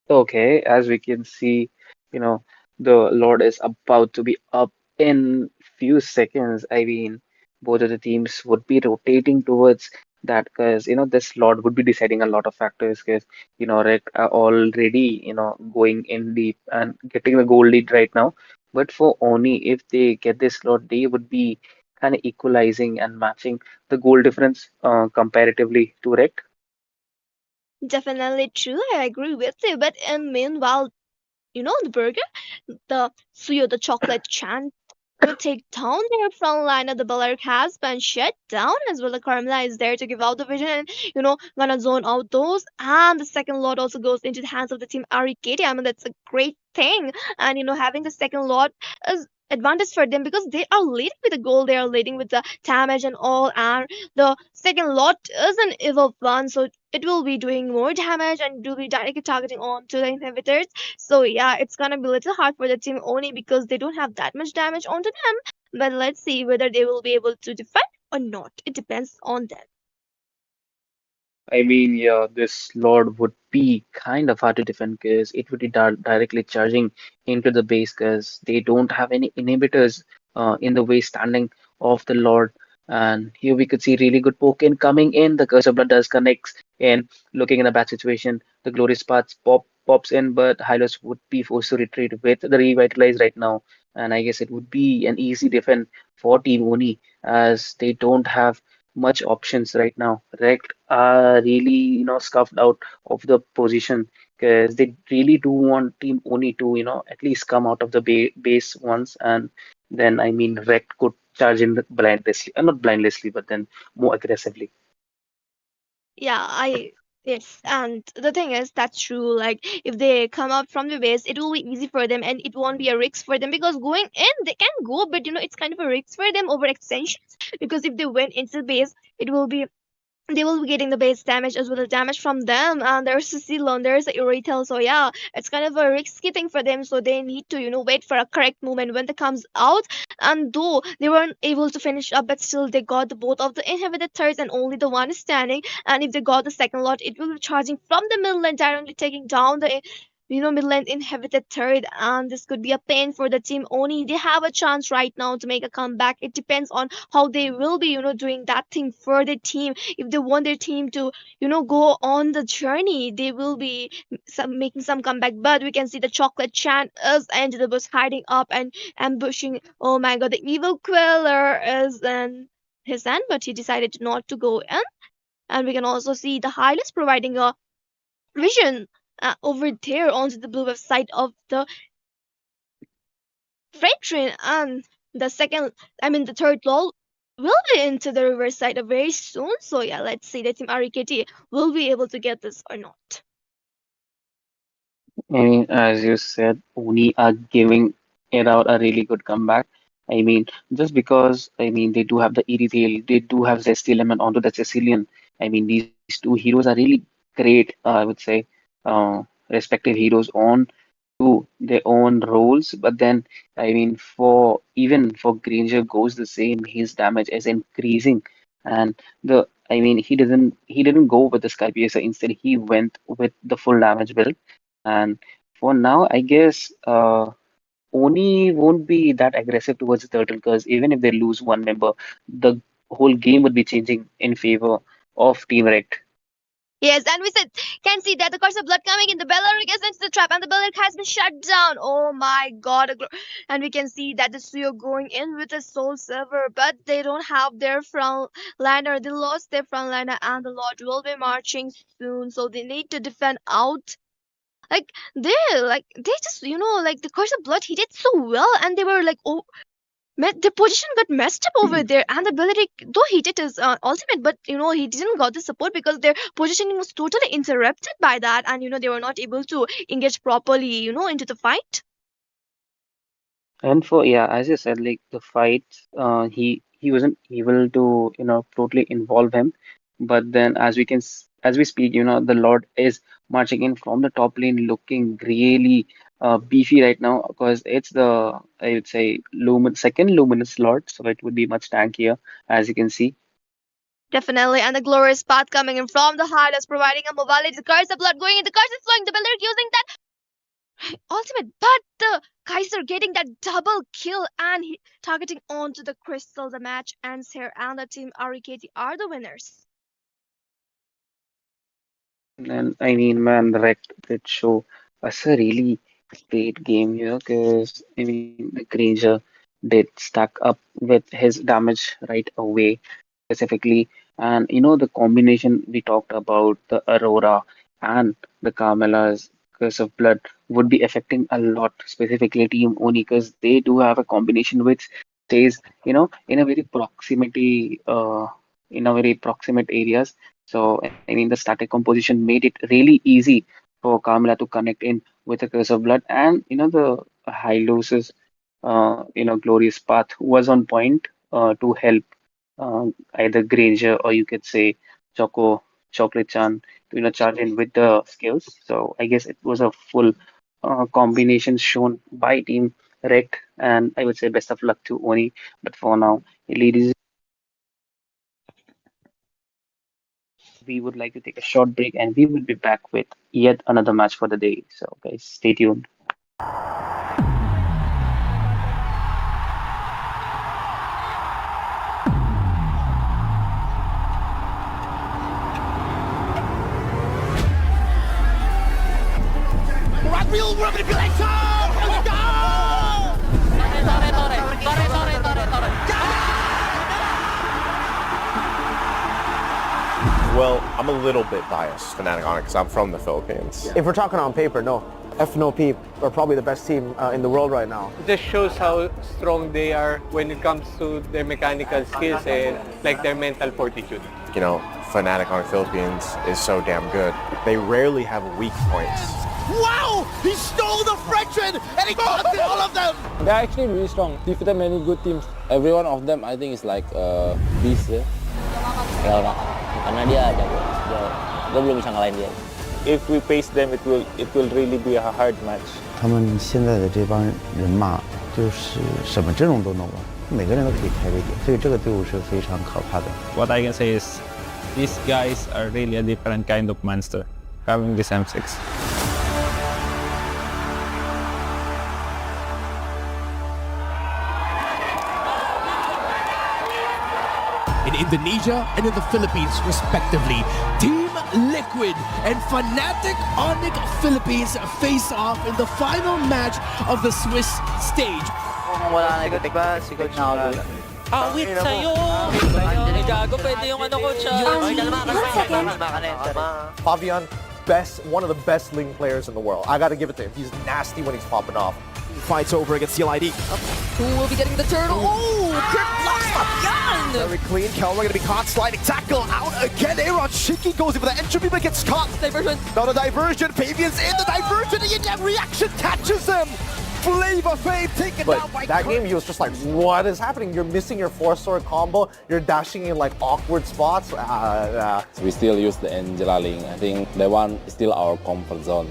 okay, as we can see, you know, the Lord is about to be up in few seconds. I mean, both of the teams would be rotating towards that because, this Lord would be deciding a lot of factors because, Rec are already, going in deep and getting the goal lead right now. But for Oni, if they get this Lord, they would be kind of equalizing and matching the goal difference comparatively to Rec. Definitely true, I agree with you. But meanwhile, the burger, the Suyo, the chocolate chant could take down their front line, and the Balearic has been shut down as well. The Carmela is there to give out the vision and, gonna zone out those. And the second lot also goes into the hands of the team Ariketi. I mean, that's a great thing. And, having the second lot is advantage for them because they are leading with the goal, they are leading with the damage and all. And the second lot is an evil one, so it will be doing more damage and it will be directly targeting on to the inhibitors. So yeah, it's gonna be a little hard for the team only because they don't have that much damage onto them. But let's see whether they will be able to defend or not. It depends on them. I mean, yeah, this Lord would be kind of hard to defend because it would be directly charging into the base because they don't have any inhibitors in the way standing of the Lord. And here we could see really good poke coming in. The Curse of Blood does connects in. Looking in a bad situation, the Glorious Paths pops in, but Hylos would be forced to retreat with the Revitalize right now. And I guess it would be an easy defend for Team Oni as they don't have much options right now. Rect are really, scuffed out of the position because they really do want Team Oni to, at least come out of the base once, and then I mean Rect could charge in blindlessly, not blindlessly, but then more aggressively. Yeah, yes, and the thing is that's true. Like if they come out from the base, it will be easy for them and it won't be a risk for them because going in they can go, but it's kind of a risk for them over extensions because if they went into the base, it will be they will be getting the base damage as well as damage from them, and there's a Ceylon, there's a Irrital, so yeah, it's kind of a risky thing for them, so they need to wait for a correct moment when they comes out. And though they weren't able to finish up, but still they got the both of the inhibited turrets and only the one is standing. And if they got the second lot, it will be charging from the middle and directly taking down the Midland inhabited third, and this could be a pain for the team. Only they have a chance right now to make a comeback. It depends on how they will be, doing that thing for their team. If they want their team to, go on the journey, they will be making some comeback. But we can see the chocolate chant is and the was hiding up and ambushing. Oh my god, the evil queller is in his hand, but he decided not to go in. And we can also see the Hylas providing a vision over there onto the blue website of the freight train, and the third lol will be into the reverse side very soon. So yeah, let's see the team RKT will be able to get this or not. I mean, as you said, Oni are giving it out a really good comeback. I mean, just because they do have the Ethereal, they do have Zesty element onto the Cecilian. I mean, these two heroes are really great, I would say. respective heroes on to their own roles. But then, I mean, for even for Granger goes the same. His damage is increasing, and he didn't go with the Sky Piercer. Instead, he went with the full damage build. And for now, I guess Oni won't be that aggressive towards the turtle because even if they lose one member, the whole game would be changing in favor of Team Rect. Yes, and we can see that the curse of blood coming in. The Bellaric is into the trap, and the Bellaric has been shut down. Oh my god. And we can see that the Suyo going in with a Soul Silver, but they don't have their front liner. They lost their front liner, and the Lord will be marching soon, so they need to defend out. They just, the curse of blood, he did so well, and they were like, oh, the position got messed up over there, and the ability, though he did his ultimate, but he didn't got the support because their positioning was totally interrupted by that, and they were not able to engage properly, into the fight. And for yeah, as you said, like the fight, he wasn't able to totally involve him. But then, as we speak, the Lord is marching in from the top lane, looking really beefy right now because it's the I would say second luminous Lord, so it would be much tankier as you can see. Definitely, and the glorious path coming in from the heart is providing a mobility. The curse of blood going in, the curse is flowing. The builder using that ultimate, but the Kaiser getting that double kill and targeting onto the crystal. The match ends here, and the team Ariketi are the winners. And I mean, man, the Rect did show us a really great game here because I mean, the Granger did stack up with his damage right away, specifically. And the combination we talked about, the Aurora and the Carmela's Curse of Blood would be affecting a lot, specifically Team Oni, because they do have a combination which stays, in a very proximate areas. So, I mean, the static composition made it really easy for Carmela to connect in with the Curse of Blood, and the Hylos's, glorious path was on point to help either Granger or you could say Chocolate Chan to charge in with the skills. So I guess it was a full combination shown by Team Rect, and I would say best of luck to Oni. But for now, ladies, we would like to take a short break, and we will be back with yet another match for the day. So guys, stay tuned. Real manipulation! Let's go! Well, I'm a little bit biased, Fnatic on it, because I'm from the Philippines. If we're talking on paper, no. FNOP are probably the best team in the world right now. It just shows how strong they are when it comes to their mechanical skills and like their mental fortitude. Fnatic on the Philippines is so damn good. They rarely have weak points. Wow! He stole the fraction and he got all of them! They're actually really strong. Defeated many good teams. Every one of them, I think, is like beast. Karena dia jago. Gue belum bisa ngalahin dia. If we face them, it will really be a hard match. 他们现在的这帮人马就是什么阵容都能玩，每个人都可以开位点，所以这个队伍是非常可怕的。What I can say is, these guys are really a different kind of monster, having this M6. In Indonesia and in the Philippines, respectively, Team Liquid and Fnatic Onyx Philippines face off in the final match of the Swiss stage. Awit sa'yo! Gago, pwede yung ano ko siya. Fabian, one of the best Ling players in the world. I gotta give it to him. He's nasty when he's popping off. Fights over against CLID. Who will be getting the turtle? Oh, Crypt blocks Fabian! Very clean. Kelmer gonna be caught. Sliding tackle out again. Aaron Shiki goes in for the entropy but gets caught. Diversion. Now the diversion. Fabian's in the diversion. And that reaction catches him. Flavor Fave taken down by that game, he was just like, what is happening? You're missing your 4-sword combo. You're dashing in like awkward spots. We still use the Angela Ling. I think that one is still our comfort zone.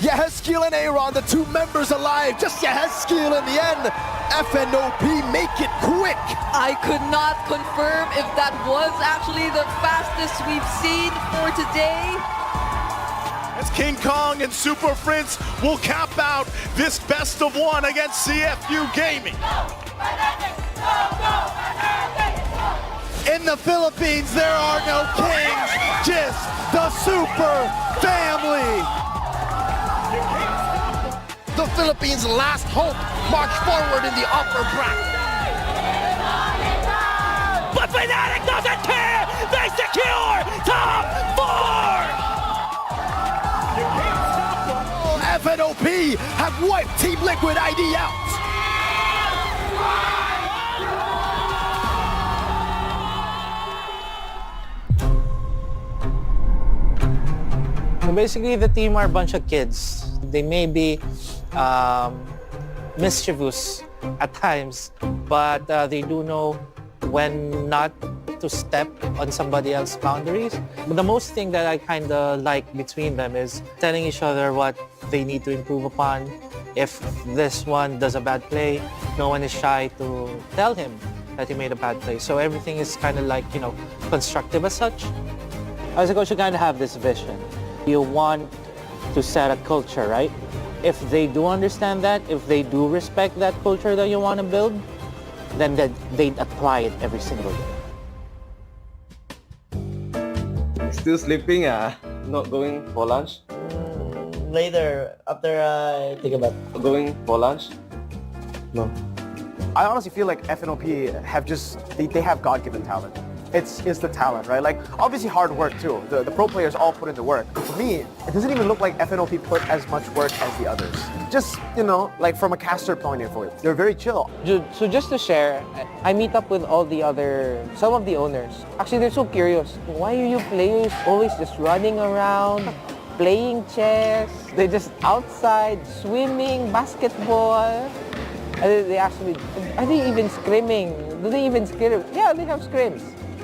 Yehezkiel and Aaron, the two members alive. Just Yehezkiel in the end. FNOP make it quick. I could not confirm if that was actually the fastest we've seen for today. As King Kong and Super Prince will cap out this best of one against CFU Gaming. In the Philippines, there are no kings, just the Super Family. The Philippines' last hope march forward in the upper bracket. But Fnatic doesn't care! They secure top 4! FNOP have wiped Team Liquid ID out. So basically, the team are a bunch of kids. They may be mischievous at times, but they do know when not to step on somebody else's boundaries. But the most thing that I kind of like between them is telling each other what they need to improve upon. If this one does a bad play, no one is shy to tell him that he made a bad play. So everything is kind of like, constructive as such. As a coach, you kind of have this vision. You want to set a culture, right? If they do understand that, if they do respect that culture that you want to build, then they'd apply it every single day. Still sleeping, not going for lunch. Later, after I take a bath. Going for lunch? No. I honestly feel like FNOP have they have God-given talent. It's the talent, right? Like, obviously hard work too. The pro players all put in the work. For me, it doesn't even look like FNOP put as much work as the others. Just, like from a caster point of view, they're very chill. So just to share, I meet up with some of the owners. Actually, they're so curious. Why are you players always just running around, playing chess? They're just outside, swimming, basketball. And they actually, are they even scrimming? Do they even scrim? Yeah, they have scrims.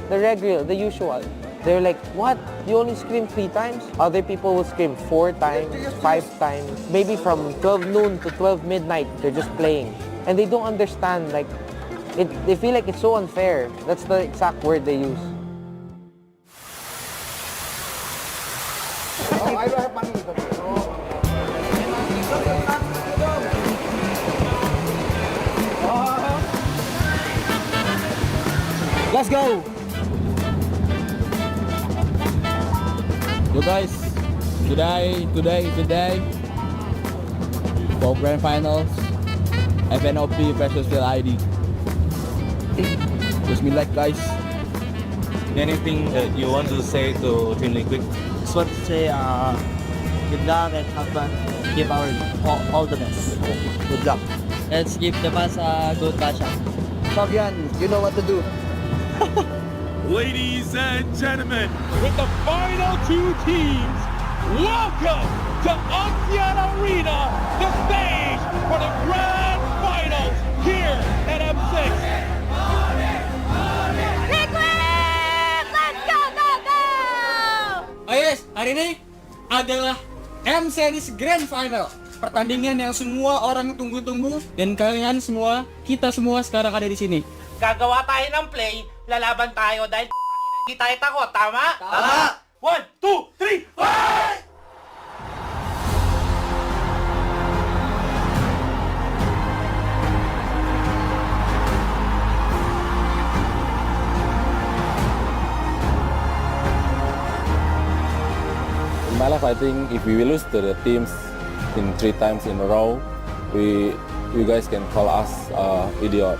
The regular, the usual. They're like, what? You only scrim 3 times? Other people will scrim 4 times, 5 times. Maybe from 12 noon to 12 midnight, they're just playing. And they don't understand, they feel like it's so unfair. That's the exact word they use. I don't have money. Let's go! So guys, today for grand finals, FNOP versus Phil ID. Wish me luck, guys. Anything that you want to say to Team Liquid? Just want to say, good luck and have fun. Give our all the best. Good luck. Let's give the pass a good matchup. Fabian, you know what to do. Ladies and gentlemen, with the final 2 teams, welcome to Arena, the stage for the grand finals here at M6. Liquid! Let's go, go, go! Oh yes, hari ini adalah M Series Grand Final. Pertandingan yang semua orang tunggu-tunggu dan kalian semua, kita semua sekarang ada di sini. Gagawa tayo ng play, lalaban tayo dahil hindi tayo takot, tama? Tama! 1, 2, 3, fight! In my life, I think if we lose to the teams in 3 times in a row, you guys can call us idiot.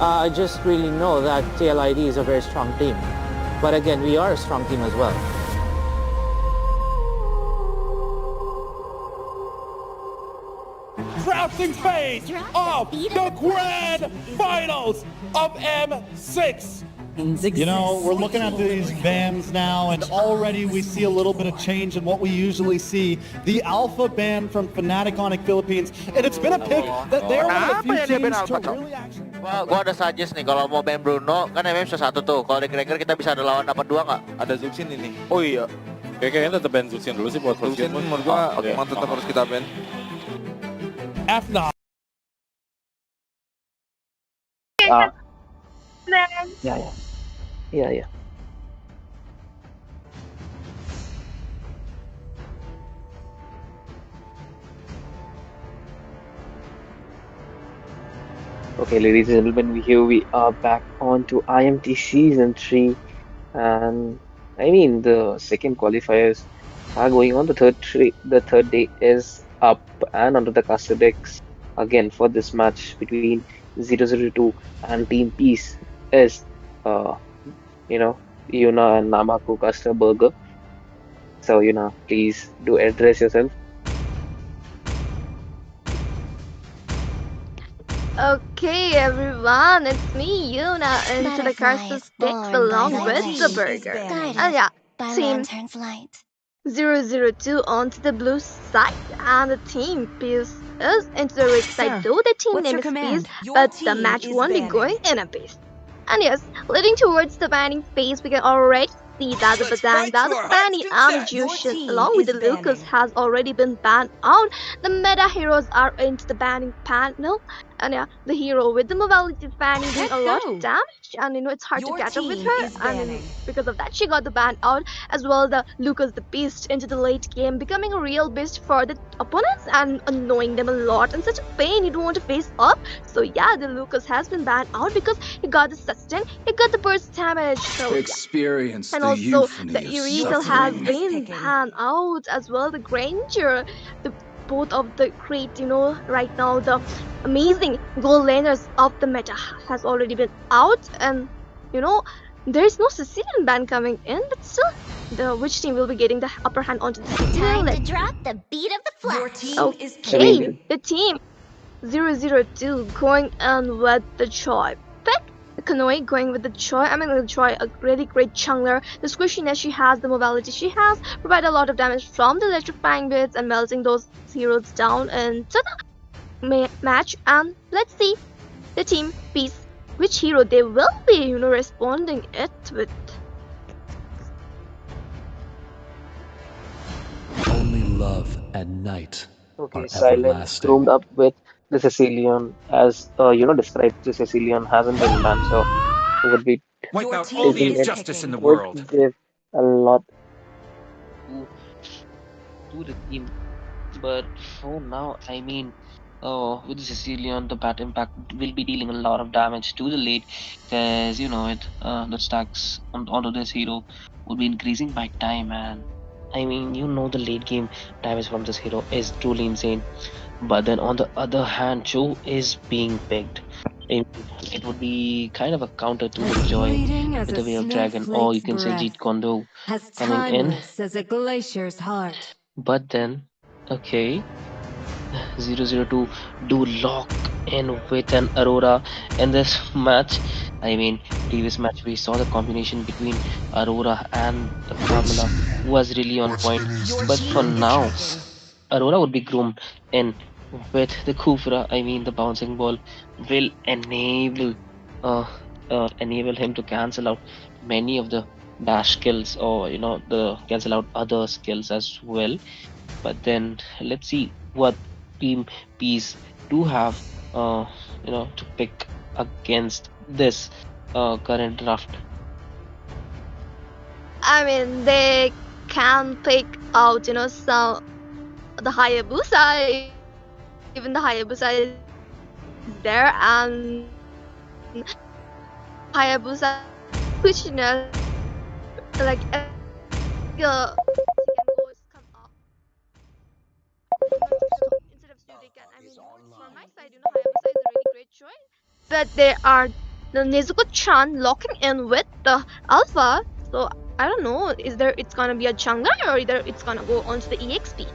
I just really know that TLID is a very strong team. But again, we are a strong team as well. Drafting phase of the grand finals of M6. You know, we're looking at these bands now, and already we see a little bit of change in what we usually see. The Alpha band from Fnatic Philippines, and it's been a pick that they're one of the few teams to really actually... Gua ada suggest nih, kalau mau ban Bruno, kan MM bisa 1 tuh. Kalau di Gregor kita bisa ada lawan dapat 2 nggak? Ada Zuxin ini. Oh iya. Kayaknya tetap ban Lucian dulu sih buat first game. Menurut gua emang tetap harus kita ban. FNOP. Yeah. Okay, ladies and gentlemen, here we are back on to IMT Season 3. And I mean, the second qualifiers are going on. The third day is up and onto the caster decks again for this match between 002 and Team Peace is, uh, Yuna and Namaku caster Burger. So, please do address yourself. Okay, everyone, it's me, Yuna, into the caster sticks along with the burger. And yeah, team 002 onto the blue side, and the team Peace is into the red side, though the team name is Peace, but the match won't be going in a Peace. And yes, leading towards the banning phase, we can already see that the Fanny and Jushin, along with the Lucas, has already been banned out. The meta heroes are into the banning panel. And yeah, the hero with the mobility Fanny doing a lot of damage, and it's hard to catch up with her. And because of that, she got the ban out, as well the Lucas the Beast into the late game, becoming a real beast for the opponents and annoying them a lot, and such a pain you don't want to face up. So yeah, the Lucas has been banned out because he got the sustain, he got the burst damage. So Experience and the also the euphony of Eregal has suffering. been banned out, as well the Granger, the both of the great, right now the amazing goal laners of the meta has already been out, and there is no Sicilian ban coming in, but still, which team will be getting the upper hand onto the Sicilian? Time to drop the beat of the flash. Okay, the team 002 going in with the Choi pick. Kanoi going with the Choi. I mean, the Choi, a really great jungler. The squishiness she has, the mobility she has, provide a lot of damage from the electrifying bits and melting those heroes down into the match. And let's see the team Peace, which hero they will be, responding it with. Only love at night Okay, are Silent everlasting. groomed up with the Sicilian, as described. The Sicilian hasn't been banned, so it would be Wipe out all the taking it injustice in the would world. give a lot to the team. But for now, I mean, with the Sicilian, the bat impact will be dealing a lot of damage to the late, because the stacks onto this hero would be increasing by time, and I mean, the late game damage from this hero is truly insane. But then on the other hand, Joe is being picked. I it would be kind of a counter to the Joy with the Way of Dragon, or you can say Jeet Kondo coming in. As a glacier's heart. But then, okay, 002 do lock in with an Aurora in this match. I mean, previous match we saw the combination between Aurora and the Carmela was really on point. But for now, Aurora would be groomed in with the Kufra. I mean, the bouncing ball will uh, enable him to cancel out many of the dash skills, or the cancel out other skills as well. But then let's see what Team Peace do have, to pick against this current draft. I mean, they can pick out, some the Hayabusa, even the Hayabusa is there, and Hayabusa, which like for my side, Hayabusa is a really great choice. But there are the Nezuko-chan locking in with the Alpha, so I don't know, it's gonna be a jungler, or either it's gonna go onto the EXP.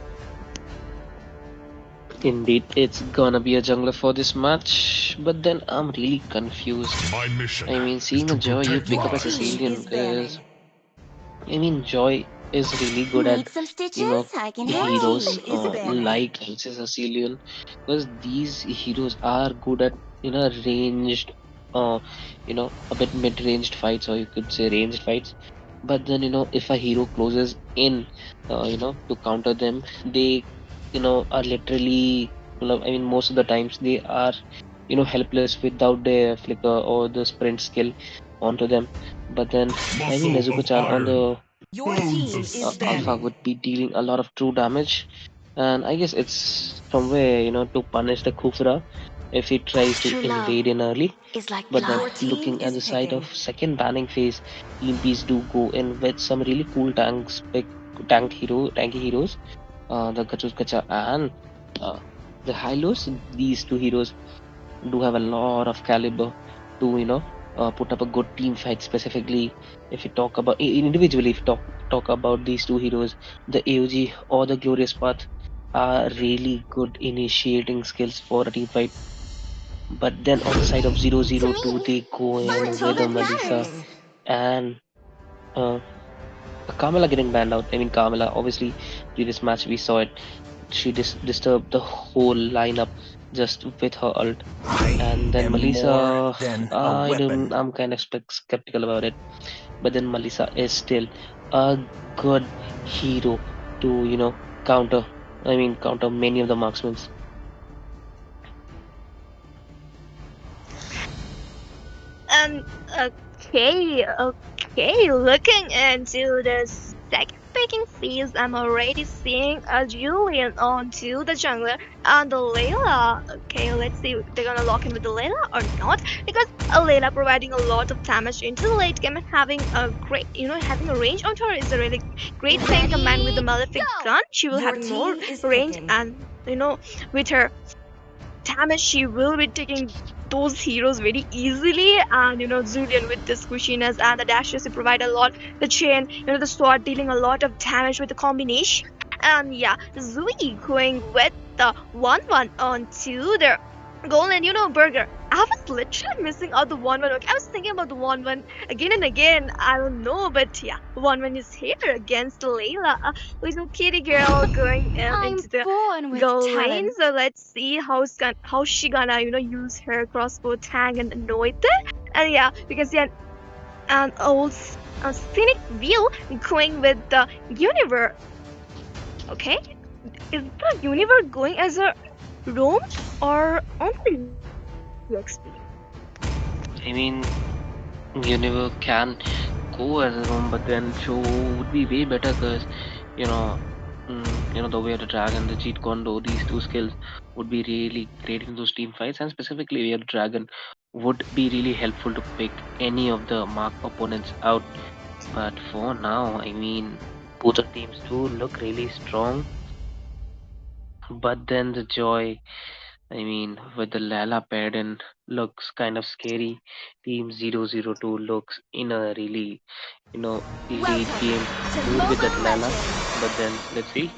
Indeed, it's gonna be a jungler for this match, but then I'm really confused. I mean, seeing a Joy you pick up as a Sicilian is, Joy is really good Need at some stitches? I can help. heroes Is banning. like Sicilian, because these heroes are good at ranged, a bit mid-ranged fights, or you could say ranged fights. But then, if a hero closes in, to counter them, they, are literally, I mean, most of the times they are, helpless without their flicker or the sprint skill onto them. But then, I mean, Nezuko-chan on the Your team is Alpha banning. would be dealing a lot of true damage. And I guess it's somewhere, to punish the Kufra if he tries to True love invade in early. is like But then blood. Your team looking at is the side of picking. second banning phase, Team Peace do go in with some really cool tanks, pick tanky heroes, the Gacha and uh, the Hylos. These two heroes do have a lot of caliber to put up a good team fight. Specifically, if we talk about individually, if we talk about these two heroes, the AOG or the Glorious Path are really good initiating skills for a team fight. But then on the side of To 002, me, they go fun in is all with a that Melissa matters. and uh, Carmela getting banned out. I mean, Carmela, obviously, previous match we saw it. She disturbed the whole lineup just with her ult. And then Melissa, I'm kind of skeptical about it. But then Melissa is still a good hero to, counter. I mean, counter many of the marksmen. Okay. Looking into the second picking phase, I'm already seeing a Julian onto the jungler and the Layla. Okay, let's see if they're gonna lock in with the Layla or not. Because a Layla providing a lot of damage into the late game and having a great, having a range onto her is a really great thing. Combined with the Malefic gun, she will Your have more team is range picking. and with her damage she will be taking those heroes very easily. And Julian with the squishiness and the dashes to provide a lot, the chain, the sword dealing a lot of damage with the combination. And yeah, Zui going with the 1-1 onto their goal. And Burger, I was literally missing out the 1-1. Okay, I was thinking about the 1-1 again and again. I don't know, but yeah, 1-1 is here against Layla, little kitty girl going I'm into the born with goal lane. talent. So let's see how she gonna use her crossbow tang and annoy them. And yeah, we can see an old scenic view going with the Universe. Okay, is the Universe going as a roam or on the EXP? I mean, Univer can go as a room, but then show would be way better because you know, the way of the dragon, the cheat condo, these two skills would be really great in those team fights, and specifically way of the dragon would be really helpful to pick any of the mark opponents out. But for now, I mean, both the teams do look really strong, but then the joy, I mean, with the Lala paired in looks kind of scary. Team 002 looks in a really, late Welcome game to mood with that Mobile Lala. Legends. But then let's see.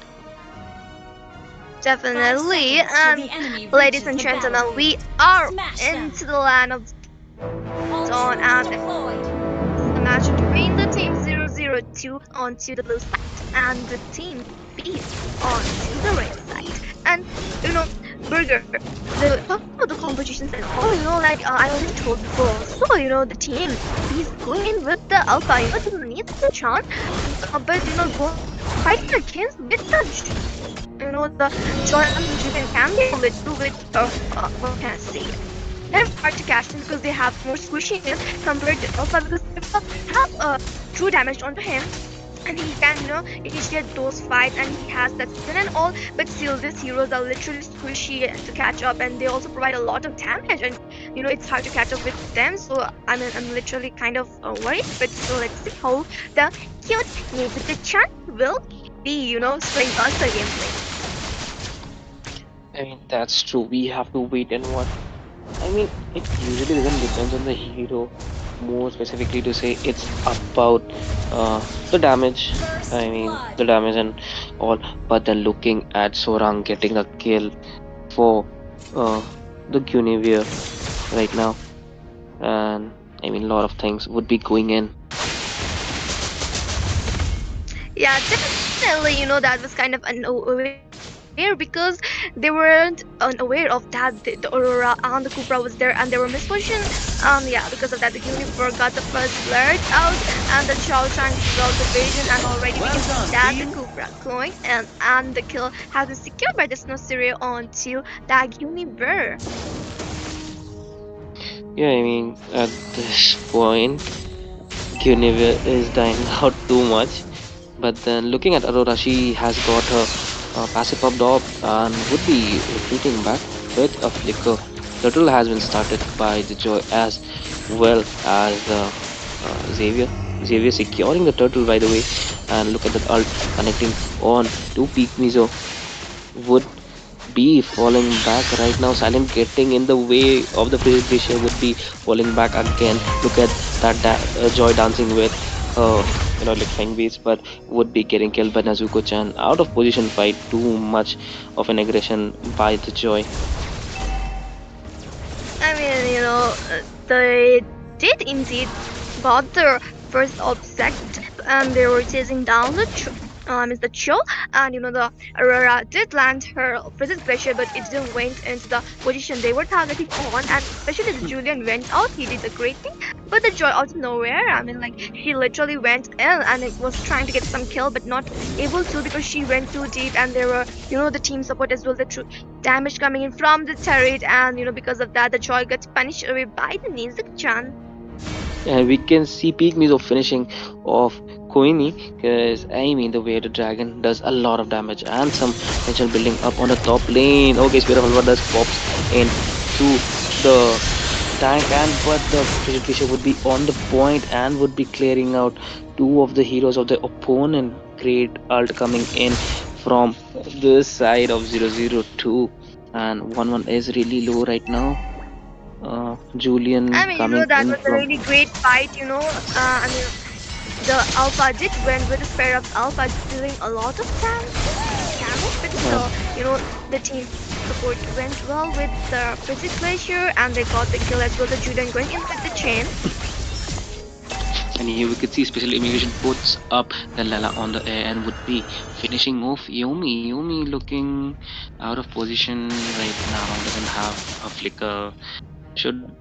Definitely. 5 seconds till And the enemy ladies reaches and the gentlemen, battlefield. we are Smash them. into the land of Dawn, Ultimate and deployed. the match between the team 002 onto the blue side and the team Beast onto the red side. And Burger, the talking about the competitions and all, like I already told before. So the team Beast going in with the alpha, doesn't need the chance, but go fighting against with the joy which you can be a little bit what can I say? They're hard to catch them because they have more squishiness compared to Alpha, because Alpha have true damage onto him and he can initiate those fights and he has that spin and all, but still these heroes are literally squishy to catch up and they also provide a lot of damage, and it's hard to catch up with them. So I'm literally kind of worried, but still let's see how the cute Nezuko-chan will be showing us the gameplay. I mean, that's true. We have to wait and watch. I mean, it usually doesn't depend on the hero. More specifically to say, it's about the damage. I mean, the damage and all. But then looking at Sorang getting a kill for the Guinevere right now, and I mean, a lot of things would be going in. Yeah, definitely, that was kind of an because they weren't unaware of that the Aurora and the Cupra was there and they were mispositioned. Yeah, because of that the Unifor got the first blurt out and the Chow trying to resolve the vision, and already we can see that the Cupra going and the kill has been secured by the Snow Stereo onto that Univer. Yeah, I mean, at this point, Guinevere is dying out too much. But then looking at Aurora, she has got her passive popped off and would be retreating back with a flicker. Turtle has been started by the Joy as well as the Xavier. Xavier securing the turtle, by the way. And look at that ult connecting on to Peak Mizo. Would be falling back right now. Silent getting in the way of the Glacier would be falling back again. Look at that Joy dancing with like flying beats, but would be getting killed by Nezuko-chan. Out of position fight, too much of an aggression by the Joy. I mean, they did indeed got their first objective and they were chasing down the Cho, and the Aurora did land her physics pressure, but it didn't went into the position they were targeting on, and especially the Julian went out. He did a great thing, but the Joy out of nowhere, I mean, like, she literally went in and it was trying to get some kill, but not able to because she went too deep, and there were, the team support as well, the true damage coming in from the turret, and because of that, the Joy gets punished away by the Nezuko-chan. And we can see Peak Mizo finishing off Koini, because I mean the way the dragon does a lot of damage and some tension building up on the top lane. Okay, Spirit of Alpha does pops into the tank, and but the Precipitation would be on the point and would be clearing out two of the heroes of the opponent. Great ult coming in from this side of 002, and 1-1 is really low right now. Julian I mean, coming that in was a from really great fight, I mean, the Alpha did win with the pair of Alpha doing a lot of damage, but still, the team support went well with the Physics Glacier and they got the kill as well. The Julian going in with the chain. And here we could see Special Immigration puts up the Lala on the air and would be finishing off Yomi. Yomi looking out of position right now, doesn't have a flicker. Should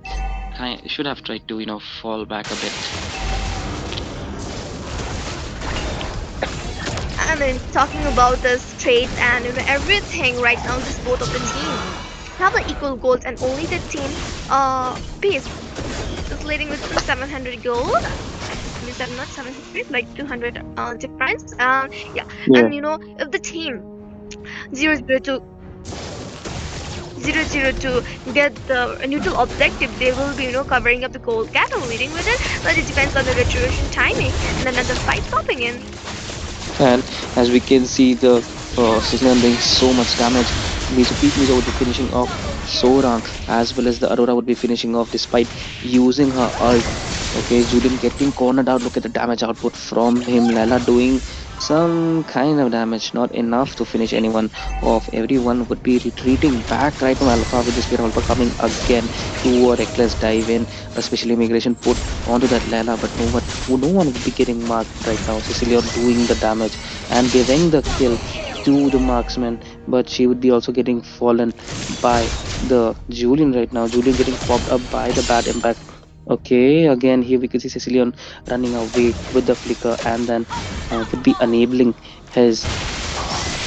have tried to fall back a bit. I mean, talking about the trades and everything right now, this both of the team have the equal goals, and only the team Peace is leading with 700 gold. Is that not 700? Like 200 difference. Yeah. And if the team 002 get the neutral objective, they will be covering up the gold gap and leading with it, but it depends on the retribution timing and another fight popping in. And as we can see, the Sicilian doing so much damage. Peak Mizo would be finishing off Sorang, as well as the Aurora would be finishing off despite using her ult. Okay, Julian getting cornered out. Look at the damage output from him. Lala doing some kind of damage, not enough to finish anyone off. Everyone would be retreating back right now. Alpha with the Spirit Alpha coming again to a reckless dive in. A Special Immigration put onto that Lala, but no one would be getting marked right now. Cecilia doing the damage and giving the kill to the marksman, but she would be also getting fallen by the Julian right now. Julian getting popped up by the bad impact. Okay, again here we can see Sicilian running away with the flicker and then would be enabling his.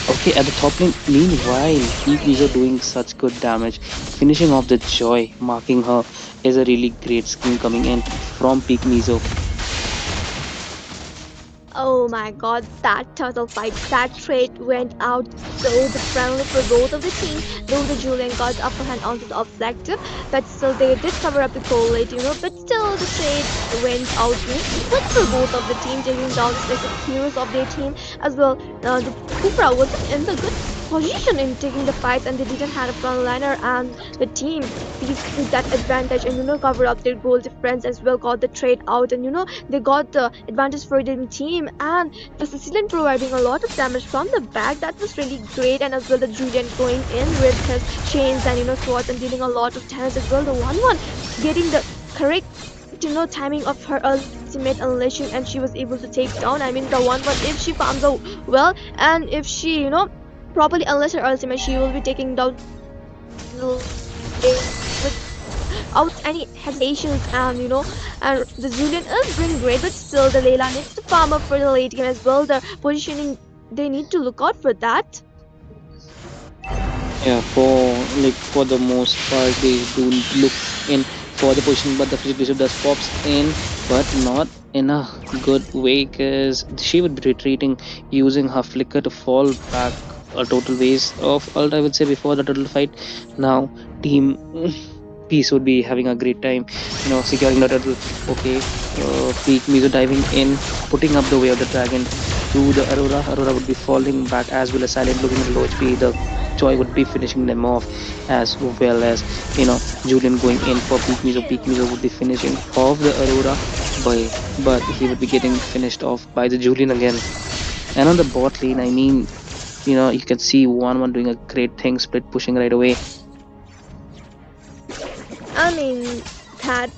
Okay, at the top lane, meanwhile, Peak Mizo doing such good damage, finishing off the Joy, marking her is a really great scheme coming in from Peak Mizo. Oh my god, that turtle fight, that trade went out so friendly for both of the teams. Though the Julian got the upper hand onto the objective, but still they did cover up the goal late, but still the trade went out good for both of the teams, taking down the specific heroes of their team as well. The Cupra wasn't in the good position in taking the fight, and they didn't have a frontliner, and the team took that advantage and cover up their goal difference as well, got the trade out, and they got the advantage for the team, and the Sicilian providing a lot of damage from the back. That was really great, and as well the Julian going in with his chains and swords and dealing a lot of damage as well. The 1-1 getting the correct timing of her ultimate unleashing, and she was able to take down, I mean, the 1-1 if she farms out well, and if she properly unless her ultimate. She will be taking down without any hesitations, and and the Julian is doing great, but still the Layla needs to farm up for the late game as well. The positioning, they need to look out for that. Yeah, for the most part, they do look in for the position, but the Bishop does pops in, but not in a good way, because she would be retreating using her flicker to fall back. A total waste of ult, I would say, before the total fight. Now, team Peace would be having a great time, securing the turtle. Okay, Peak Mizu diving in, putting up the way of the dragon to the Aurora. Aurora would be falling back, as well as Silent looking at low HP. The Joy would be finishing them off, as well as Julian going in for Peak Mizu. Peak Mizu would be finishing off the Aurora, but he would be getting finished off by the Julian again. And on the bot lane, I mean, you can see 1-1 doing a great thing, split pushing right away. I mean, that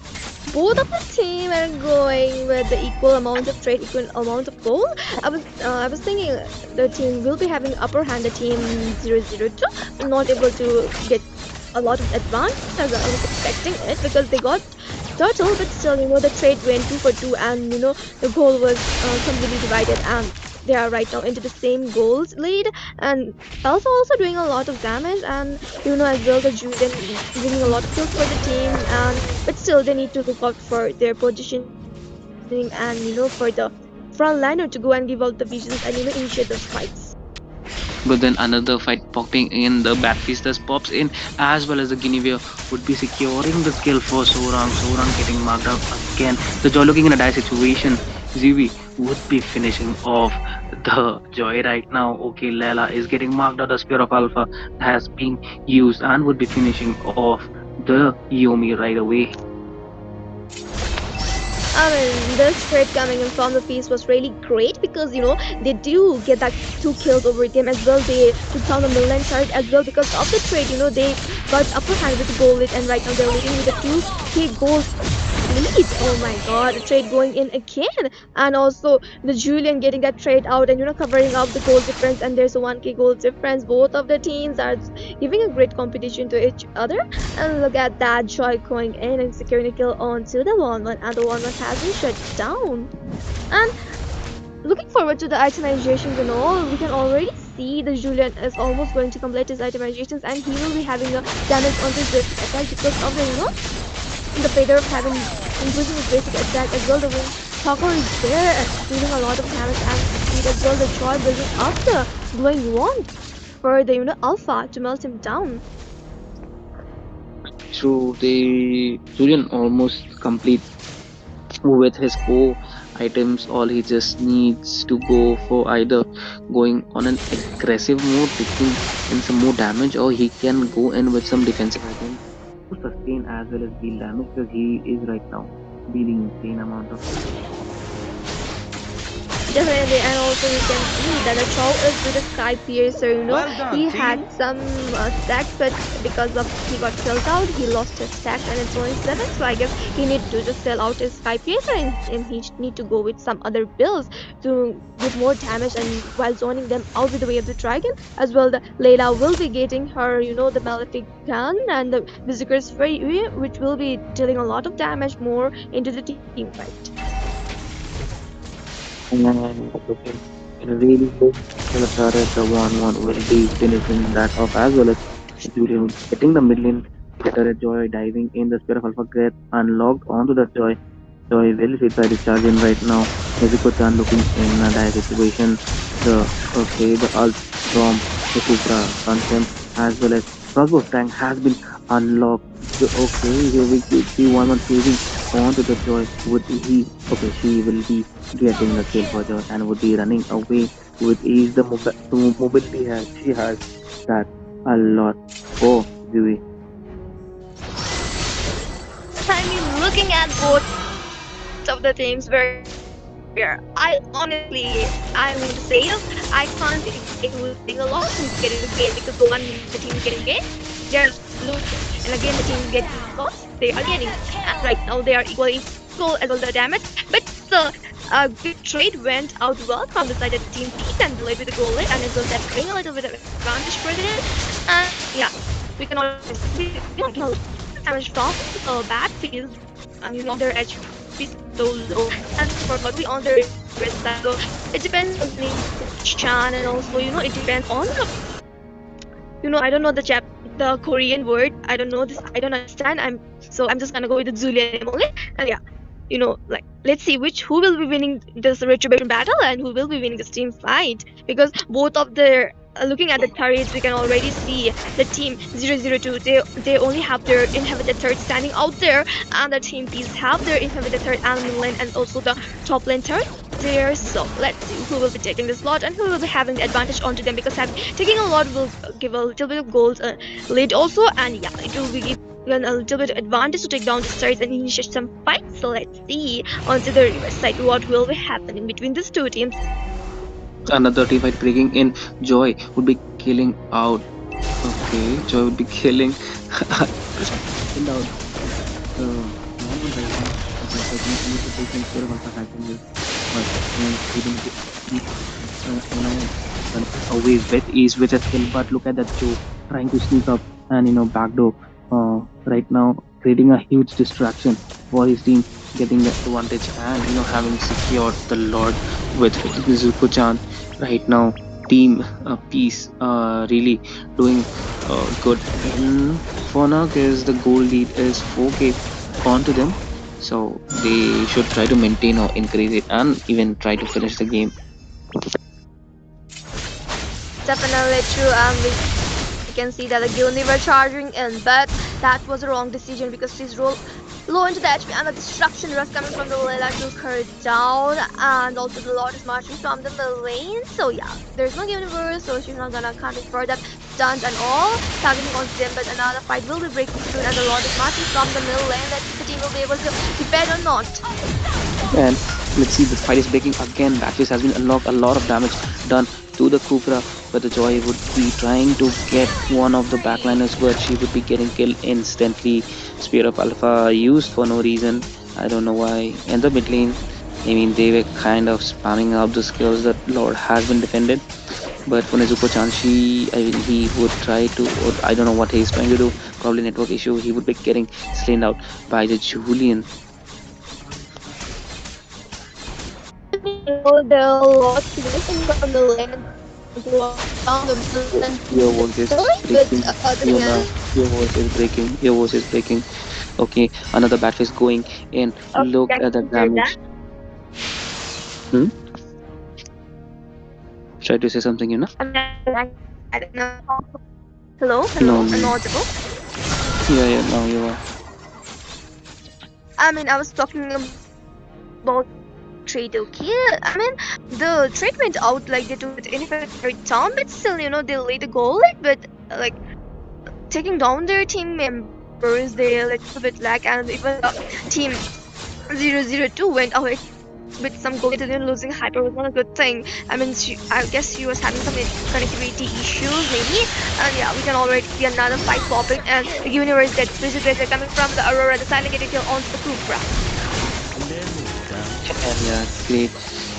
both of the team are going with the equal amount of trade, equal amount of gold. I was thinking the team will be having upper hand. The team 002 not able to get a lot of advantage as I was expecting it, because they got turtle, but still the trade went 2 for 2, and the goal was completely divided, and they are right now into the same goals lead, and Alpha also doing a lot of damage, and as well the Julian bringing a lot of kills for the team, and but still they need to look out for their positioning, and for the front liner to go and give out the visions and initiate those fights. But then another fight popping in, the Batfeasters pops in, as well as the Guinevere would be securing the kill for Sorang. Sorang getting marked up again. The Joy looking in a dire situation. Ziwi would be finishing off the Joy right now. Okay, Layla is getting marked out. The Spear of Alpha has been used and would be finishing off the Yomi right away. I mean, this trade coming in from the Peace was really great, because they do get that 2 kills over them as well. They took down the midline turret as well because of the trade. They got upper hand with the goal lead, and right now they're leading with a 2k gold lead. Oh my god, the trade going in again, and also the Julian getting that trade out and covering up the goal difference, and there's a 1k goal difference. Both of the teams are giving a great competition to each other, and look at that, Joy going in and securing a kill onto the 1-1, and the 1-1 has been shut down. And looking forward to the itemizations and all, we can already see the Julian is almost going to complete his itemizations, and he will be having a damage on his basic attack because of the feather of having increasing his basic attack as well. The wind talker is there and dealing a lot of damage and speed as well. The Joy building up the glowing wand for the Alpha to melt him down. So the Julian almost complete with his core items. All he just needs to go for either going on an aggressive mode, taking in some more damage, or he can go in with some defensive items to sustain as well as deal damage, because he is right now dealing insane amount of damage. Definitely, and also you can see that the Chow is with a Sky Piercer, he had some stacks, but because of he got killed out, he lost his stacks, and it's only 7, so I guess he need to just sell out his Sky Piercer, and he need to go with some other builds to give more damage, and while zoning them out with the Way of the Dragon, as well the Layla will be getting her, the Malefic Gun, and the Berserker's Fury, which will be dealing a lot of damage more into the team fight. And looking really good for the turret, the 1-1 will be finishing that off, as well as Julian getting the mid lane. The turret Joy diving in, the Spear of Alpha gets unlocked onto the Joy. Joy will hit by discharging right now. Nezuko-chan looking in a dire situation. The ult from the Supra content, as well as crossbow tank has been unlocked. Okay, here we see 1-1 chasing onto the Joy. She will be getting the kill for Joy and would be running away with ease. The mobility she has that a lot for Dewey. I mean, looking at both of the teams, where I honestly, I'm going to say I can't say who's getting a loss, who's getting a gain, because the team is getting gain, they're losing, and again the team is getting lost, they are gaining, and right now they are equally equal as all the damage, but still Good trade went out well from the side of Team Peace and delayed with the goal lead, and it was that bring a little bit of advantage for them. And yeah, we can always see damage from battlefield. Their edge is so low, and for probably on their wrist side. So it depends on the Chan, and also it depends on the I don't know the Korean word. I don't know this. I don't understand. I'm just gonna go with the Julian name only. And yeah, let's see who will be winning this retribution battle and who will be winning this team fight, because both of their looking at the turrets, we can already see the team 002, they only have their inhabited turret standing out there, and the team Peace have their inhabited turret and lane and also the top lane turret there. So let's see who will be taking this lot and who will be having the advantage onto them, because taking a lot will give a little bit of gold lead also, and yeah, it will be give a little bit of advantage to take down the turrets and initiate some fights. So let's see onto the reverse side what will be happening between these two teams. Another team fight breaking in. Joy would be killing out. Okay, Joy would be killing out. Away with ease with a skill, but look at that Joe trying to sneak up and backdoor. Right now creating a huge distraction for his team, getting the advantage and having secured the Lord with Zuko-chan. Right now team Peace really doing good for now, because the goal lead is 4k onto them, so they should try to maintain or increase it and even try to finish the game. Definitely true. We can see that the Gilni were charging in, but that was a wrong decision because she's rolled low into the HP and the destruction rush coming from the Layla took her down, and also the Lord is marching from the middle lane. So yeah, there's no universe, so she's not gonna count it for that stunt and all. Targeting on them, but another fight will be breaking soon, and the Lord is marching from the middle lane. Let's see if the team will be able to defend or not. And let's see, the fight is breaking again. Backface has been unlocked, a lot of damage done to the Kufra, but the Joy would be trying to get one of the backliners, but she would be getting killed instantly. Spear of Alpha used for no reason, I don't know why. And the mid lane, they were kind of spamming out the skills that Lord has been defended, but for Nezuko-chan, he would try to, or I don't know what he's trying to do, probably network issue, he would be getting slain out by the Julian. The Lord from the lane. Your voice is breaking. Your voice is breaking. Your voice is breaking. Okay, another Batface going in. Look at the damage. Try to say something, I don't know. Hello? No. I'm audible? Yeah, now you are. I was talking about trade, okay? The trade went out, like they took it in every time, but still, they laid the goal, but taking down their team members, they a little bit lag, and even team 002 went away with some goal, losing Hyper was not a good thing. I guess she was having some connectivity issues, maybe. And yeah, we can already see another fight popping, and the universe gets visited coming from the Aurora, the silent getting killed onto the Kufra. And yeah, great.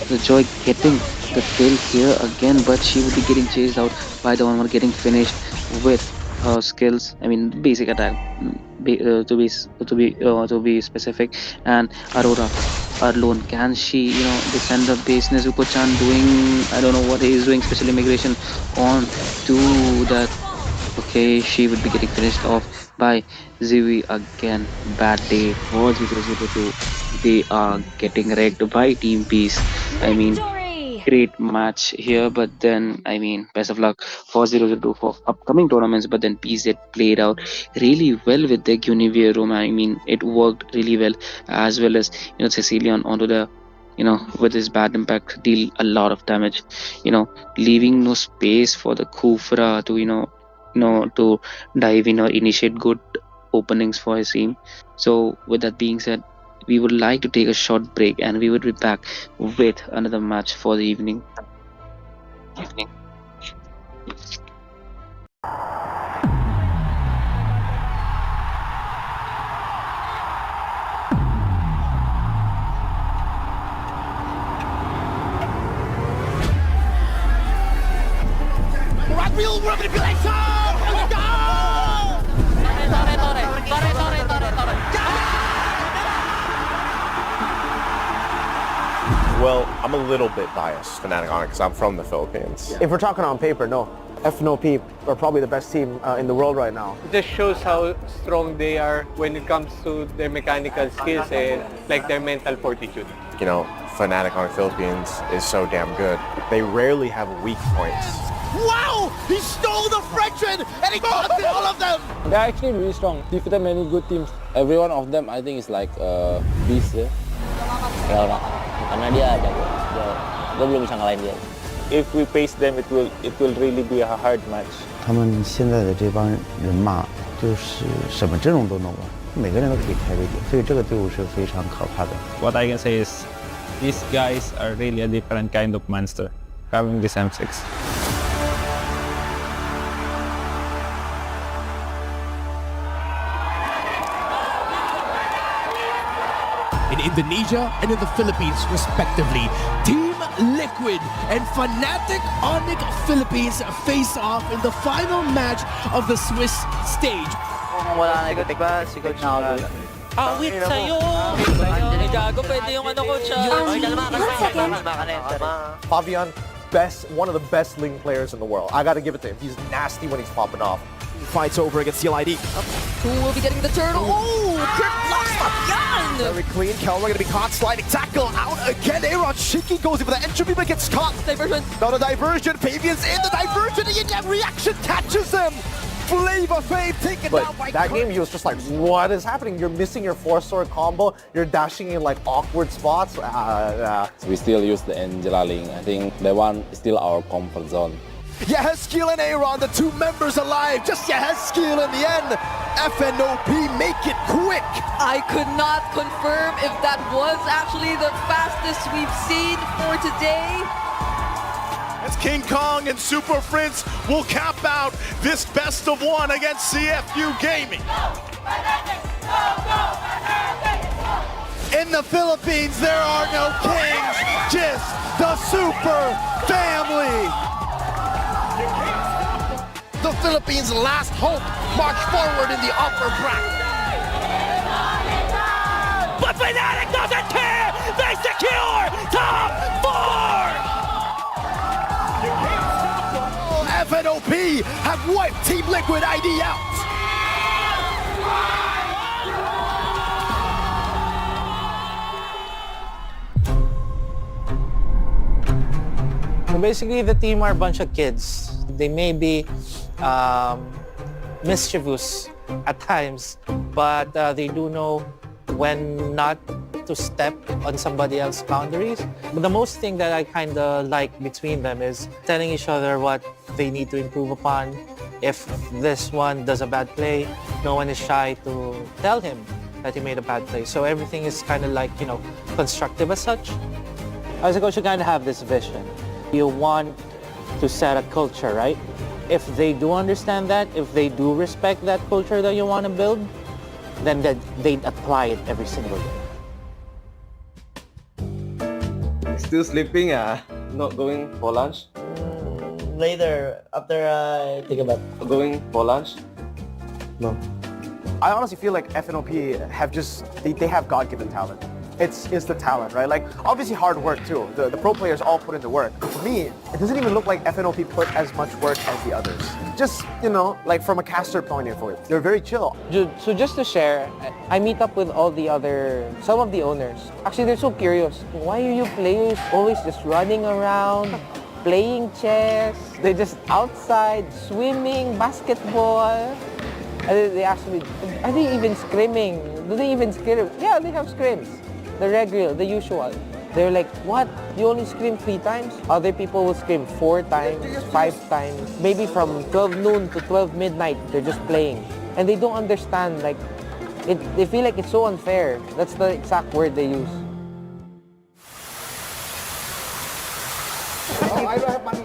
The Joy getting the kill here again, but she would be getting chased out by the one getting finished with her skills. Basic attack, to be specific. And Aurora alone, can she, defend the base? Nezuko-chan doing, I don't know what he is doing, special immigration on to that. Okay, she would be getting finished off by Ziwi again. Bad day for 002. They are getting wrecked by Team Peace. Great match here, but then best of luck for 002 for upcoming tournaments. But then Peace had played out really well with their Guinevere room. It worked really well as Cecilion onto the with his bad impact deal a lot of damage, leaving no space for the Kufra to to dive in or initiate good openings for his team. So with that being said, we would like to take a short break, and we would be back with another match for the evening. world manipulation! Let's go! Well, I'm a little bit biased, Fnatic on it, because I'm from the Philippines. If we're talking on paper, no. FNOP are probably the best team in the world right now. It just shows how strong they are when it comes to their mechanical skills and like their mental fortitude. You know, Fnatic on the Philippines is so damn good. They rarely have weak points. Wow! He stole the Frenchman and he got all of them! They're actually really strong. Defeated many good teams. Every one of them, I think, is like a beast. Ya, karena dia jago. Gue belum bisa ngalahin dia. If we pace them, it will really be a hard match. 他们现在的这帮人马就是什么阵容都能玩，每个人都可以开位点，所以这个队伍是非常可怕的。What I can say is, these guys are really a different kind of monster, having this M6. In Indonesia and in the Philippines, respectively, Team Liquid and Fnatic Onic Philippines face off in the final match of the Swiss stage. Wala na ikutik ba? Si Coach na Awit sa'yo! Gago, pwede yung ano, Coach. Fabian, one of the best Ling players in the world. I gotta give it to him. He's nasty when he's popping off. Fights over against CLID. Who will be getting the turtle? Oh, Crypt blocks Fabian! Very clean. Kelmer gonna be caught. Sliding tackle out again. Aaron Shiki goes in for the entropy, but gets caught. Diversion. Not a diversion. Fabian's in the diversion. And reaction catches him. Flavor Fave taken down by that game, he was just like, what is happening? You're missing your 4-sword combo. You're dashing in like awkward spots. We still use the Angela Ling. I think that one is still our comfort zone. Yehezkiel and Aaron, the two members alive. Just Yehezkiel in the end. FNOP make it quick. I could not confirm if that was actually the fastest we've seen for today. As King Kong and Super Prince will cap out this best of one against CFU Gaming. In the Philippines, there are no kings, just the Super Family. The Philippines' last hope march forward in the upper bracket. But Fnatic doesn't care! They secure top 4! FNOP have wiped Team Liquid ID out. So basically, the team are a bunch of kids. They may be mischievous at times, but they do know when not to step on somebody else's boundaries. But the most thing that I kind of like between them is telling each other what they need to improve upon. If this one does a bad play, no one is shy to tell him that he made a bad play. So everything is kind of like, you know, constructive as such. As a coach, you kind of have this vision. You want to set a culture, right? If they do understand that, if they do respect that culture that you want to build, then they'd apply it every single day. Still sleeping, not going for lunch? Later, after I think about going for lunch? No. I honestly feel like FNOP have they have God-given talent. It's the talent, right? Like, obviously hard work too. The pro players all put in the work. For me, it doesn't even look like FNOP put as much work as the others. Just, you know, like from a caster point of view, they're very chill. So just to share, I meet up with some of the owners. Actually, they're so curious. Why are you players always just running around, playing chess? They're just outside, swimming, basketball. And they ask me, are they even scrimming? Do they even scrim? Yeah, they have scrims. The regular, the usual. They're like, what? You only scrim 3 times? Other people will scrim 4 times, 5 times. Maybe from 12 noon to 12 midnight, they're just playing. And they don't understand, like, they feel like it's so unfair. That's the exact word they use. Oh, I don't have money.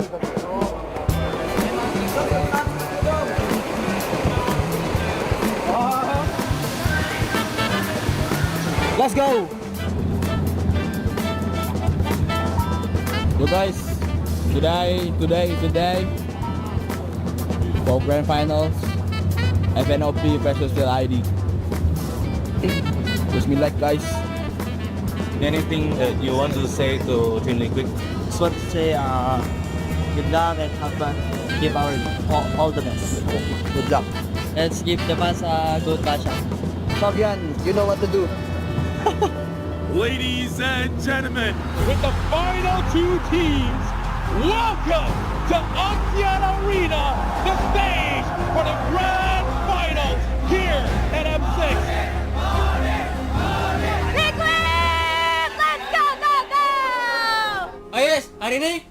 Let's go! So guys, today is the day. for grand finals, FNOP versus Real ID. Wish me luck, guys. Anything that you want to say to Team Liquid? Just want to say good luck and have fun. Give our all the best. Good luck. Let's give the fans a good match. Fabian, you know what to do. Ladies and gentlemen, with the final two teams, welcome to Arit Arena, the stage for the grand finals here at M6. Yes, hari ini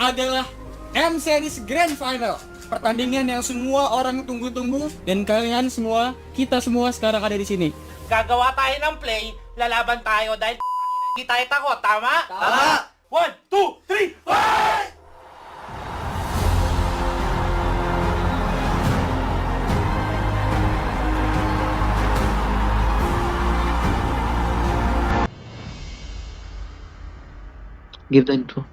adalah M Series Grand Final. Pertandingan yang semua orang tunggu-tunggu dan kalian semua, kita semua sekarang ada di sini. Gagawa tayo ng play, lalaban tayo dahil hindi tayo takot, tama? Tama! 1, 2, 3, fight! Give the intro.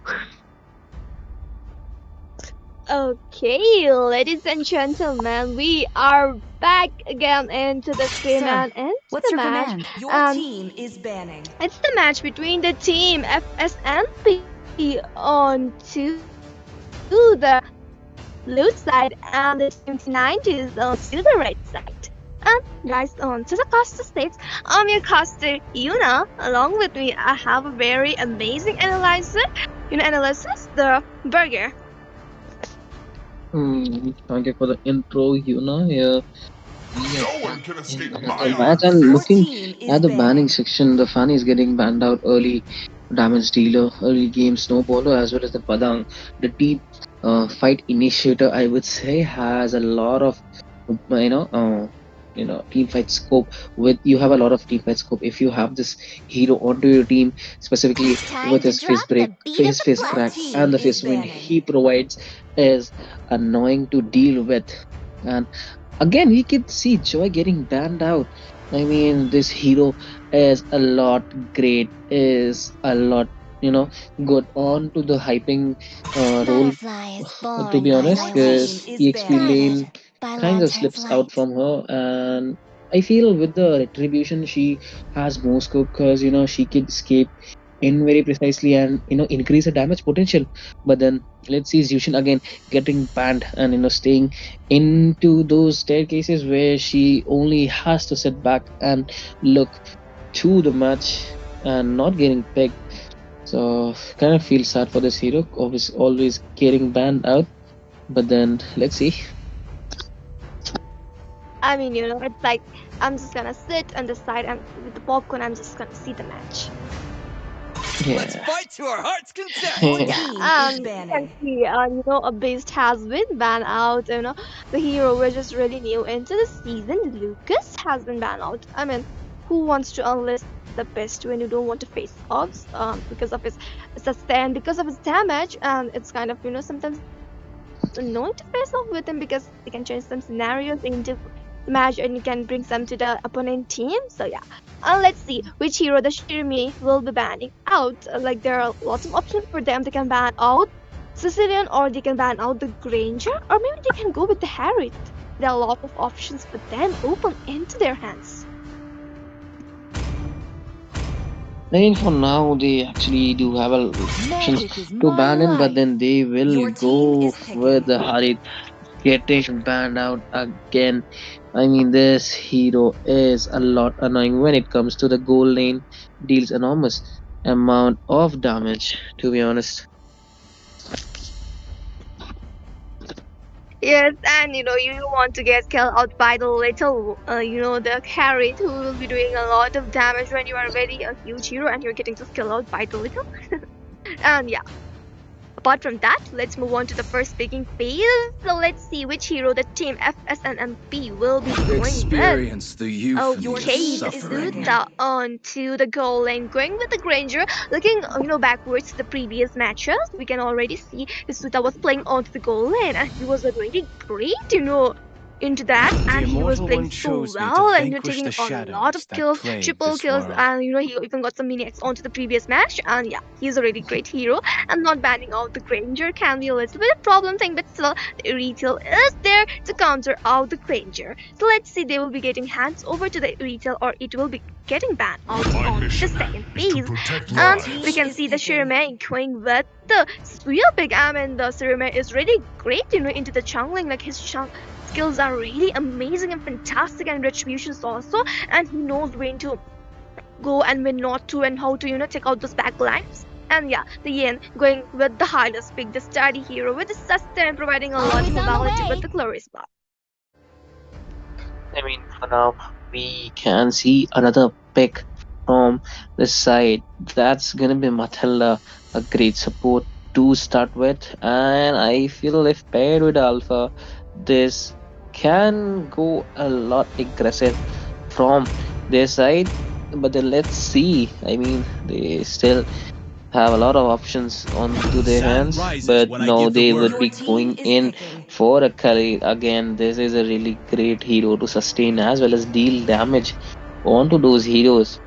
Okay, ladies and gentlemen, we are back again into the stream and into what's the your match. command? Your team is banning. It's the match between the team FSNP on to the blue side and the team T90s on to the red side. And guys, on to the caster stage, I'm your caster Yuna. Along with me, I have a very amazing analyzer. Analysis the burger. Thank you for the intro, Yuna. Here, match and looking at the banning section, the fan is getting banned out early. Damage dealer, early game snowballer, as well as the Padang. The deep fight initiator, I would say, has a lot of team fight scope. You have a lot of team fight scope if you have this hero onto your team, specifically with his face break, his face crack, and the face wind he provides is annoying to deal with. And again, we can see Joy getting banned out. I mean, this hero is a lot great, is a lot good on to the hyping role, to be honest, because EXP lane kind of slips out from her, and I feel with the retribution she has more scope because she can escape in very precisely and increase the damage potential. But then let's see Zushin again getting banned and staying into those staircases where she only has to sit back and look to the match and not getting picked. So kind of feel sad for this hero, always getting banned out. But then let's see. I mean, it's like I'm just gonna sit on the side and with the popcorn, I'm just gonna see the match. Yeah. Let's fight to our heart's content. You can see, a beast has been banned out. The hero was just really new into the season. Lucas has been banned out. I mean, who wants to unlist the best when you don't want to face offs? Because of his sustain, because of his damage, and it's kind of sometimes annoying to face off with him because they can change some scenarios into the match and you can bring some to the opponent team. So yeah, let's see which hero the Shirmi will be banning out. Like there are lots of options for them. They can ban out Sicilian, or they can ban out the Granger, or maybe they can go with the Arit. There are a lot of options for them open into their hands. I think for now they actually do have options to ban him, but then they will go with the Arit getting banned out again. I mean, this hero is a lot annoying when it comes to the goal lane. Deals enormous amount of damage, to be honest. Yes, and you want to get killed out by the little, the Arit, who will be doing a lot of damage when you are already a huge hero and you're getting just killed out by the little. And yeah. Apart from that, let's move on to the first picking phase. So let's see which hero the team FSNMP will be going Experience with. the euphony Okay, of suffering. Zuta on to the goal lane, going with the Granger. Looking, backwards to the previous matches, we can already see Zuta was playing onto the goal lane and he was really great, into that, and he was playing so well, and taking a lot of kills, triple kills, and he even got some Maniacs onto the previous match. And yeah, he's a really great hero. And not banning out the Granger can be a little bit of problem thing, but still the retail is there to counter out the Granger. So let's see, they will be getting hands over to the retail, or it will be getting banned out on the second phase. And we can see the Shirame going with the sweeping. I mean, the Shirame is really great, into the jungling. Like his skills are really amazing and fantastic, and retributions also, and he knows when to go and when not to, and how to take out those backlines. And yeah, the Yin going with the highest pick, the sturdy hero with the sustain, providing a lot of mobility with the Chloris bar. I mean, for now, we can see another pick from the side. That's gonna be Matilda, a great support to start with, and I feel if paired with Alpha, this can go a lot aggressive from their side. But then let's see. I mean, they still have a lot of options onto their hands, but no, they would be going in for a Kali. Again, this is a really great hero to sustain as well as deal damage onto those heroes.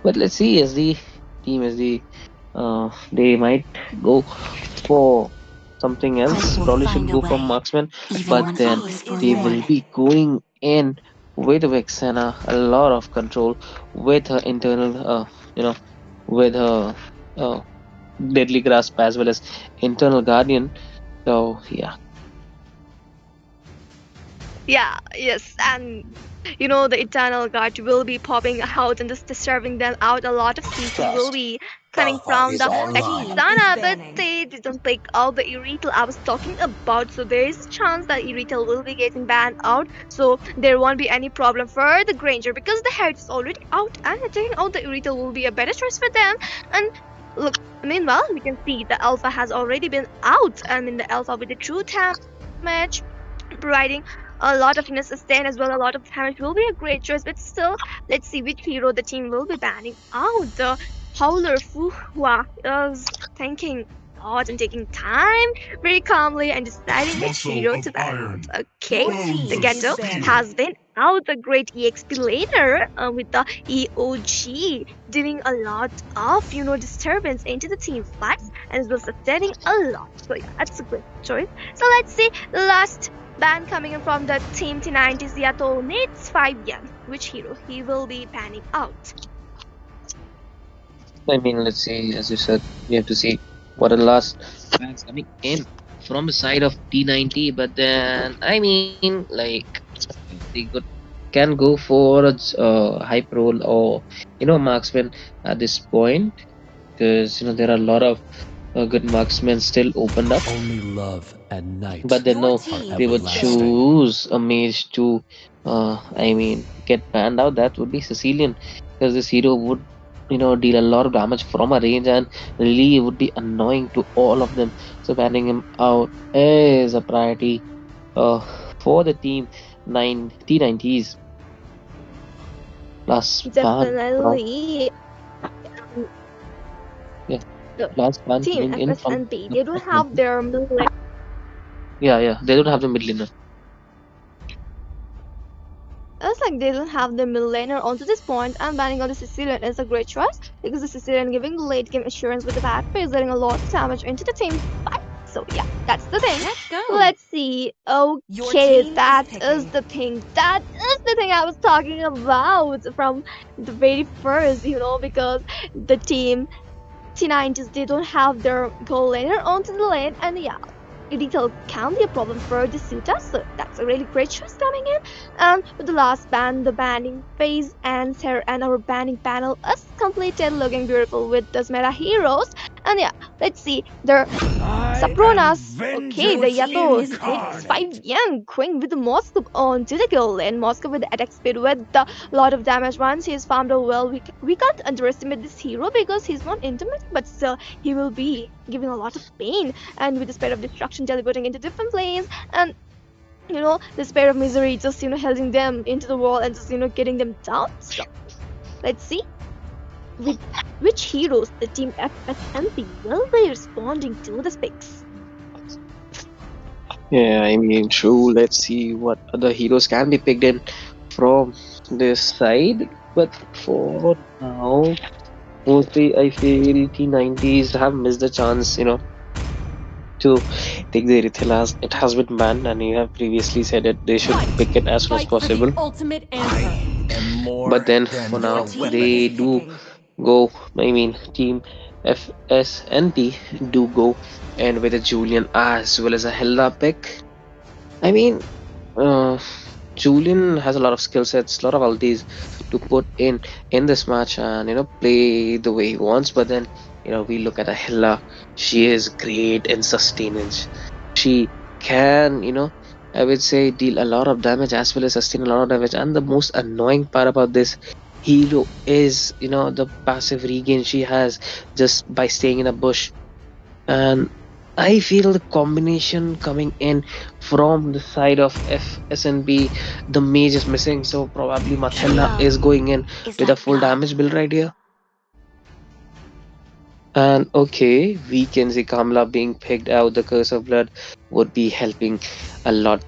But let's see, as the team, they might go for something else. Probably should go for marksman, but then they will be going in with Vexana, a lot of control with her internal, with her deadly grasp as well as internal guardian. So yeah. Yeah, yes, and the Eternal Guard will be popping out and just disturbing them out. A lot of CT will be coming from the Vexana, but they didn't pick out the Irrital I was talking about. So there is a chance that Irrital will be getting banned out. So there won't be any problem for the Granger, because the head is already out, and taking out the Irrital will be a better choice for them. And look, meanwhile, we can see the Alpha has already been out. I mean, the Alpha with the true damage, providing a lot of sustain as well. A lot of damage will be a great choice, but still, let's see which hero the team will be banning out. The Howler Fuhua is thinking hard and taking time very calmly and deciding which hero to ban out. Okay, the Ghetto has been out, the great EXP laner with the EOG, doing a lot of disturbance into the team fights, and is sustaining a lot. So yeah, that's a good choice. So let's see the last ban coming in from the team T90. Yato needs 5 yen. Which hero he will be banning out? I mean, let's see, as you said, we have to see what are the last bans coming in from the side of T90. But then, I mean, like, they can go for a hype roll or marksman at this point, because there are a lot of good marksmen still opened up. Only love at night. But then no, they would choose a mage to get banned out. That would be Sicilian, because this hero would deal a lot of damage from a range, and really would be annoying to all of them. So banning him out is a priority for the team T90s. Last Definitely. Last ban Team coming in from FSNP, they don't have their mid lane. Yeah, they don't have the mid laner. It's like they don't have the mid laner onto this point, and banning out the Sicilian is a great choice, because the Sicilian giving the late game assurance with the bad phase, getting a lot of damage into the team fight. So yeah, that's the thing. Let's see. Okay, that is the thing. That is the thing I was talking about from the very first, because the team T90s, they don't have their goal laner onto the lane, and yeah, Retail can be a problem for the Suta, so that's a really great choice coming in. And with the last ban, the banning phase ends here, and our banning panel is completed, looking beautiful with those meta heroes. And yeah, let's see their Sapronas. Okay, the Yatos, it's 5 yen going with the Moscow onto the goal lane. Moscow with the attack speed with a lot of damage. Once he's farmed out well, we can't underestimate this hero, because he's not intimate, but still he will be giving a lot of pain, and with the speed of destruction teleporting into different lanes, and the spear of misery just holding them into the wall and just getting them down. So let's see with which heroes the team FSMP will be responding to the specs. Yeah, I mean, true. Let's see what other heroes can be picked in from this side. But for now, mostly I feel T90s have missed the chance, to take the Erythelas. It has been banned, and you have previously said that they should pick it as soon as possible. Ultimate answer. But then for now, they do go. I mean, Team FSNP do go, and with a Julian as well as a Hilda pick. I mean, uh, Julian has a lot of skill sets, a lot of ultis to put in this match, and play the way he wants. But then we look at Ahila. She is great in sustenance. She can I would say deal a lot of damage as well as sustain a lot of damage. And the most annoying part about this hero is the passive regain she has just by staying in a bush. And I feel the combination coming in from the side of FSNB, the mage is missing, so probably Mathella is going in with a full damage build right here. And okay, we can see Kamala being picked out. The Curse of Blood would be helping a lot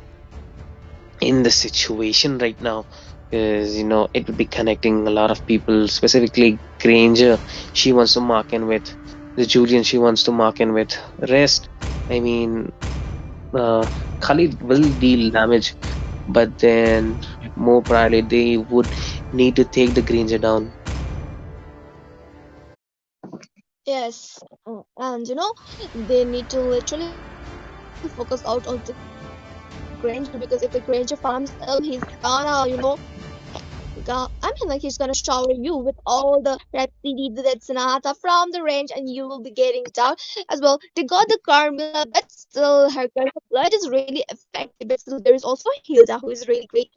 in the situation right now, because it would be connecting a lot of people, specifically Granger. She wants to mark in with the Julian. She wants to mark in with rest. I mean, Khalid will deal damage, but then more probably they would need to take the Granger down. Yes, and they need to literally focus out on the Granger, because if the Granger farms up, he's gonna, like he's gonna shower you with all the red CD, the red Sonata from the range, and you will be getting down as well. They got the Carmilla, but still her curse of blood is really effective. But still, there is also Hilda, who is really great.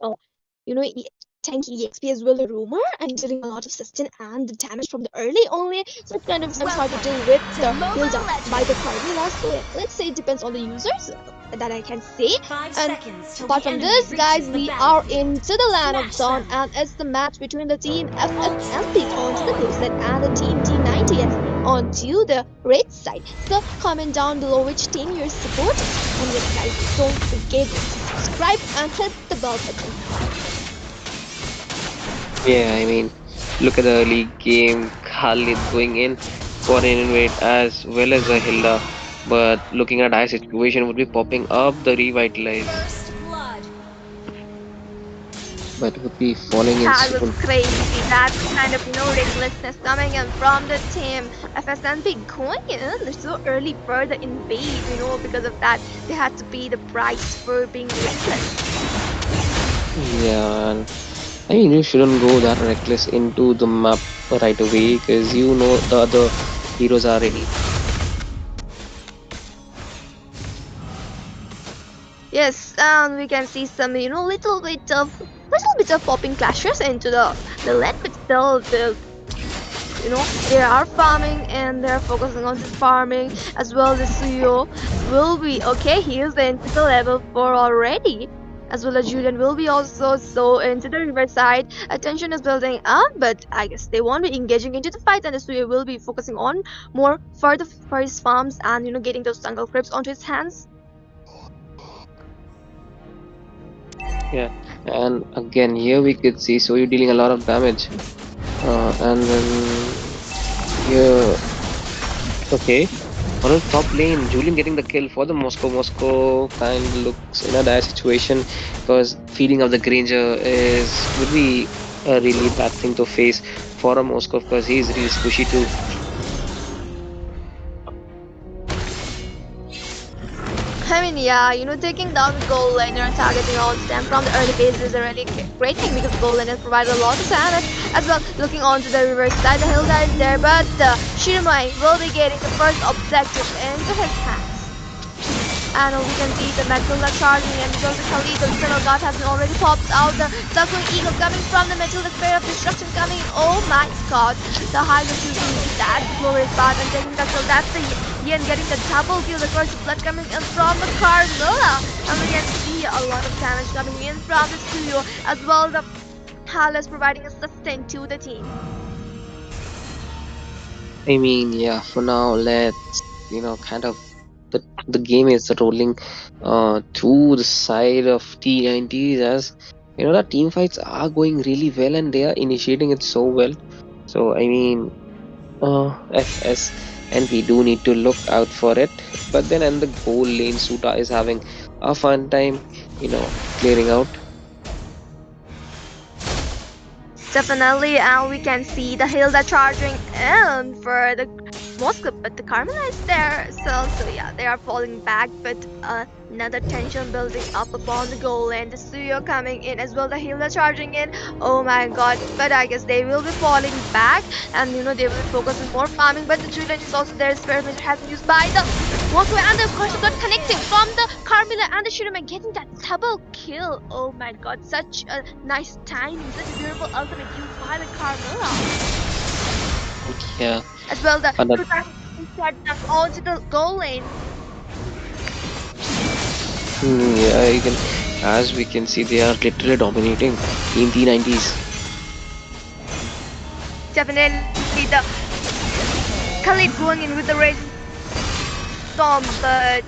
Tanky EXP as well, a rumor, and dealing a lot of sustain and the damage from the early only. So it's kind of sometimes hard to deal with the Hilda by the Carmilla. So let's say it depends on the users that I can see. And apart from this, guys, we are into the land of Dawn, and it's the match between the team FSMP onto the blue side and the team T90S onto the red side. So comment down below which team you're supporting. And yes, guys, don't forget to subscribe and hit the bell button. Yeah, I mean, look at the early game. Khalid going in for an invade as well as a Hilda. But looking at our situation, would be popping up the revitalize. But would be falling in That soon. was crazy. That's kind of recklessness coming in from the team. FSNP going in so early for the invade, because of that they had to pay the price for being reckless. Yeah, and I mean, you shouldn't go that reckless into the map right away, because the other heroes are ready. Yes, and we can see some, little bit of popping clashes into the lane, but still they are farming and they're focusing on the farming as well. The Suyo will be okay. He is into the level 4 already. As well as Julian will be also so into the river side. Attention is building up, but I guess they won't be engaging into the fight, and the Suyo will be focusing on more for his farms and getting those jungle creeps onto his hands. Yeah, and again here we could see Soyu dealing a lot of damage, and then here, okay, on the top lane, Julian getting the kill for the Moscow. Moscow kind of looks in a dire situation, because feeding of the Granger would be a really bad thing to face for a Moscow, because he's really squishy too. I mean, yeah, taking down the goal laner and targeting on them from the early phase is a really great thing, because goal laner provide a lot of damage as well. Looking onto the reverse side, the Hilda is there, but Shirumai will be getting the first objective into his hands. And we can see the Matilda charging, and because the Khalid, the Eternal God has been already popped out. The Circling Eagle coming from the Matilda, Spare of Destruction coming. Oh my god, the Hydra using that glorious path and taking that kill. That's the Yen getting the double kill. The Curse of Blood coming in from the Carmilla, and we can see a lot of damage coming in from the studio as well. The Halas providing a sustain to the team. I mean, yeah, for now, let's kind of the game is rolling to the side of T90s, as you know the team fights are going really well and they are initiating it so well. So I mean, FS, and we do need to look out for it. But then, and the goal lane, Suta is having a fun time, clearing out. Definitely, and we can see the Hilda charging in for the Moscow, but the Carmela is there. So yeah, they are falling back, but another tension building up upon the goal and the Suyo coming in as well. The Hilda charging in. Oh my god, but I guess they will be falling back, and they will focus on more farming. But the Julian is also there. Experiment has been used by the Moscow, and of course got connecting from the Carmela and the Shiruma getting that double kill. Oh my god, such a nice timing, such a beautiful ultimate used by the Carmela. Yeah. As well, the And that- onto the goal lane. yeah, as we can see, they are literally dominating Team T90s. Definitely the Khalid going in with the red storm, but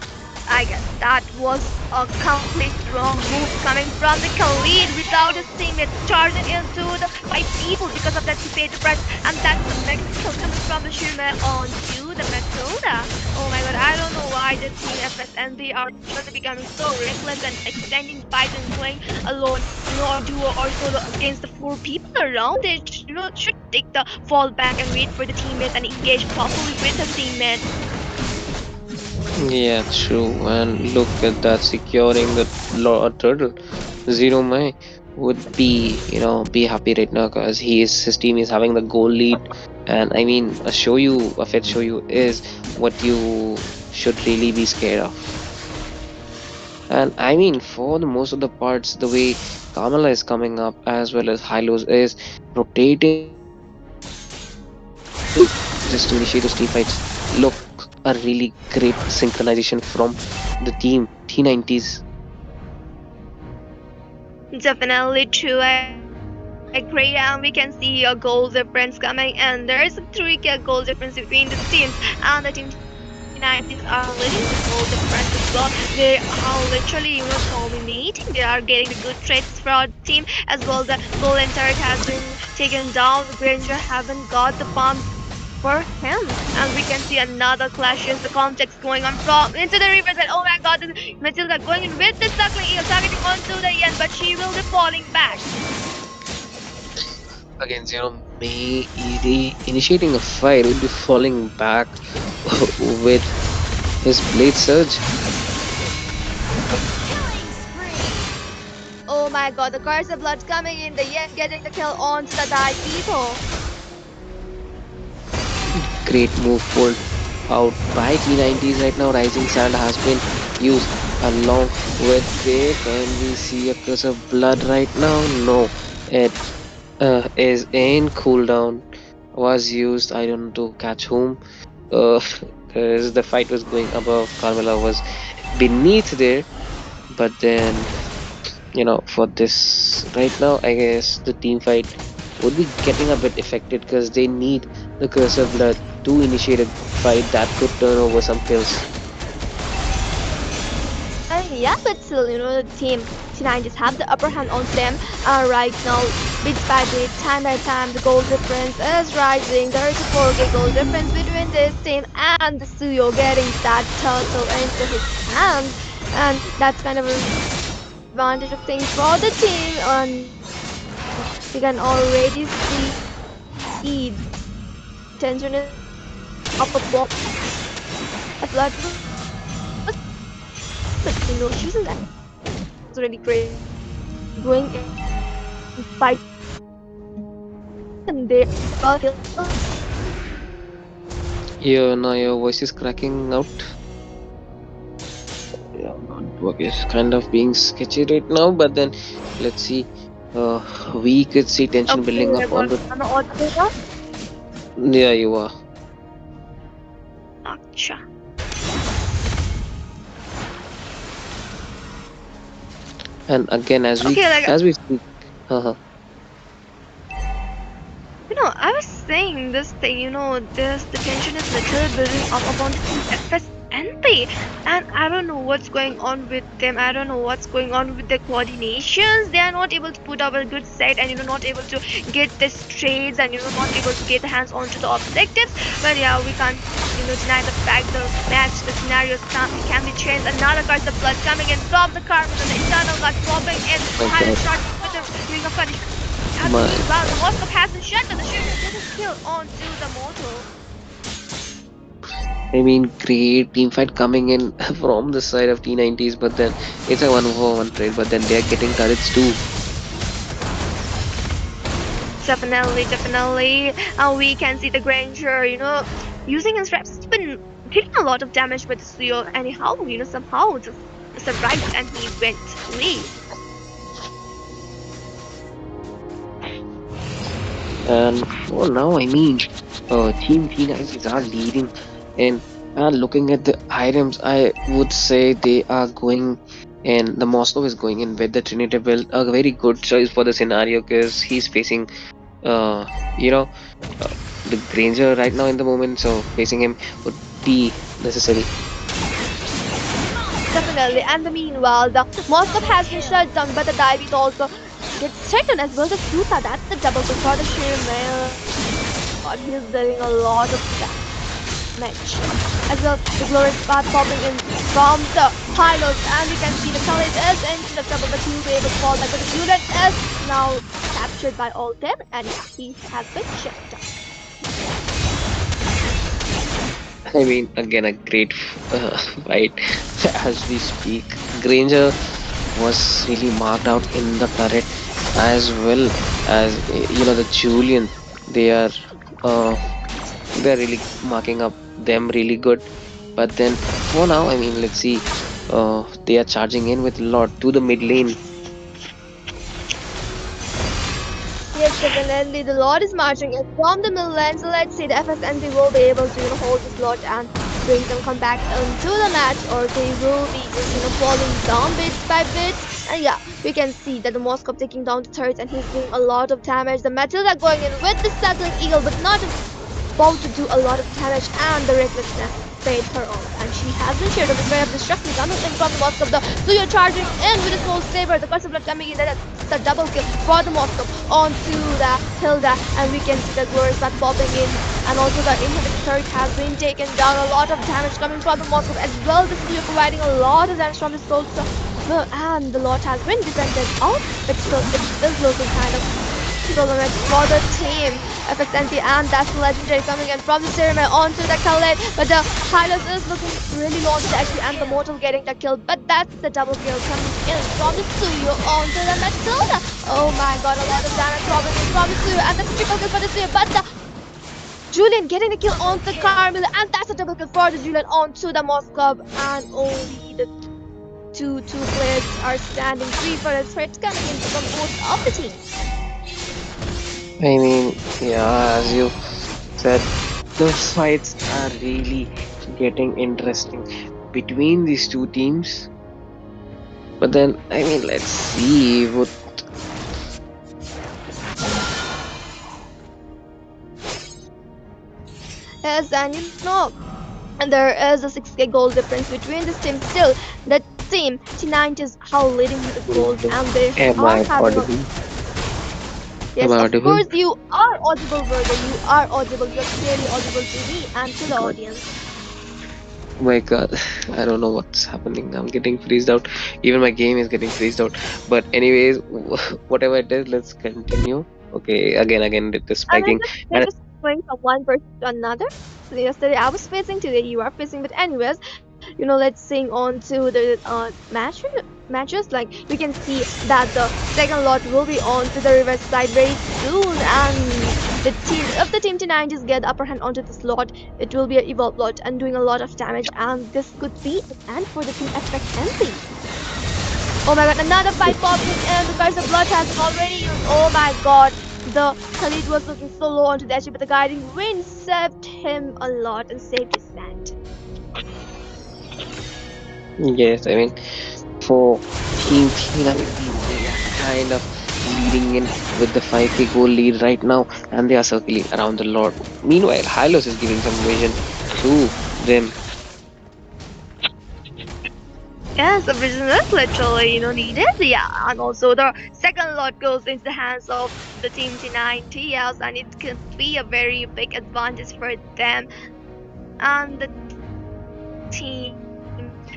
I guess that was a complete wrong move coming from the Khalid without his teammates charging into the 5 people. Because of that, he paid the price, and that's the next kill coming from the Shirma onto the Matilda. Oh my god, I don't know why the team FSNB are becoming so reckless and extending fight and playing alone, or duo or solo against the 4 people around. They should take the fall back and wait for the teammates and engage properly with the teammates. Yeah, true. And look at that, securing the turtle. Zero Mai would be happy right now because his team is having the goal lead. And I mean, a Fed Shoyu is what you should really be scared of. And I mean, for the most of the parts, the way Kamala is coming up as well as Hylos is rotating just to initiate those team fights. Look, a really great synchronization from the team T90s. Definitely true. I agree, and we can see a goal difference coming, and there is a 3K goal difference between the teams, and the team T90s are leading the goal difference as well. They are literally dominating. They are getting the good trades for our team as well. The goal and turret has been taken down. The Granger haven't got the bomb for him, and we can see another clash in the context going on from into the reverse. And oh my god, Matilda going in with the suckling eel targeting onto the end, but she will be falling back. Again, May initiating a fight will be falling back with his blade surge. Oh my god, the curse of blood coming in, the Yen getting the kill onto the die people. Great move pulled out by T90s right now. Rising Sand has been used along with it, and we see a curse of blood right now. No, it is in cooldown. Was used, I don't know to catch whom, because the fight was going above. Carmela was beneath there, but then for this right now, I guess the team fight would be getting a bit affected because they need the curse of blood to initiate a fight that could turn over some kills. Yeah, but still, the team T90s have the upper hand on them right now. Bit by bit, time by time, the goal difference is rising. There is a 4K goal difference between this team and the Suyo getting that turtle into his hand, and that's kind of an advantage of things for the team. And you can already see tension is up above. But she's in that. It's really great. Going in fight, and they are. Yeah, now your voice is cracking out. Yeah, network is kind of being sketchy right now, but then let's see. We could see tension building up on the. Yeah, you are. Acha. And again, as we speak, I was saying this thing, the tension is literally building up upon the FSN MP, and I don't know what's going on with them. I don't know what's going on with their coordinations. They are not able to put up a good set, and not able to get the trades, and not able to get the hands onto the objectives. But yeah, we can't deny the fact the match, the scenarios can be changed. Another curse of blood coming in from the Carmen, and the internal blood dropping in. High shot with the ring of condition. And meanwhile, the Moskov hasn't shut the ship with a kill onto the mortal. I mean, great team fight coming in from the side of T90s, but then it's a 1-for-1 trade, but then they're getting turrets too. Definitely. And we can see the Granger, using his reps. He's been getting a lot of damage with the Suyo. Anyhow, somehow just survived and he went away. And for now, I mean, Team T90s are leading. And looking at the items, I would say they are going, and the Moscow is going in with the Trinity build. A very good choice for the scenario because he's facing, the Granger right now in the moment. So facing him would be necessary. Definitely. And meanwhile, the Moscow has been shut down, but the Dive also gets threatened as well. The Suta, that's the double kill for the Shirmail. God, he's doing a lot of damage. As well, the glorious path popping in from the pilot, and we can see the Khalid is into the trouble, but he'll be able to fall back. But the Juliet is now captured by all 10, and he has been shut down. I mean, again, a great fight as we speak. Granger was really marked out in the turret, as well as the Julian. They're really marking up them really good. But then for now, I mean, let's see. They are charging in with a lot to the mid lane. Yes, definitely. The Lord is marching in from the middle lane. So let's see, the FSNP will be able to hold this lot and bring them comeback into the match, or they will be just falling down bits by bits. And yeah, we can see that the Moskov taking down the turrets, and he's doing a lot of damage. The Matilda going in with the Suckling Eagle, but not about to do a lot of damage, and the Recklessness paid her off, and she has been shared with a way of destruction coming in from the Moskov. So you're charging in with a Soul Saber, the Curse of Blood coming in. That's the double kill for the Moskov onto the Hilda, and we can see the Glorious Path popping in, and also the inhibitor turret has been taken down. A lot of damage coming from the Moskov as well. The Suyo providing a lot of damage from the Soul. And the lot has been defended out, but still it is looking kind of problematic for the team. FXNT, and that's the legendary coming in from the Ceremony onto the Khaled, but the Hylos is looking really low to the HP, and the Mortal getting the kill, but that's the double kill coming in from the Suyo onto the Matilda. Oh my god, a lot of damage probably from the Suyo, and that's a triple kill for the Suyo, but the Julian getting the kill on the Carmilla, and that's a double kill for the Julian onto the Moskov, and only the two players are standing free for the threats coming in from both of the teams. I mean, yeah, as you said, the fights are really getting interesting between these two teams. But then, I mean, let's see what. Yes, and there is a 6k goal difference between this team. Still, the team T90 is how leading with the gold, and they are having. Yes, of course, you are audible, brother. You are audible. You are clearly audible to me and to the audience. Oh my god, I don't know what's happening. I'm getting freezed out. Even my game is getting freezed out. But anyways, whatever it is, let's continue. Okay, again, it is spiking. And just going from one person to another. So yesterday I was facing, today you are facing. But anyways, let's sing on to the matches. Like, we can see that the second lot will be on to the reverse side very soon, and the team, if the team T90s get upper hand onto this lot, it will be an evolved lot and doing a lot of damage, and this could be an end for the team FXNP. Oh my god, another fight popping in. The Curse of Blood has already used. Oh my god, the Khalid was looking so low onto the edge, but the Guiding Wind saved him a lot and saved his sand. Yes, I mean, for Team T90, they are kind of leading in with the 5k goal lead right now, and they are circling around the lot. Meanwhile, Hylos is giving some vision to them. Yes, the vision is literally, needed. Yeah, and also the second lot goes into the hands of the team T90, yes, and it could be a very big advantage for them. And the team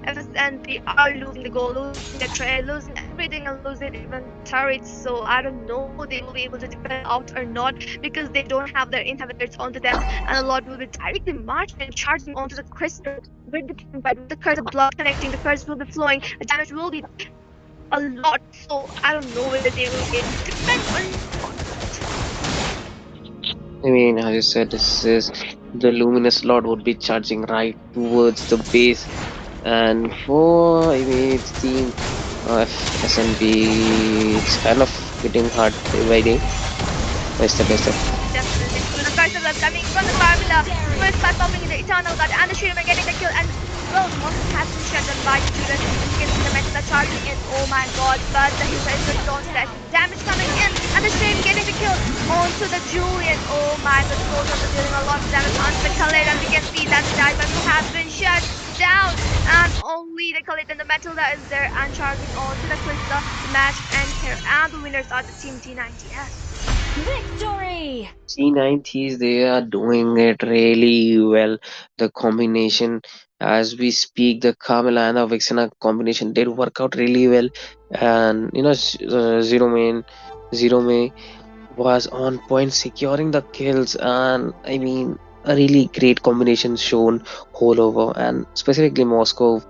FSNP are losing the goal, losing the trade, losing everything, and losing even turrets. So I don't know they will be able to defend out or not, because they don't have their inhibitors onto them, and a lot will be directly marching and charging onto the crystal with the teamfight, with the curse of blood connecting. The curse will be flowing, the damage will be a lot. So I don't know whether they will be able to defend or not. I mean, as you said, this is the Luminous Lord would be charging right towards the base, and for its team SNB, it's kind of getting hard day by day, by step by step. Definitely. With the curse of blood coming from the Barbula, first by popping in the Eternal God, and the Streamer getting the kill, and well, most has been shut down by Judas. You can see the Metal charging in. Oh my god, but the Hisa is really going to that damage coming in, and the Stream getting the kill onto the Julian. Oh my god, the soldiers are dealing a lot of damage onto the Khalid, and we can see that the dive has been shut down, and only the Khalid and the Metal that is there and charging onto the Krista. The match ends here, and the winners are the team T90S. Victory! T90s, they are doing it really well. The combination, as we speak, the Carmela and the Vixena combination did work out really well. And Zero May was on point, securing the kills, and I mean, a really great combination shown all over. And specifically Moscow,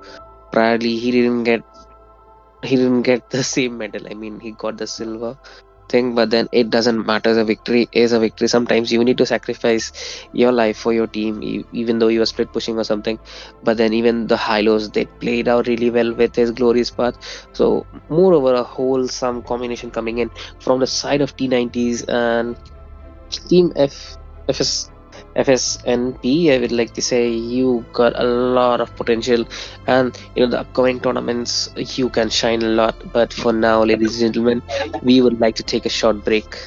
priorly he didn't get the same medal. I mean, he got the silver thing, but then it doesn't matter. The victory is a victory. Sometimes you need to sacrifice your life for your team, even though you are split pushing or something. But then even the Hylos, they played out really well with his glorious path. So moreover, a wholesome combination coming in from the side of T90s and team FSNP. I would like to say you got a lot of potential, and the upcoming tournaments you can shine a lot. But for now, ladies and gentlemen, we would like to take a short break.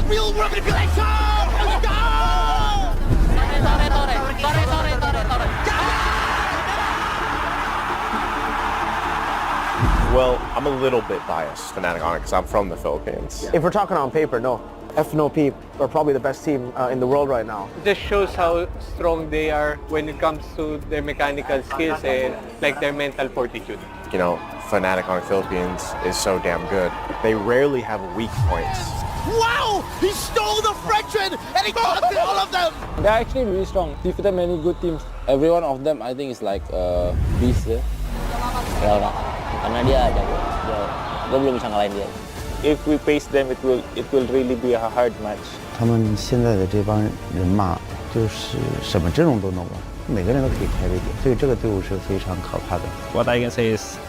Real manipulation! Let's go! Well, I'm a little bit biased, Fnatic on it, because I'm from the Philippines. If we're talking on paper, no. FNOP are probably the best team in the world right now. It just shows how strong they are when it comes to their mechanical skills and like their mental fortitude. Fnatic on the Philippines is so damn good. They rarely have weak points. Wow! He stole the Frenchman and he got all of them! They're actually really strong. Defeated many good teams. Every one of them, I think, is like a beast. Karena dia jago. Gue belum bisa ngalahin dia. If we pace them, it will really be a hard match. 他们现在的这帮人马就是什么阵容都能玩，每个人都可以开位点，所以这个队伍是非常可怕的。 What I can say is,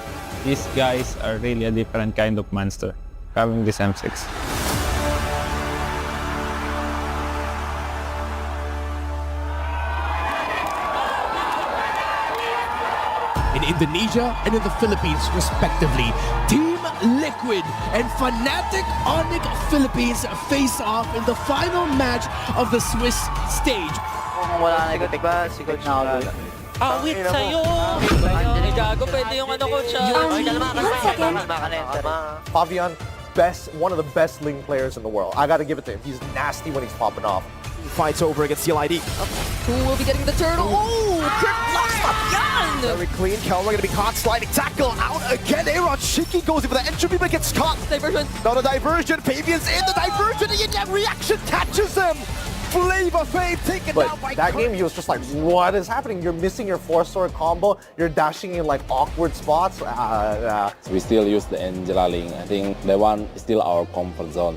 these guys are really a different kind of monster, having this M6. In Indonesia and in the Philippines, respectively, Team Liquid and Fnatic Onyx Philippines face off in the final match of the Swiss stage. Awit sa'yo! Gago, pwede yung ano ko siya. Fabian, one of the best Ling players in the world. I gotta give it to him. He's nasty when he's popping off. Fights over against CLID. Who will be getting the turtle? Oh, Crypt blocks Fabian! Very clean. Kelmer gonna be caught. Sliding tackle out again. Aaron Shiki goes in for the entropy but gets caught. Diversion. Not a diversion. Fabian's in the diversion and yet reaction catches him. Flavor Fave taken down by that game, he was just like, what is happening? You're missing your 4-sword combo. You're dashing in like awkward spots. So we still use the Angela Ling. I think that one is still our comfort zone.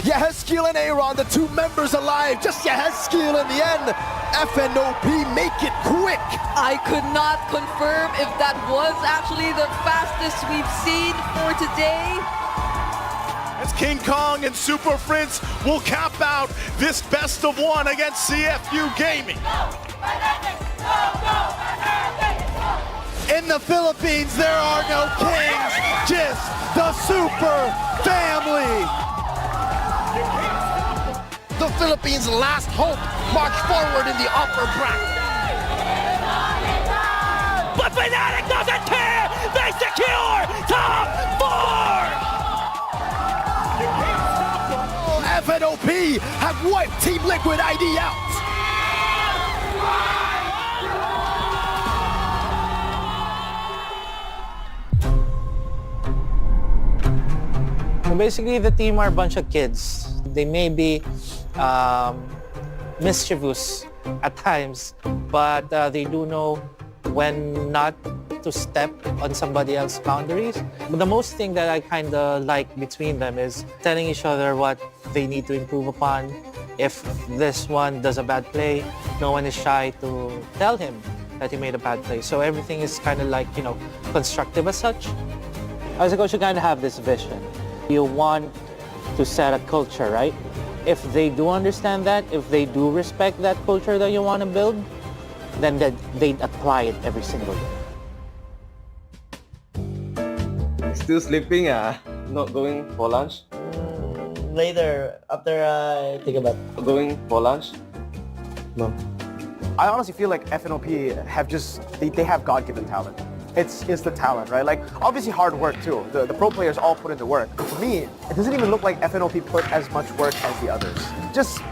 Yehezkiel and Aaron, the two members alive. Just Yehezkiel in the end. FNOP make it quick. I could not confirm if that was actually the fastest we've seen for today. as King Kong and Super Prince will cap out this best of one against CFU Gaming. In the Philippines, there are no kings, just the Super Family. The Philippines' last hope march forward in the upper bracket. But Maniac doesn't care! They secure top 4! FNOP have wiped Team Liquid ID out. So basically, the team are a bunch of kids. They may be mischievous at times, but they do know when not to step on somebody else's boundaries. But the most thing that I kind of like between them is telling each other what they need to improve upon. If this one does a bad play, no one is shy to tell him that he made a bad play. So everything is kind of like, constructive as such. As a coach, you kind of have this vision. You want to set a culture, right? If they do understand that, if they do respect that culture that you want to build, then they'd apply it every single day. Still sleeping, not going for lunch? Later, after I take a bath. Going for lunch? No. I honestly feel like FNOP have they have God-given talent. It's the talent, right? Like, obviously hard work too. The pro players all put in the work. For me, it doesn't even look like FNOP put as much work as the others. Just,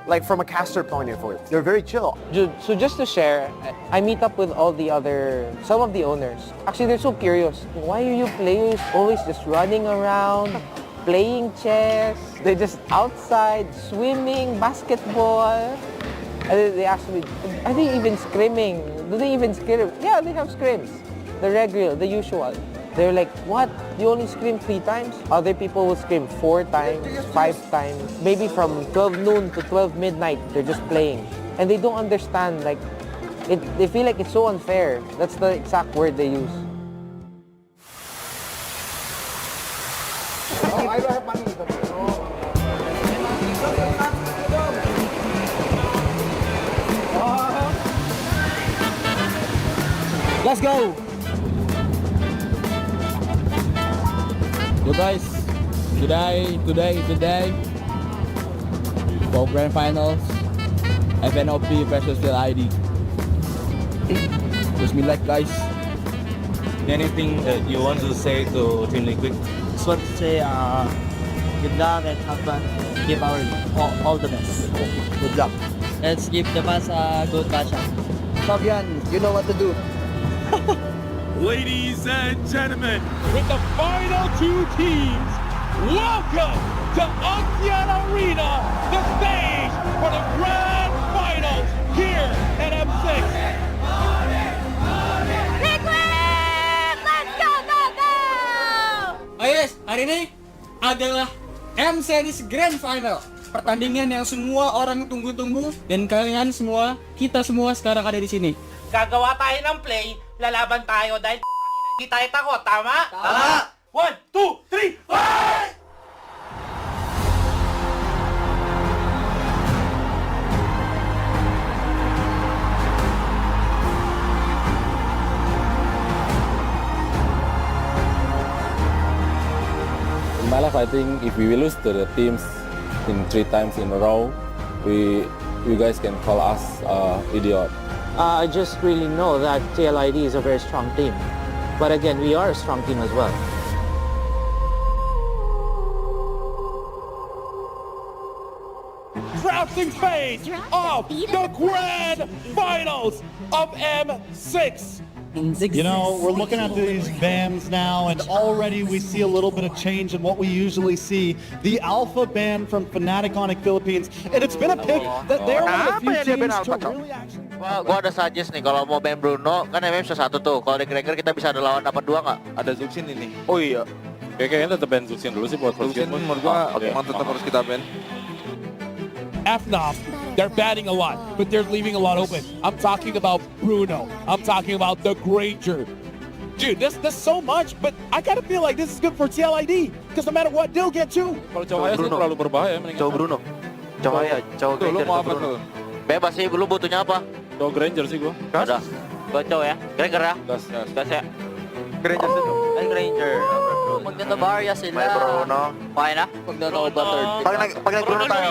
like from a caster point of view, they're very chill. So just to share, I meet up with some of the owners. Actually, they're so curious. Why are you players always just running around, playing chess? They're just outside, swimming, basketball. And they actually, are they even scrimming? Do they even scrim? Yeah, they have scrims. The regular, the usual. They're like, what? You only scrim 3 times? Other people will scrim 4 times, 5 times. Maybe from 12 noon to 12 midnight, they're just playing. And they don't understand, they feel like it's so unfair. That's the exact word they use. Let's go! So guys, today for Grand Finals, FNOP versus Real ID. Wish me luck, guys. Anything that you want to say to Team Liquid? Just want to say good luck and have fun. Give our all the best. Good luck. Let's give the pass a good matchup. Fabian, you know what to do. Ladies and gentlemen, with the final 2 teams, welcome to Arena, the stage for the Grand Finals here at M6. Liquid! Let's go, go, go! Oh yes, hari ini adalah M Series Grand Final. Pertandingan yang semua orang tunggu-tunggu dan kalian semua, kita semua sekarang ada di sini. Gagawa tayo ng play, lalaban tayo dahil hindi tayo takot, tama? Tama! 1, 2, 3, fight! In my life, I think if we lose to the teams in 3 times in a row, you guys can call us idiot. I just really know that TLID is a very strong team. But again, we are a strong team as well. Drafting phase of the Grand Finals of M6. You know, we're looking at these bands now, and already we see a little bit of change in what we usually see. The Alpha band from Fnatic Onic Philippines, and it's been a pick that they're one of the few teams to really actually... Gua ada suggest nih, kalau mau ban Bruno, kan MM bisa 1 tuh. Kalau di Cracker kita bisa ada lawan dapat 2 nggak? Ada Zuxin ini. Oh iya. Kayaknya tetap ban Zuxin dulu sih buat first game. Menurut gua emang tetap harus kita ban. FNOP, they're batting a lot, but they're leaving a lot open. I'm talking about Bruno. I'm talking about the Granger. Dude, that's so much, but I kind of feel like this is good for TLID, because no matter what, they'll get two. Kalau Cawaya sih terlalu berbahaya. Cowok Bruno. Cawaya, cowok Tuh, lu Granger. mau apa tuh? Bebas sih, lu butuhnya apa? Cowok Granger sih gua. Ada. Gua cowok ya. Granger ya. Gas. Gas ya. Granger dito. Ay, Granger. Magna-Bavaria sila. May Bruno. Okay na? Magna-Nova third. Pag nag-Bruno tayo.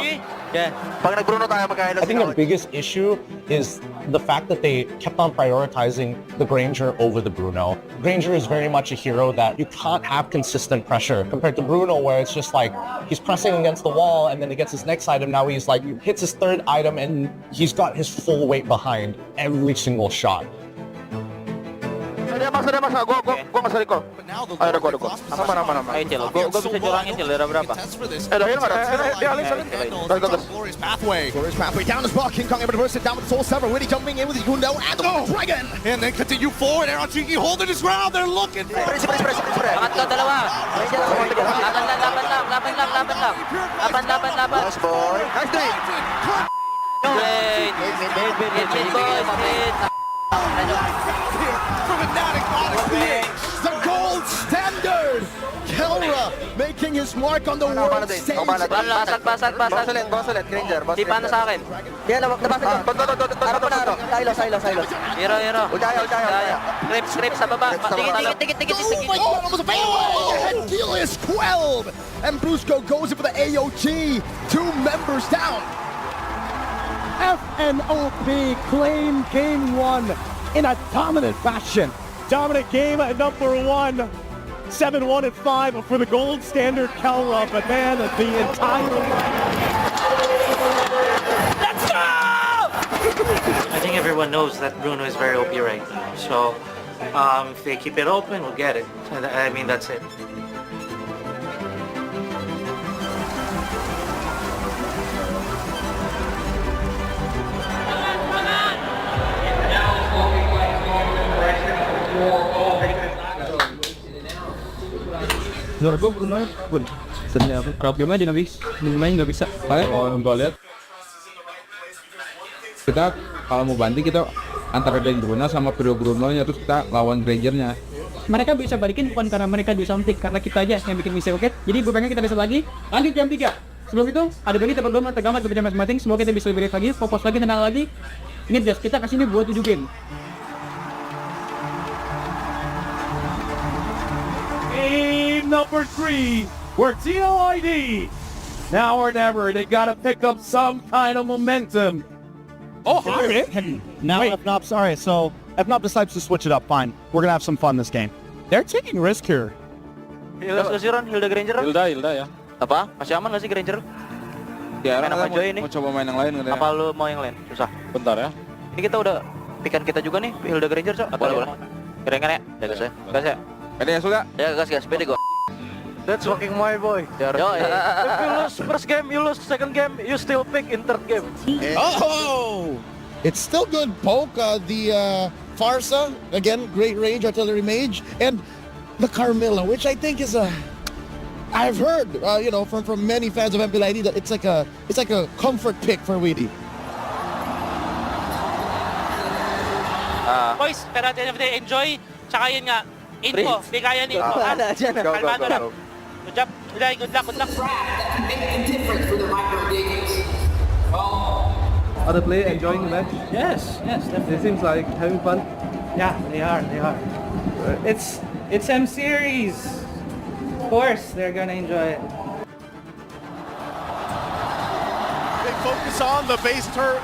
Yeah. Pag nag-Bruno tayo, magkailan I think the biggest issue is the fact that they kept on prioritizing the Granger over the Bruno. Granger is very much a hero that you can't have consistent pressure compared to Bruno, where it's just like he's pressing against the wall and then he gets his next item. Now he's like hits his third item and he's got his full weight behind every single shot. Dia mas, gua masuk Riko. Ayo, ada gua. Aman. Ayo, Cil. Gua bisa curangin, Cil. Ada berapa? Dahil nggak ada. Dia alih. Glorious pathway down as well. King Kong able to burst it down with the Soul Sever. Witty jumping in with the Yundo and the Dragon. And then continue forward. Aaron Cheeky holding his ground. They're looking for it. Angat ka, dalawa. Laban lang. Nice boy. Nice day. From Maniac, the gold standard. Kelra making his mark on the world stage. Basag. Basalit, Granger. Di paano sa akin? Yan, nabasag ko. Harap na. Silo. Hero. Ujaya. Grip sa baba. Tigit. And deal is quelled. And Brusco goes in for the AOG. 2 members down. FNOP claim game 1 in a dominant fashion. Dominant game at number 1. 7-1 and 5 for the gold standard Kelra, but man, the entire... Let's go! I think everyone knows that Bruno is very OP right now. So if they keep it open, we'll get it. I mean, that's it. Problemnya dia nggak bisa. Kalau lihat kita kalau mau banting kita antara dari Bruno sama Bruno-nya terus kita lawan Grangernya. Mereka bisa balikin bukan karena mereka bisa something, karena kita aja yang bikin mistake, oke? Jadi gue pengen kita bisa lagi, lanjut jam 3. Sebelum itu, ada bagi kita berdua tergambar berbeda masing-masing, semoga kita bisa lebih lagi, fokus lagi, tenang lagi. Ingat guys, kita kasih ini buat 7 game. Game number 3, where TLID, now or never, they gotta pick up some kind of momentum. Oh, Arit. Now FNOP, sorry. So FNOP decides to switch it up. Fine. We're gonna have some fun this game. They're taking risk here. Hilda Granger. Hilda ya. Apa? Masih aman nggak sih Granger? Ya, mau coba main yang lain katanya. Apa lu mau yang lain? Susah. Bentar ya. Ini kita udah pikan kita juga nih, Hilda Granger, Cok. Boleh. Keren-keren ya? Gas ya. Pede ya, sudah? Ya, gas. Pede gua. That's fucking my boy. If you lose first game, you lose second game, you still pick in third game. Oh! It's still good poke. The Farsa, again, great range artillery mage, and the Carmilla, which I think is I've heard, from many fans of MLBB that it's like a comfort pick for Weedy. Boys, pero at the end of the day, enjoy. Tsaka yun nga, info. Di kaya ni info. Kalmado lang. Good job. Good luck. Are the players enjoying the match? Yes, definitely. It seems like having fun. Yeah, they are. It's M series. Of course, they're gonna enjoy it. They focus on the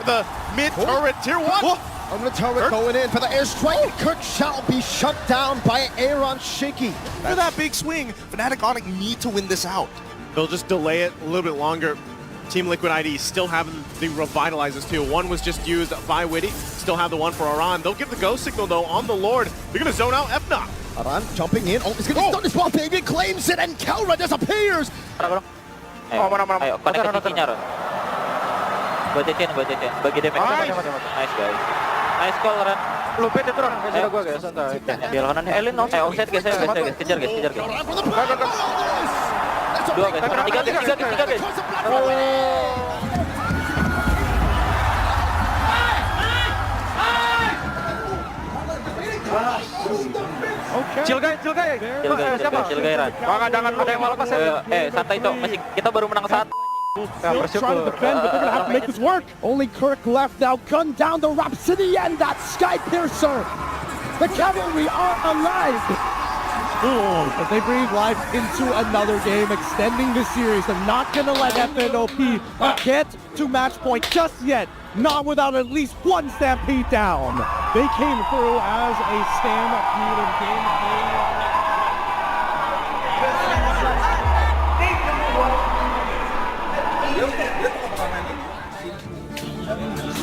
the mid turret tier 1. On the turret going in for the airstrike. Kirk shall be shut down by Aaron Shaky. After that big swing, Fnatic Onic need to win this out. They'll just delay it a little bit longer. Team Liquid ID still having the revitalizers too. One was just used by Witty. Still have the one for Aran. They'll give the go signal though on the Lord. They're going to zone out FNOP. Aran jumping in. Oh, he's going to stun as well. David claims it and Kelra disappears. Ayo, connect ke nya, Ron. Buat Cecen. Bagi damage. Nice, guys. Nice call, Ron. Lupit itu, Ron. Kasih gua, guys. Santai. Di kanan Elin, no. Ayo, offset, guys. Kejar, guys. Dua, guys. Tiga, guys. Chill guy, chill guy. Chill guy ran. Jangan ada yang malah pas. Santai to. Masih kita baru menang satu. Still trying to defend, but they're gonna have to make this work. Only Kirk left now. Gun down the Rhapsody and that Sky Piercer. The cavalry are alive. But they breathe life into another game, extending the series. They're not gonna let FNOP get to match point just yet. Not without at least one Stampede down. They came through as a Stampede in game.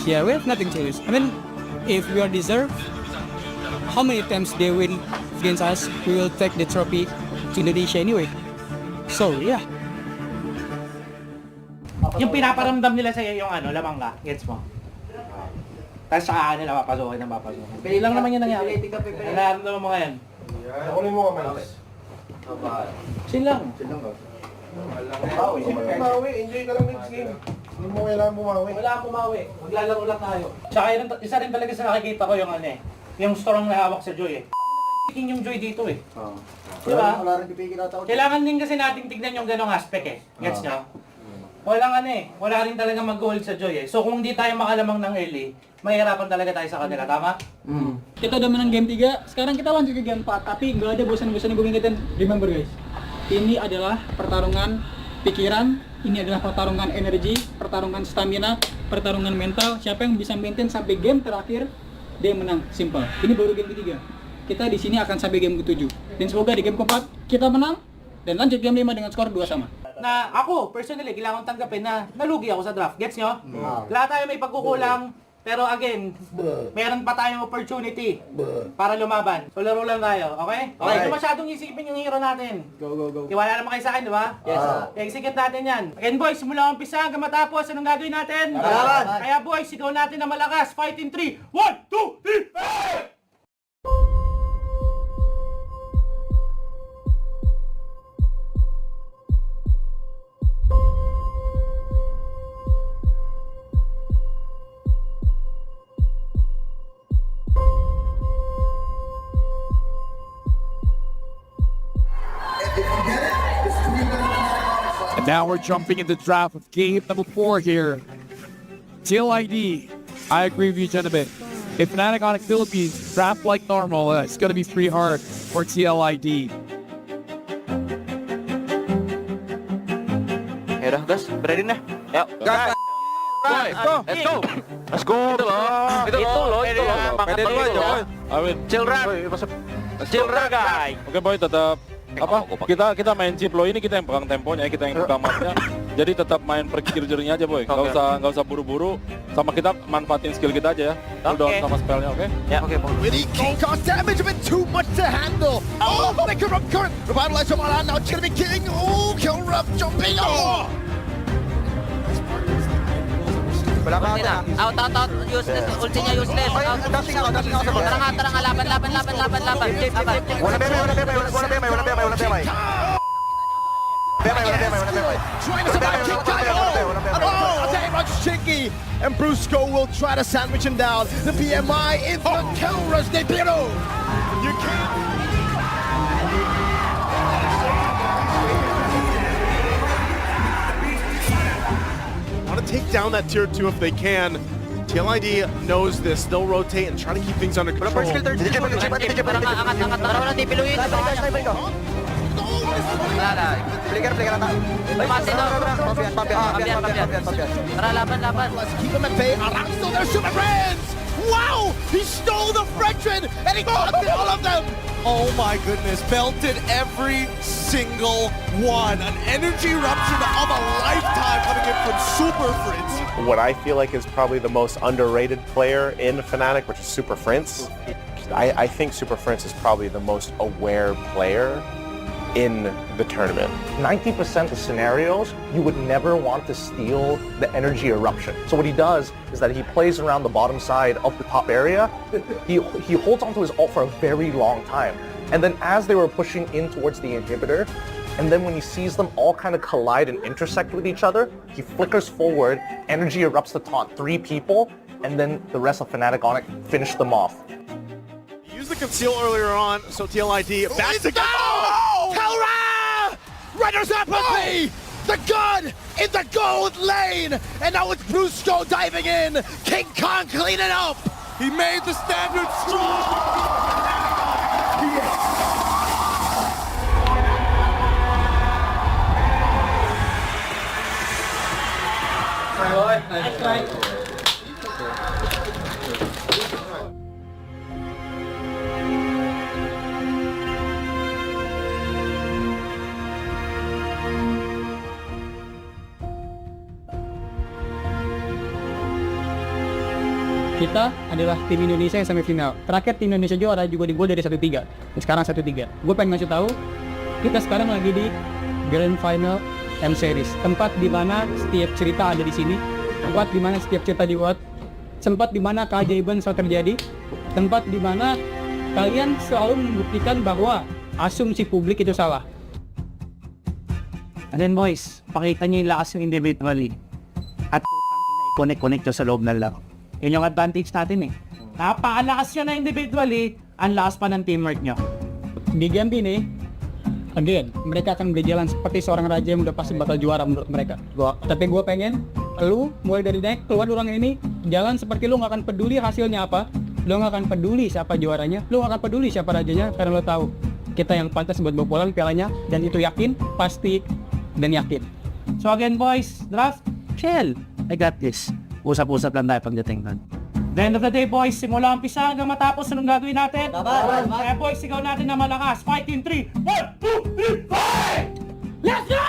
Yeah, we have nothing to lose. I mean, if we are deserved, how many times they win against us, we will take the trophy to Indonesia anyway. So, yeah. Yung pinaparamdam nila sa'yo yung lamang ka, gets mo? Tapos saka nila papasukin. Pili lang naman yung nangyari. Nararamdaman mo ngayon. Kunin mo kamay. Chill lang. Bumawi, enjoy ka lang next game. Hindi mo kailangan bumawi. Wala akong bumawi. Maglalaro lang tayo. Tsaka isa rin talaga sa nakikita ko yung yung strong na hawak sa Joy yung Joy dito Diba? Kailangan din kasi nating tignan yung ganong aspect Gets nyo? Wala rin talaga mag-hold sa Joy So kung hindi tayo makalamang ng early, mahirapan talaga tayo sa kanila, tama? Kita udah menang game 3, sekarang kita lanjut ke game 4. Tapi nggak ada bosan-bosannya gue ngingetin. Remember guys, ini adalah pertarungan pikiran, ini adalah pertarungan energi, pertarungan stamina, pertarungan mental. Siapa yang bisa maintain sampai game terakhir, dia yang menang. Simple. Ini baru game ke-3. Kita di sini akan sampai game ke-7. Dan semoga di game ke-4 kita menang dan lanjut game 5 dengan skor 2-2. Na ako, personally, kailangan tanggapin na nalugi ako sa draft. Gets nyo? Lahat tayo may pagkukulang. Pero again, meron pa tayong opportunity para lumaban. So laro lang tayo, okay? Okay, hindi masyadong isipin yung hero natin. Go. Tiwala naman kayo sa akin, di ba? Yes. Execute natin yan. Again boys, simula ang umpisa hanggang matapos, anong gagawin natin? Kaya boys, sigaw natin na malakas. Fight in 3, 1, 2, 3, fight! And now we're jumping into draft of game number 4 here. TLID, I agree with you, gentlemen. If Fnatic on Philippines draft like normal, it's going to be pretty hard for TLID. Ya udah, guys, ready na. Yuk. Gas. Let's go. Let's go. Itu loh. Pede dulu aja, boy. Amin. Chill run, guys. Oke, boy, tetap kita main chip lo ini, kita yang pegang temponya, kita yang pegang mapnya. Jadi tetap main perkir-jernya aja, boy. Nggak usah buru-buru. Sama kita manfaatin skill kita aja ya. Cooldown sama spellnya, oke? Ya, oke, boy. Really cost damage, a bit too much to handle. Oh, they corrupt current. Revitalize from Arit, now it's gonna be killing. Oh, corrupt jumping. Oh. Out. Useless. Ultinya useless. Dashing ako. Tara nga, laban. Wala bemay. Trying to survive King Kyle. Oh, Arit shaky. And Brusco will try to sandwich him down. The PMI in the kill rush. They beat him. You can't. Want to take down that tier 2 if they can. TLID knows this. They'll rotate and try to keep things under control. Let's keep him at bay. Arit still there, super friends! Wow! He stole the Frenchman and he got all of them! Oh my goodness, belted every single one. An energy eruption of a lifetime coming in from Super Fritz. What I feel like is probably the most underrated player in Fnatic, which is Super Fritz. I think Super Fritz is probably the most aware player in the tournament. 90% of scenarios, you would never want to steal the energy eruption. So what he does is that he plays around the bottom side of the top area. He holds onto his ult for a very long time. And then as they were pushing in towards the inhibitor, and then when he sees them all kind of collide and intersect with each other, he flickers forward, energy erupts to taunt 3 people, and then the rest of Fnatic on it finish them off. Use the conceal earlier on, so TLID back to go! Kalra! Riders apathy! The gun in the gold lane! And now it's Brusco diving in! King Kong cleaning up! He made the standard strong! Kita adalah tim Indonesia yang semifinal. Terakhir tim Indonesia juara juga di gol dari 1-3. Dan sekarang 1-3. Gue pengen ngasih tahu, kita sekarang lagi di Grand Final M Series. Tempat di mana setiap cerita ada di sini. Tempat di mana setiap cerita dibuat. Tempat di mana keajaiban selalu terjadi. Tempat di mana kalian selalu membuktikan bahwa asumsi publik itu salah. And then boys, pakita nyo yung lakas yung individually. At connect nyo sa loob ng laro. Yun yung advantage natin eh. Napakalakas nyo na individually, ang lakas pa ng teamwork nyo. Di game ini, again, mereka akan berjalan seperti seorang raja yang udah pasti bakal juara menurut mereka. Tapi gue pengen, lu mulai dari naik keluar orang ini, jalan seperti lu gak akan peduli hasilnya apa, lu gak akan peduli siapa juaranya, lu gak akan peduli siapa rajanya, karena lu tahu kita yang pantas buat bawa pulang pialanya, dan itu yakin, pasti, dan yakin. So again boys, draft, chill. I got this. Usap-usap lang tayo pagdating doon. The end of the day boys, simula umpisa hanggang matapos, anong gagawin natin? Kaya boys, sigaw natin na malakas. Fight in 3, 1, 2, 3, fight! Let's go!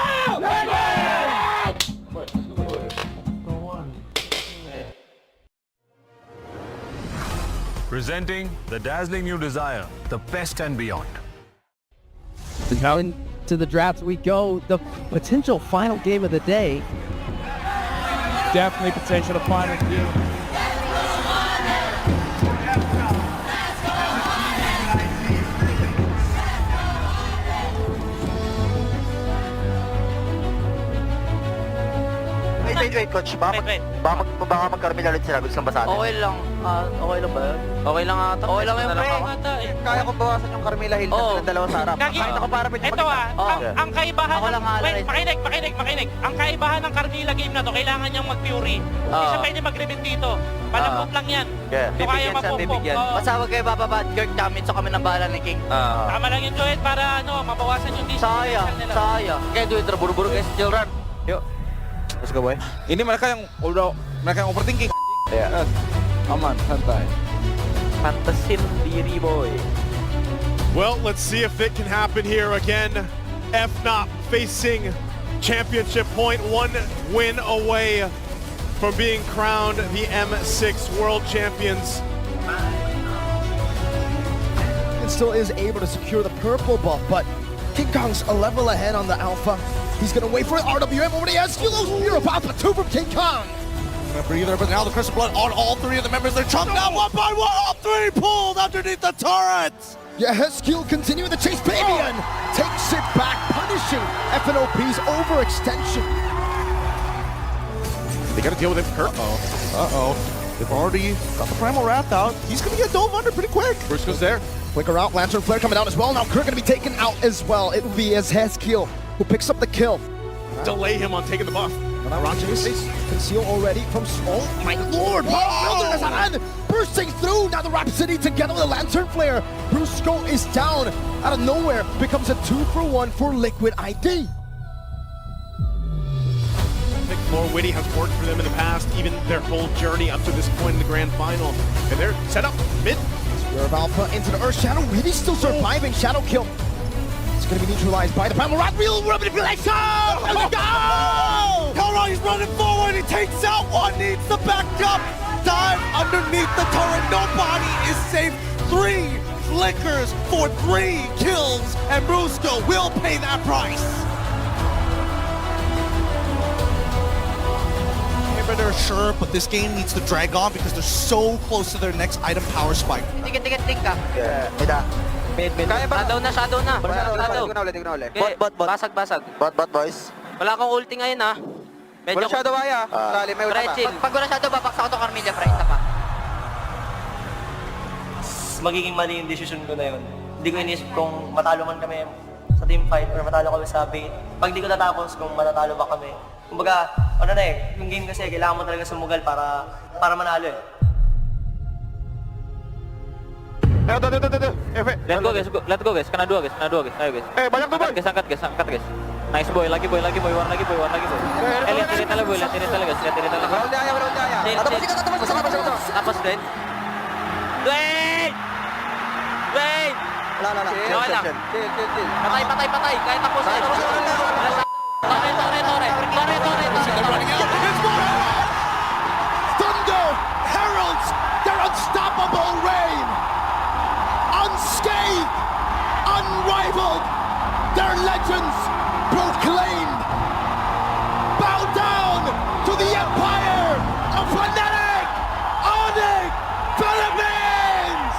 Presenting the dazzling new desire, the best and beyond. Now into the draft we go, the potential final game of the day. Definitely potential to final game. Wait, coach. Baka magkarmila ulit sila. Gusto lang basahin. Okay lang. Okay lang ba yun? Okay lang ata. Okay lang yun, pre. Kaya kong bawasan yung Carmilla Hill na silang dalawa sa harap. Kahit ako para medyo ito ang kaibahan ng... Wait, makinig. Ang kaibahan ng Carmilla game na to, kailangan niyang mag-fury. Hindi siya pwede mag-rebit dito. Palambot lang yan. So kaya mapumpok. Basta huwag kayo bababa. Kirk damage so kami ng bala ni King. Tama lang yun, Joet, para mabawasan yung distance. Sayang. Kaya doon, buru-buru guys, children. Yuk. Let's go, boy. Ini mereka yang overthinking. Yeah. Aman, santai. Pantesin diri, boy. Well, let's see if it can happen here again. FNOP facing championship point, 1 win away from being crowned the M6 World Champions. And still is able to secure the purple buff, but King Kong's a level ahead on the Alpha. He's gonna wait for it. RWM over the Esculos. You're about to 2 from King Kong. A breather, but now the Crystal Blood on all 3 of the members. They're chunked out one by one. All 3 pulled underneath the turrets. Yeah, Heskiel continuing the chase. Babian takes it back, punishing FNOP's overextension. They gotta deal with him, Kurt. They've already got the Primal Wrath out. He's gonna get dove under pretty quick. Briscoe's there. Flicker out, Lantern Flare coming out as well. Now Kurt gonna be taken out as well. It will be as Heskiel who picks up the kill. Delay him on taking the buff. Conceal already from... Oh my lord! Bursting through! Now the Rhapsody together with a Lantern Flare. Brusco is down. Out of nowhere, becomes a 2-for-1 for Liquid ID. Nick Witty has worked for them in the past, even their whole journey up to this point in the grand final. And they're set up mid. Spear of Alpha into the Earth Shadow. Witty still surviving. Shadow kill. It's going to be neutralized by the Primal Wrath. Real manipulation! Let's go! Kalra, he's running forward. He takes out one. Needs the backup. Dive underneath the turret. Nobody is safe. 3 flickers for 3 kills. And Brusco will pay that price. They're sure, but this game needs to drag on because they're so close to their next item power spike. Tingin ka. Yeah. Mid. Kaya ba? Shadow na. Bot. Basag. Bot, boys. Wala akong ulti ngayon, ha? Wala shadow, Aya. May ulti pa. Pag wala shadow, babaksa ko to Carmilla, Fry. Isa pa. magiging mali yung decision ko na yun. Hindi ko inisip kung matalo man kami sa team fight or matalo kami sa bait. Pag di ko natapos kung matatalo ba kami. Kumbaga, ano na eh, yung game kasi kailangan mo talaga sumugal para manalo eh. Let's go guys, kena dua guys, ayo guys. Banyak tuh boy. Angkat guys. Nice boy, lagi boy, one lagi boy. Lihat ini tele boy, lihat ini tele guys. Napas Dwayne. Patay, kahit tapos. Tore. Thunder heralds their unstoppable reign. Unscathed, unrivaled, their legends proclaimed. Bow down to the empire of Fanatic Onyx Philippines!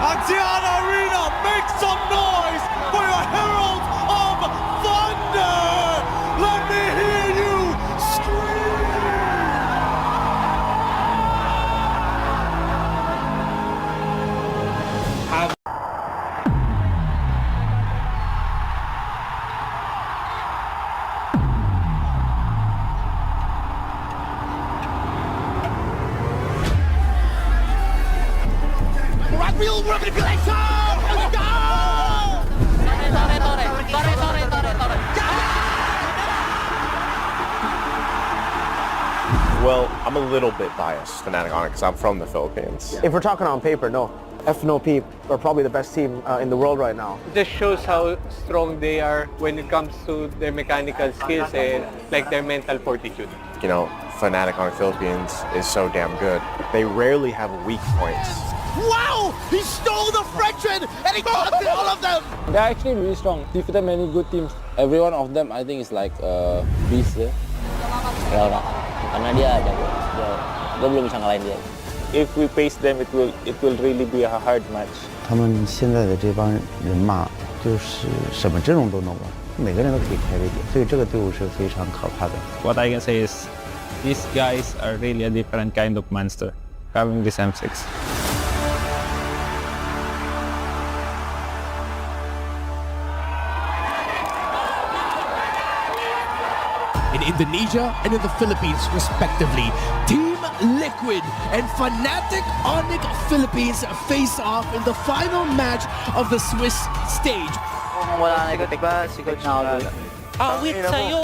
Antiana Arena, make some noise for your Herald of Thunder! Let me hear you scream! Real manipulation! Let's go! Tore. Well, I'm a little bit biased, Fnatic on it, because I'm from the Philippines. If we're talking on paper, no. FNOP are probably the best team in the world right now. This shows how strong they are when it comes to their mechanical skills and like their mental fortitude. You know, Fnatic on the Philippines is so damn good. They rarely have weak points. Wow! He stole the Frenchman and he busted all of them! They're actually really strong. Defeated many good teams. Every one of them, I think, is like a beast. Ya, karena dia jago. Gue belum bisa ngalahin dia. If we pace them, it will really be a hard match. 他们现在的这帮人马，就是什么阵容都能玩，每个人都可以开位点，所以这个队伍是非常可怕的。 What I can say is, these guys are really a different kind of monster, having this M6. In Indonesia and in the Philippines, respectively, Team Liquid and Fnatic Onyx Philippines face off in the final match of the Swiss stage. Wala na ikaw, ba? Si Coach na awit sa'yo!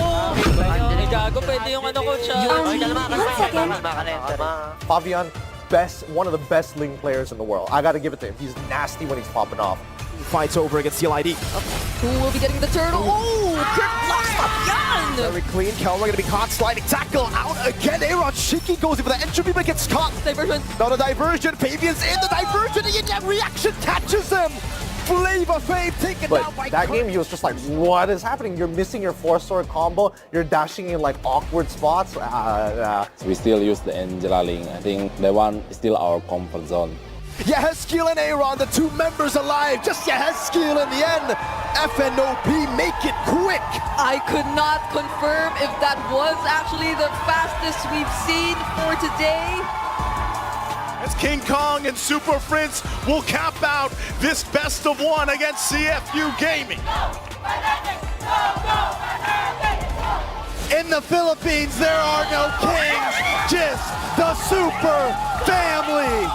Gago, pwede yung ano, Coach. Fabian, one of the best Ling players in the world. I gotta give it to him. He's nasty when he's popping off. Fights over against CLID. Who will be getting the turtle? Oh, Kirk blocks Fabian! Very clean. Kelmer gonna be caught. Sliding tackle out again. Arit Shiki goes in for the entry, but gets caught. Diversion. Not a diversion. Fabian's in the diversion. And reaction catches him. Flavor Fave taken down by that game, he was just like, what is happening? You're missing your 4-sword combo. You're dashing in like awkward spots. We still use the Angela Ling. I think that one is still our comfort zone. Yehezkiel and Aaron, the two members alive. Just Yehezkiel in the end. FNOP make it quick. I could not confirm if that was actually the fastest we've seen for today. As King Kong and Super Prince will cap out this best of one against CFU Gaming. In the Philippines, there are no kings, just the Super Family.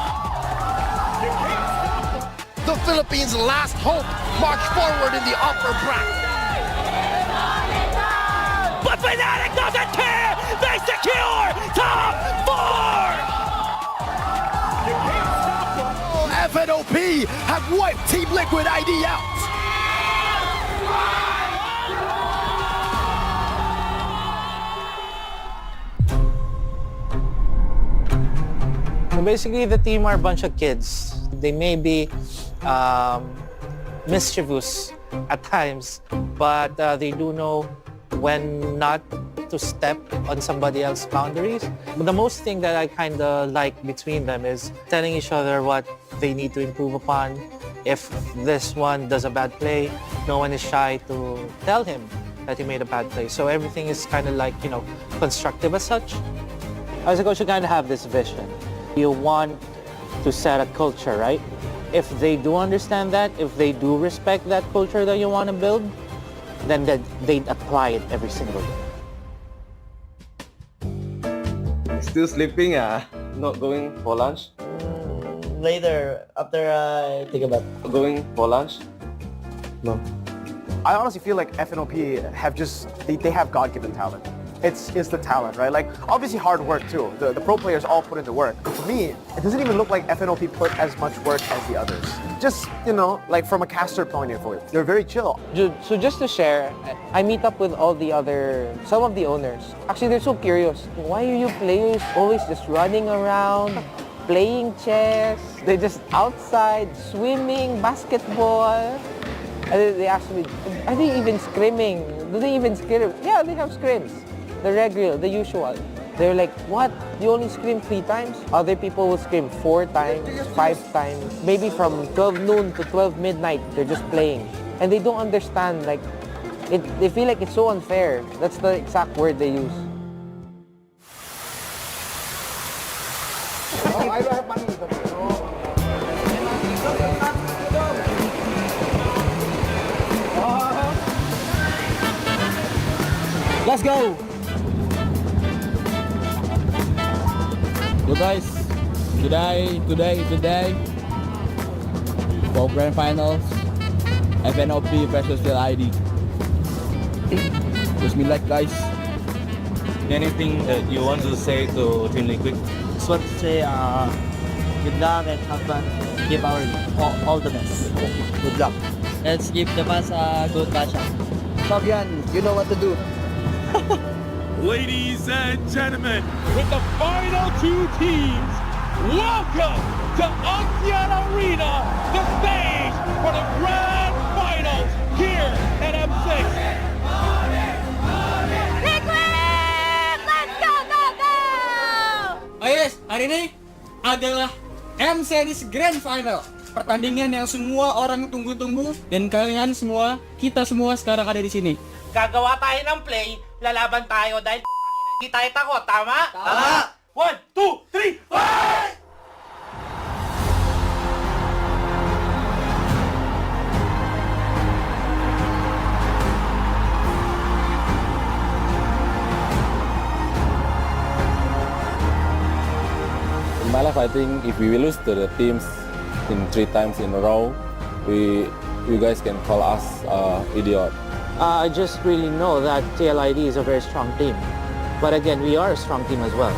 The Philippines' last hope march forward in the upper bracket. But Fnatic doesn't care! They secure top 4! FNOP have wiped Team Liquid ID out. So basically, the team are a bunch of kids. They may be mischievous at times, but they do know when not to step on somebody else's boundaries. But the most thing that I kind of like between them is telling each other what they need to improve upon. If this one does a bad play, no one is shy to tell him that he made a bad play. So everything is kind of like, constructive as such. As a coach, you kind of have this vision. You want to set a culture, right? If they do understand that, if they do respect that culture that you want to build, then they'd apply it every single day. Still sleeping, not going for lunch? Later, after I think about Going for lunch? No. I honestly feel like FNOP have they have God-given talent. It's the talent, right? Like, obviously hard work too. The pro players all put in the work. For me, it doesn't even look like FNOP put as much work as the others. Just, like from a caster point of view, they're very chill. So just to share, I meet up with some of the owners. Actually, they're so curious. Why are you players always just running around, playing chess? They're just outside, swimming, basketball. And they ask me, are they even scrimming? Do they even scrim? Yeah, they have scrims. The regular, the usual. They're like, what? You only scrim 3 times? Other people will scrim 4 times, 5 times. Maybe from 12 noon to 12 midnight, they're just playing. And they don't understand, like, they feel like it's so unfair. That's the exact word they use. Let's go! So guys, today for grand finals, FNOP versus TLID. Wish me luck, guys. Anything that you want to say to Team Liquid? just want to say good luck and have fun. Give our all the best. Good luck. Let's give the fans a good matchup. Fabian, you know what to do. Ladies and gentlemen, with the final 2 teams, welcome to Axiana Arena, the stage for the grand finals here at M6. Liquid! Let's go, go, go! Oh yes, hari ini adalah M Series Grand Final. Pertandingan yang semua orang tunggu-tunggu dan kalian semua, kita semua sekarang ada di sini. Gagawa tayo ng play, lalaban tayo dahil hindi tayo takot, tama? Tama! 1, 2, 3, fight! In my life, I think if we lose to the teams in 3 times in a row, you guys can call us idiot. I just really know that TLID is a very strong team. But again, we are a strong team as well.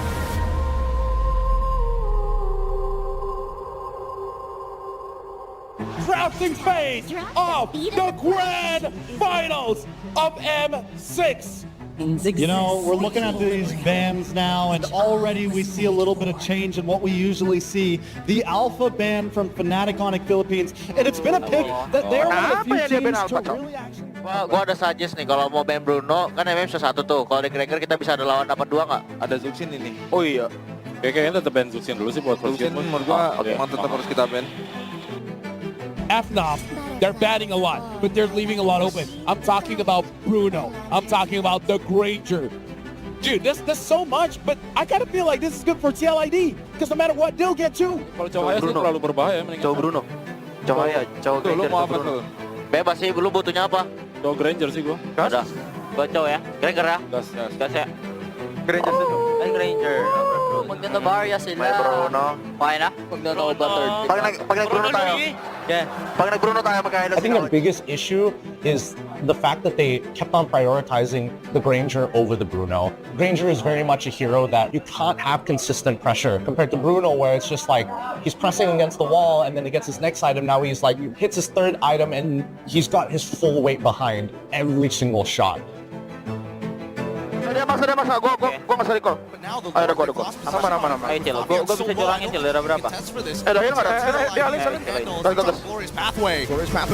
Drafting phase of the grand finals of M6. You know, we're looking at these bands now, and already we see a little bit of change in what we usually see. The Alpha band from Fnatic Onic Philippines, and it's been a pick that they're one of the few teams to really actually... Gua ada suggest nih kalau mau ban Bruno, kan MM bisa 1 tuh. Kalau di Cracker kita bisa ada lawan dapat 2 nggak? Ada Zuxin ini. Oh iya. Kayaknya tetap ban Zuxin dulu sih buat first game. Menurut gua emang tetap harus kita ban. FNOP, they're batting a lot, but they're leaving a lot open. I'm talking about Bruno. I'm talking about the Granger. Dude, that's so much, but I kind of feel like this is good for TLID, because no matter what, they'll get 2. Kalau Cahaya sih terlalu berbahaya. Cowok Bruno. Cahaya, cowok Granger. Lu mau apa tuh? Bebas sih, lu butuhnya apa? Cowok Granger sih gua. Ada. Gua cowok ya. Granger ya? Gas. Gas ya. Granger dito. Ay, Granger. Magna-Barya sila. May Bruno. Okay na? Magna-Nova third. Pag nag-Bruno tayo. Yeah. Pag nag-Bruno tayo, magkailan I think the biggest issue is the fact that they kept on prioritizing the Granger over the Bruno. Granger is very much a hero that you can't have consistent pressure compared to Bruno, where it's just like he's pressing against the wall and then he gets his next item. Now he's like, hits his 3rd item and he's got his full weight behind every single shot. Mas, gua masuk recall. Ayo, gua. Aman. Ayo, Cil. Gua bisa curangin, Cil. Daerah berapa? Daerah nggak ada. Dia alih. Glorious pathway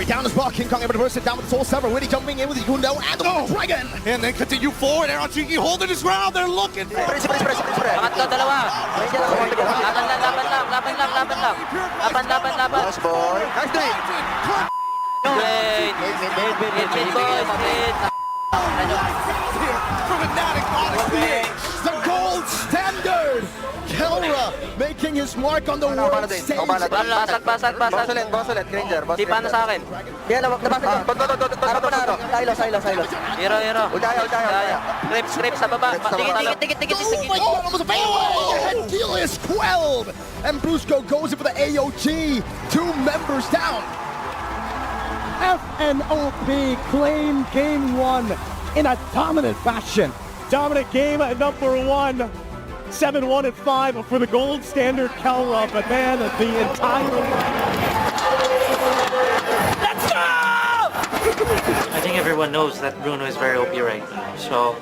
down as well. King Kong able to burst it down with the Soul Sever. Really jumping in with his Gundo and the Dragon. And then continue forward. Aaron Cheeky holding his ground. They're looking for it. Angat ka, dalawa. Laban lang. Nice boy. Nice day. Great. Mid. From Maniac, the gold standard. Kelra making his mark on the world stage. Basag. Boss ulit, Granger. Di paano sa akin? Yan, nabasag ko. Harap na. Silos. Hero. Ultaya. Creep sa baba. Tikit. Oh, almost a fadeaway! And deal is quelled! And Brusco goes in for the AOG. 2 members down. FNOP claim game 1 in a dominant fashion. Dominant game at number 1. 7-1 and 5 for the gold standard Calra, but man, the entire... Let's go! I think everyone knows that Bruno is very OP right now. So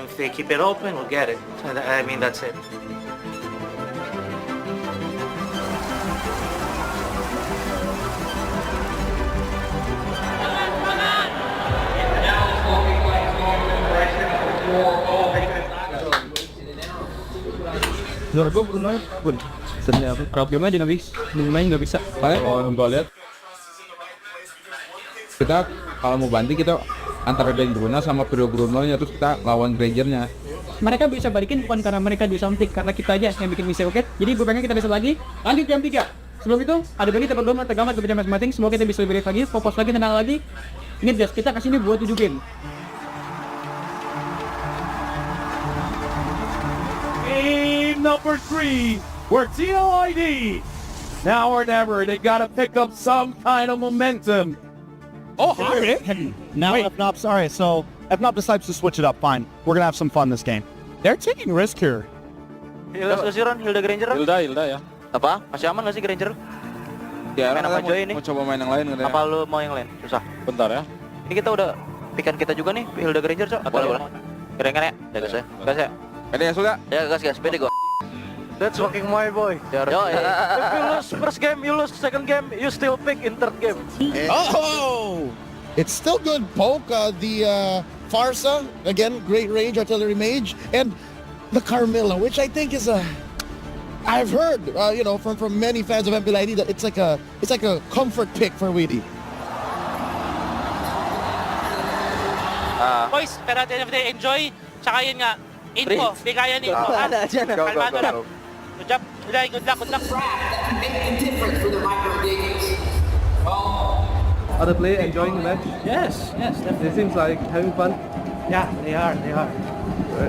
if they keep it open, we'll get it. I mean, that's it. Juara gue Bruno pun sebenarnya crowd game aja main nggak bisa. Kalau gue lihat kita kalau mau banting kita antara dari Bruno sama Bruno nya terus kita lawan Grangernya. Mereka bisa balikin bukan karena mereka di something, karena kita aja yang bikin mistake, oke? Jadi gue pengen kita bisa lagi lanjut jam 3. Sebelum itu ada bagi dapat dua mata gamat berbeda masing-masing. Semoga kita bisa lebih lagi, fokus lagi, tenang lagi. Ingat guys, kita kasih ini buat 7 game. Game number 3, where TLID, now or never, they gotta pick up some kind of momentum. Oh, Arit! Now FNOP, sorry, so FNOP decides to switch it up, fine. We're gonna have some fun this game. They're taking risk here. Hilda Granger. Hilda ya. Apa? Masih aman nggak sih Granger? Ya, main apa aja ini? Mau coba main yang lain katanya. Apa lu mau yang lain? Susah. Bentar ya. Ini kita udah pikan kita juga nih, Hilda Granger, Cok. Boleh. Keren-keren ya? Gas ya. Gas ya. Pede ya, Suga? Ya, gas. Pede gua. That's fucking my boy. Yo, If you lose first game, you lose second game, you still pick in third game. Oh! It's still good poke. The Farsa, again, great range artillery mage, and the Carmilla, which I think is I've heard, from many fans of MLBB that it's like a comfort pick for Weedy. Boys, pero at the end of the day, enjoy. Tsaka yun nga, info. Bigayan info. Kalmado lang. Good job. Good luck. Are the players enjoying the match? Yes, definitely. It seems like having fun. Yeah, they are.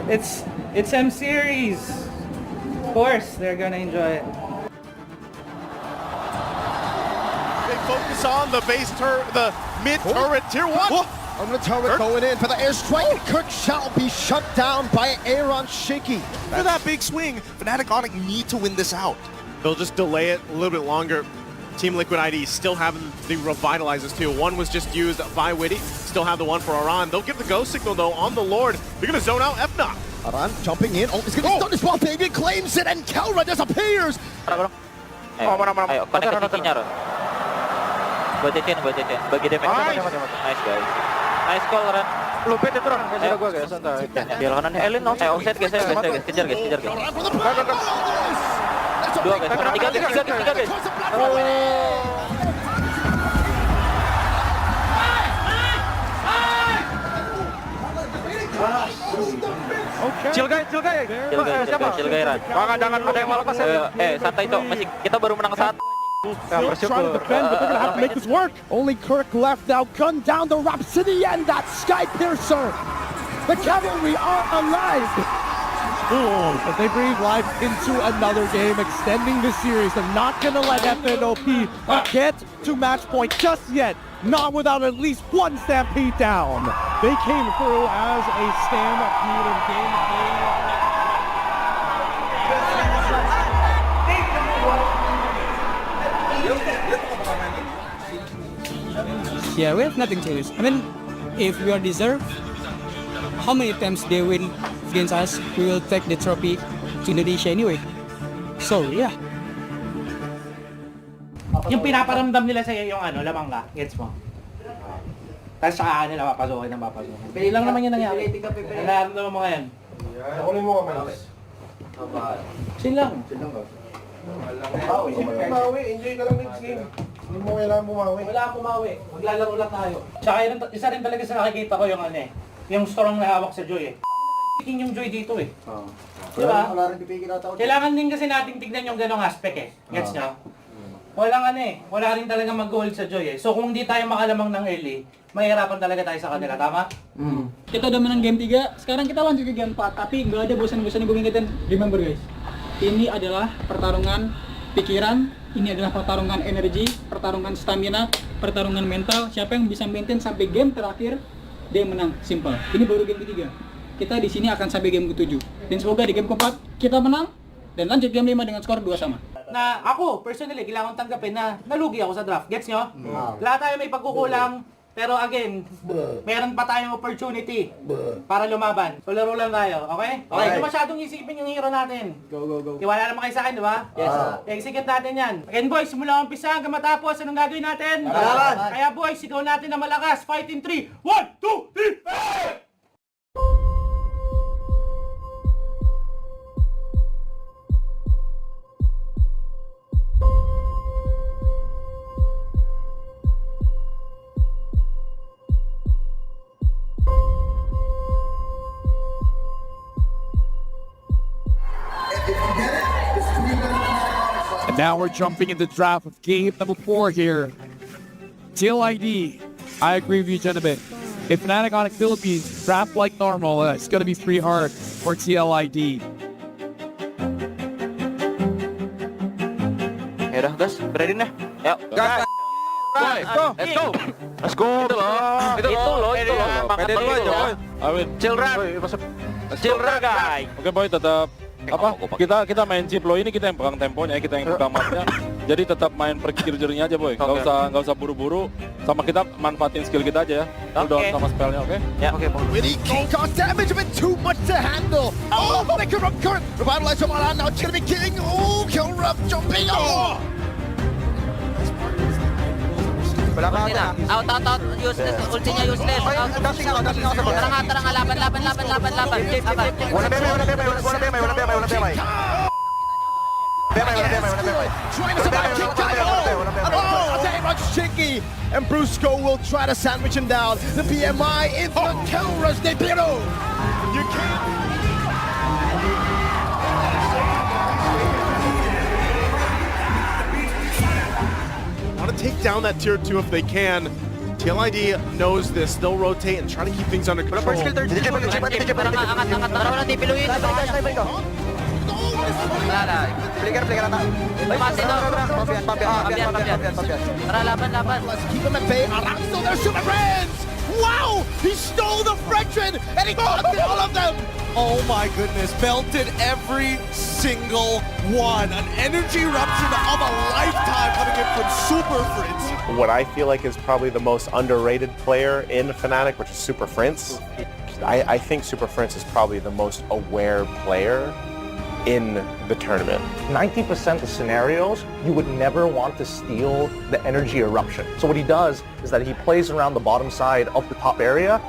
It's M series. Of course, they're gonna enjoy it. They focus on the the mid turret tier 1. On the turret going in for the airstrike. Kirk shall be shut down by Aaron Shaky. For that big swing, Fnatic Onic need to win this out. They'll just delay it a little bit longer. Team Liquid ID still having the revitalizers too. One was just used by Witty. Still have the one for Aran. They'll give the go signal though on the Lord. They're gonna zone out FNOP. Aran jumping in. Oh, he's gonna stun as well. David claims it and Kelra disappears. Ayo, connect nya Ron. Buatin. Bagi damage. Nice guys. Nice call Ron. Lupit itu Ron, kasih gua guys, santai. Biar kanan Elin no. Offset guys. Kejar guys. Dua guys. Tiga guys. Chill guys. Chill guys Ran. Jangan ada yang malah pas ya. Santai Cok. Masih kita baru menang 1. Still trying to defend, but they're gonna have to make this work. Only Kirk left now. Gun down the Rhapsody and that Sky Piercer. The cavalry are alive. But they breathe life into another game, extending the series. They're not gonna let FNOP get to match point just yet. Not without at least one Stampede down. They came through as a Stampede in game 8. Yeah, we have nothing to lose. I mean, if we are deserved, how many times they win against us, we will take the trophy to Indonesia anyway. So, yeah. Yung pinaparamdam nila sa'yo yung lamang ka, gets mo? Tapos saka nila papasokin. Pili lang naman yung nangyari. Nararamdaman mo ngayon. Nakunin mo kamay. Chill lang. Bumawi, enjoy ka lang next game. Hindi mo kailangan bumawi. Wala akong bumawi. Maglalaro lang tayo. Tsaka isa rin talaga sa nakikita ko yung yung strong na hawak sa Joy yung joy dito eh. Diba? Kailangan din kasi nating tignan yung ganong aspect eh. Gets nyo? Walang wala rin talaga mag-hold sa joy eh. So kung hindi tayo makalamang ng early, mahirapan talaga tayo sa kanila, tama? Kita udah menang game 3, sekarang kita lanjut ke game 4. Tapi nggak ada bosan-bosannya gue ingetin. Remember guys, ini adalah pertarungan pikiran, ini adalah pertarungan energi, pertarungan stamina, pertarungan mental. Siapa yang bisa maintain sampai game terakhir, dia menang. Simple. Ini baru game ketiga. Kita di sini akan sampai game ke-7. Dan semoga di game keempat kita menang dan lanjut game 5 dengan skor 2-2. Na ako, personally, kailangan tanggapin na nalugi ako sa draft. Gets nyo? Lahat tayo may pagkukulang. Pero again, meron pa tayong opportunity para lumaban. So laro lang tayo, okay? Okay, hindi masyadong isipin yung hero natin. Go. Tiwala naman kayo sa akin, di ba? Yes. Execute natin yan. Again boys, simula ang umpisa hanggang matapos, anong gagawin natin? Kaya boys, sigaw natin na malakas. Fight in 3. 1, 2, 3, fight! And now we're jumping into draft of game number 4 here. TLID, I agree with you, gentlemen. If Fnatic on Philippines draft like normal, it's going to be pretty hard for TLID. Ya udah, guys, ready na. Yuk, gas. Let's go. Itu loh. Pede dulu aja, boy. Arit. Chill run, guys. Oke boy, tetap kita main chip lo ini, kita yang pegang temponya, kita yang pegang mapnya. Jadi tetap main perkir-jernya aja boy. Nggak usah buru-buru. Sama kita manfaatin skill kita aja ya. Cooldown sama spellnya, oke? Ya, oke boy. Really king cost damage, a bit too much to handle. Oh, they could current. Revitalize from Aran, now it's gonna be killing. Oh, kill rough jumping. Oh. Ulti na. Out. Useless. Ultinya useless. Tara nga. Laban. Trying to survive King Kaido. Oh, Arit Shaky. And Brusco will try to sandwich him down. The PMI into the kill rush. They beat him. You can't. Want to take down that tier 2 if they can. TLID knows this. They'll rotate and try to keep things under control. Let's keep him at bay. Aran still there, shooting friends. Wow! He stole the Frenchman and he got all of them. Oh my goodness, belted every single one. An energy eruption of a lifetime coming in from Super Fritz. What I feel like is probably the most underrated player in Fnatic, which is Super Fritz. I think Super Fritz is probably the most aware player in the tournament. 90% of scenarios, you would never want to steal the energy eruption. So what he does is that he plays around the bottom side of the top area.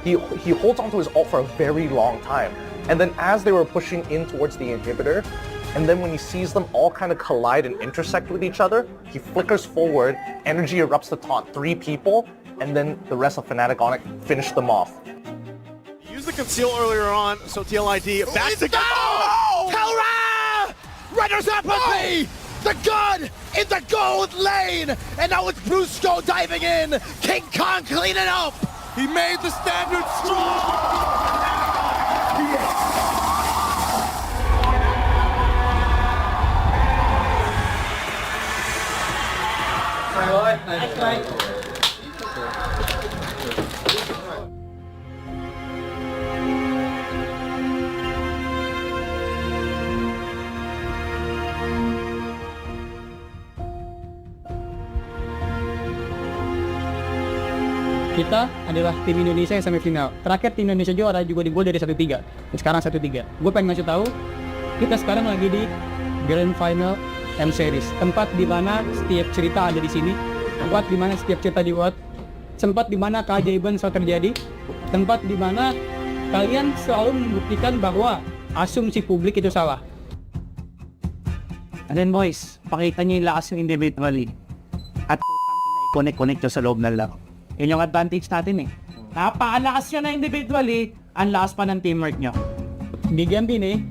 He holds onto his ult for a very long time. And then as they were pushing in towards the inhibitor, and then when he sees them all kind of collide and intersect with each other, he flickers forward, energy erupts to taunt 3 people, and then the rest of Fnatic on it finish them off. Use the conceal earlier on, so TLID back to go. Telra! Render's apathy! The gun in the gold lane! And now it's Brusco diving in! King Kong cleaning up! He made the standard strong! Kita adalah tim Indonesia yang semifinal. Terakhir tim Indonesia juara juga di gol dari 1-3. Dan sekarang 1-3. Gue pengen ngasih tahu, kita sekarang lagi di Grand Final M Series. Tempat di mana setiap cerita ada di sini. Tempat di mana setiap cerita dibuat. Tempat di mana keajaiban selalu terjadi. Tempat di mana kalian selalu membuktikan bahwa asumsi publik itu salah. And then boys, pakita nyo yung lakas yung individually. At connect nyo sa loob ng laro. Yun yung advantage natin eh. Napakalakas nyo na individually, Ang lakas pa ng teamwork nyo. Bigyan din eh.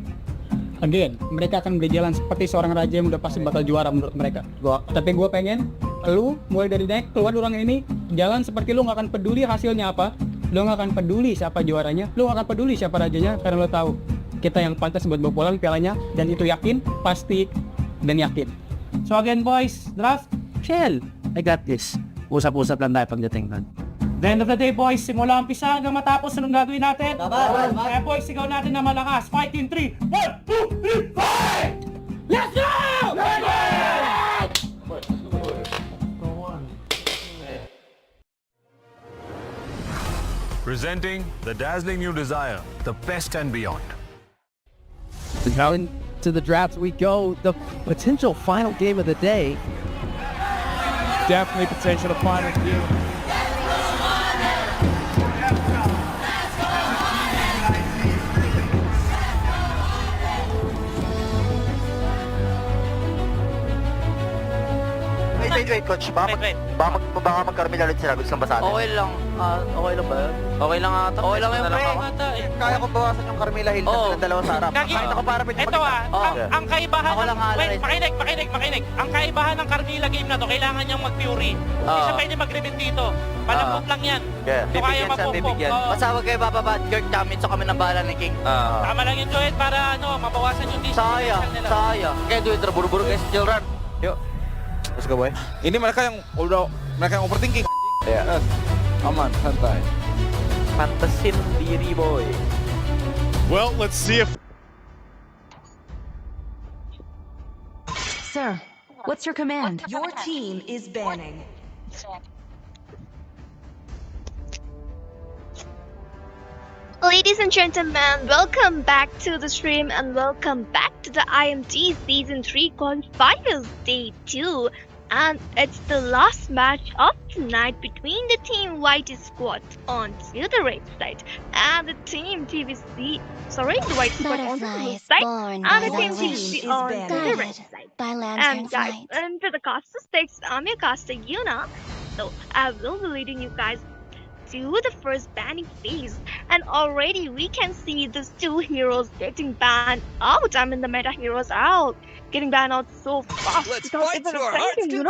Again, mereka akan berjalan seperti seorang raja yang udah pasti bakal juara menurut mereka. Tapi gue pengen lu mulai dari naik keluar orang ini jalan seperti lu gak akan peduli hasilnya apa, lu gak akan peduli siapa juaranya, lu gak akan peduli siapa rajanya, karena lu tahu kita yang pantas buat bawa pulang pialanya, dan itu yakin, pasti, dan yakin. So again boys, draft, chill. I got this. Usap-usap lang tayo pagdating doon. The end of the day boys, simula umpisa hanggang matapos, anong gagawin natin? Kaya boys, sigaw natin na malakas. Fight in 3, 1, 2, 3, fight! Let's go! Presenting the dazzling new desire, the best and beyond. Now into the draft we go. The potential final game of the day. Definitely potential final game. Wait, coach. Baka magkaramil ulit sila. Gusto lang ba sa atin? Okay lang. Okay lang ba yun? Okay lang ata. Okay lang yun, pre. Kaya ko bawasan yung Carmilla Hill na dalawa sa harap. Kahit ako para Ito ang kaibahan makinig. Ang kaibahan ng Carmilla game na to, kailangan niyang mag-fury. Hindi siya pwede mag-reveal dito. Palambot lang yan. So kaya mapupok. Basta huwag kayo bababa. Kirk namin, so kami ng bahala ni King. Tama lang yun, Joet, para mabawasan yung Sayang. Kaya doon, buru-buru guys, chill run. Yuk. Let's go, boy. Ini mereka yang overthinking. Ya. Aman, santai. Pantesin diri, boy. Well, let's see if... Sir, what's your command? Your team is banning. Ladies and gentlemen, welcome back to the stream and welcome back to the IMT Season 3 Qualifiers Day 2. And it's the last match of tonight between the Team White Squad on the right side and the Team TVC, the White Squad on the left side and the Team TVC on the right side. And guys, into the caster stakes, I'm your caster Yuna, so I will be leading you guys to the first banning phase, and already we can see these two heroes getting banned out. I mean, the meta heroes are getting banned out so fast without even affecting,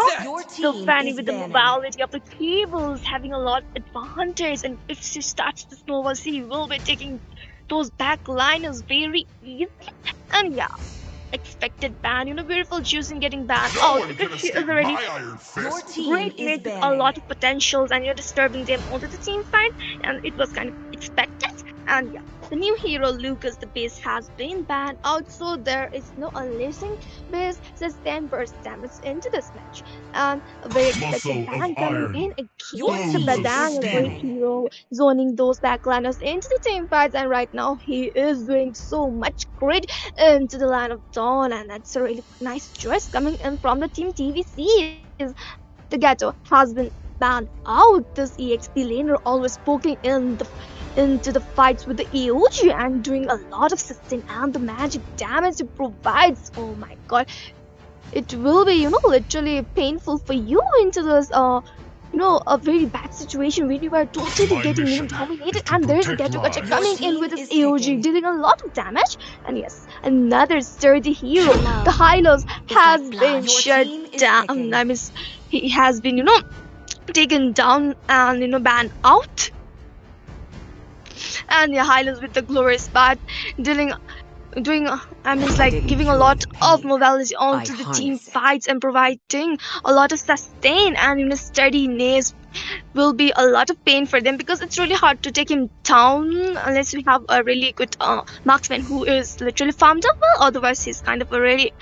So fanny with the mobility of the cables, having a lot of advantage, and if she starts to snowball, she will be taking those backliners very easily. And yeah, expected ban, beautiful Juicing getting banned out because she is already great mate with a lot of potentials, and you're disturbing them onto the team fight, and it was kind of expected. And yeah, the new hero Lucas the base has been banned out, so there is no unleashing base sustain burst damage into this match. And a very expected ban coming in against Badang, a great hero, zoning those backliners into the team fights, and right now he is doing so much great into the line of Dawn, and that's a really nice choice coming in from the team TVC. The Ghetto has been banned out. This EXP laner always poking into the fights with the AOG and doing a lot of sustain and the magic damage it provides. Oh my god, it will be literally painful for you into this a very bad situation when you are totally getting dominated, and there's a Ghetto coming in with his AOG dealing a lot of damage. And yes, another sturdy hero, the Hylos, has been shut down. I mean, he has been taken down and banned out. And the Hylos with the glorious bat giving a lot of mobility onto the team fights and providing a lot of sustain, and steadiness will be a lot of pain for them because it's really hard to take him down unless we have a really good marksman who is literally farmed up well. Otherwise he's kind of a really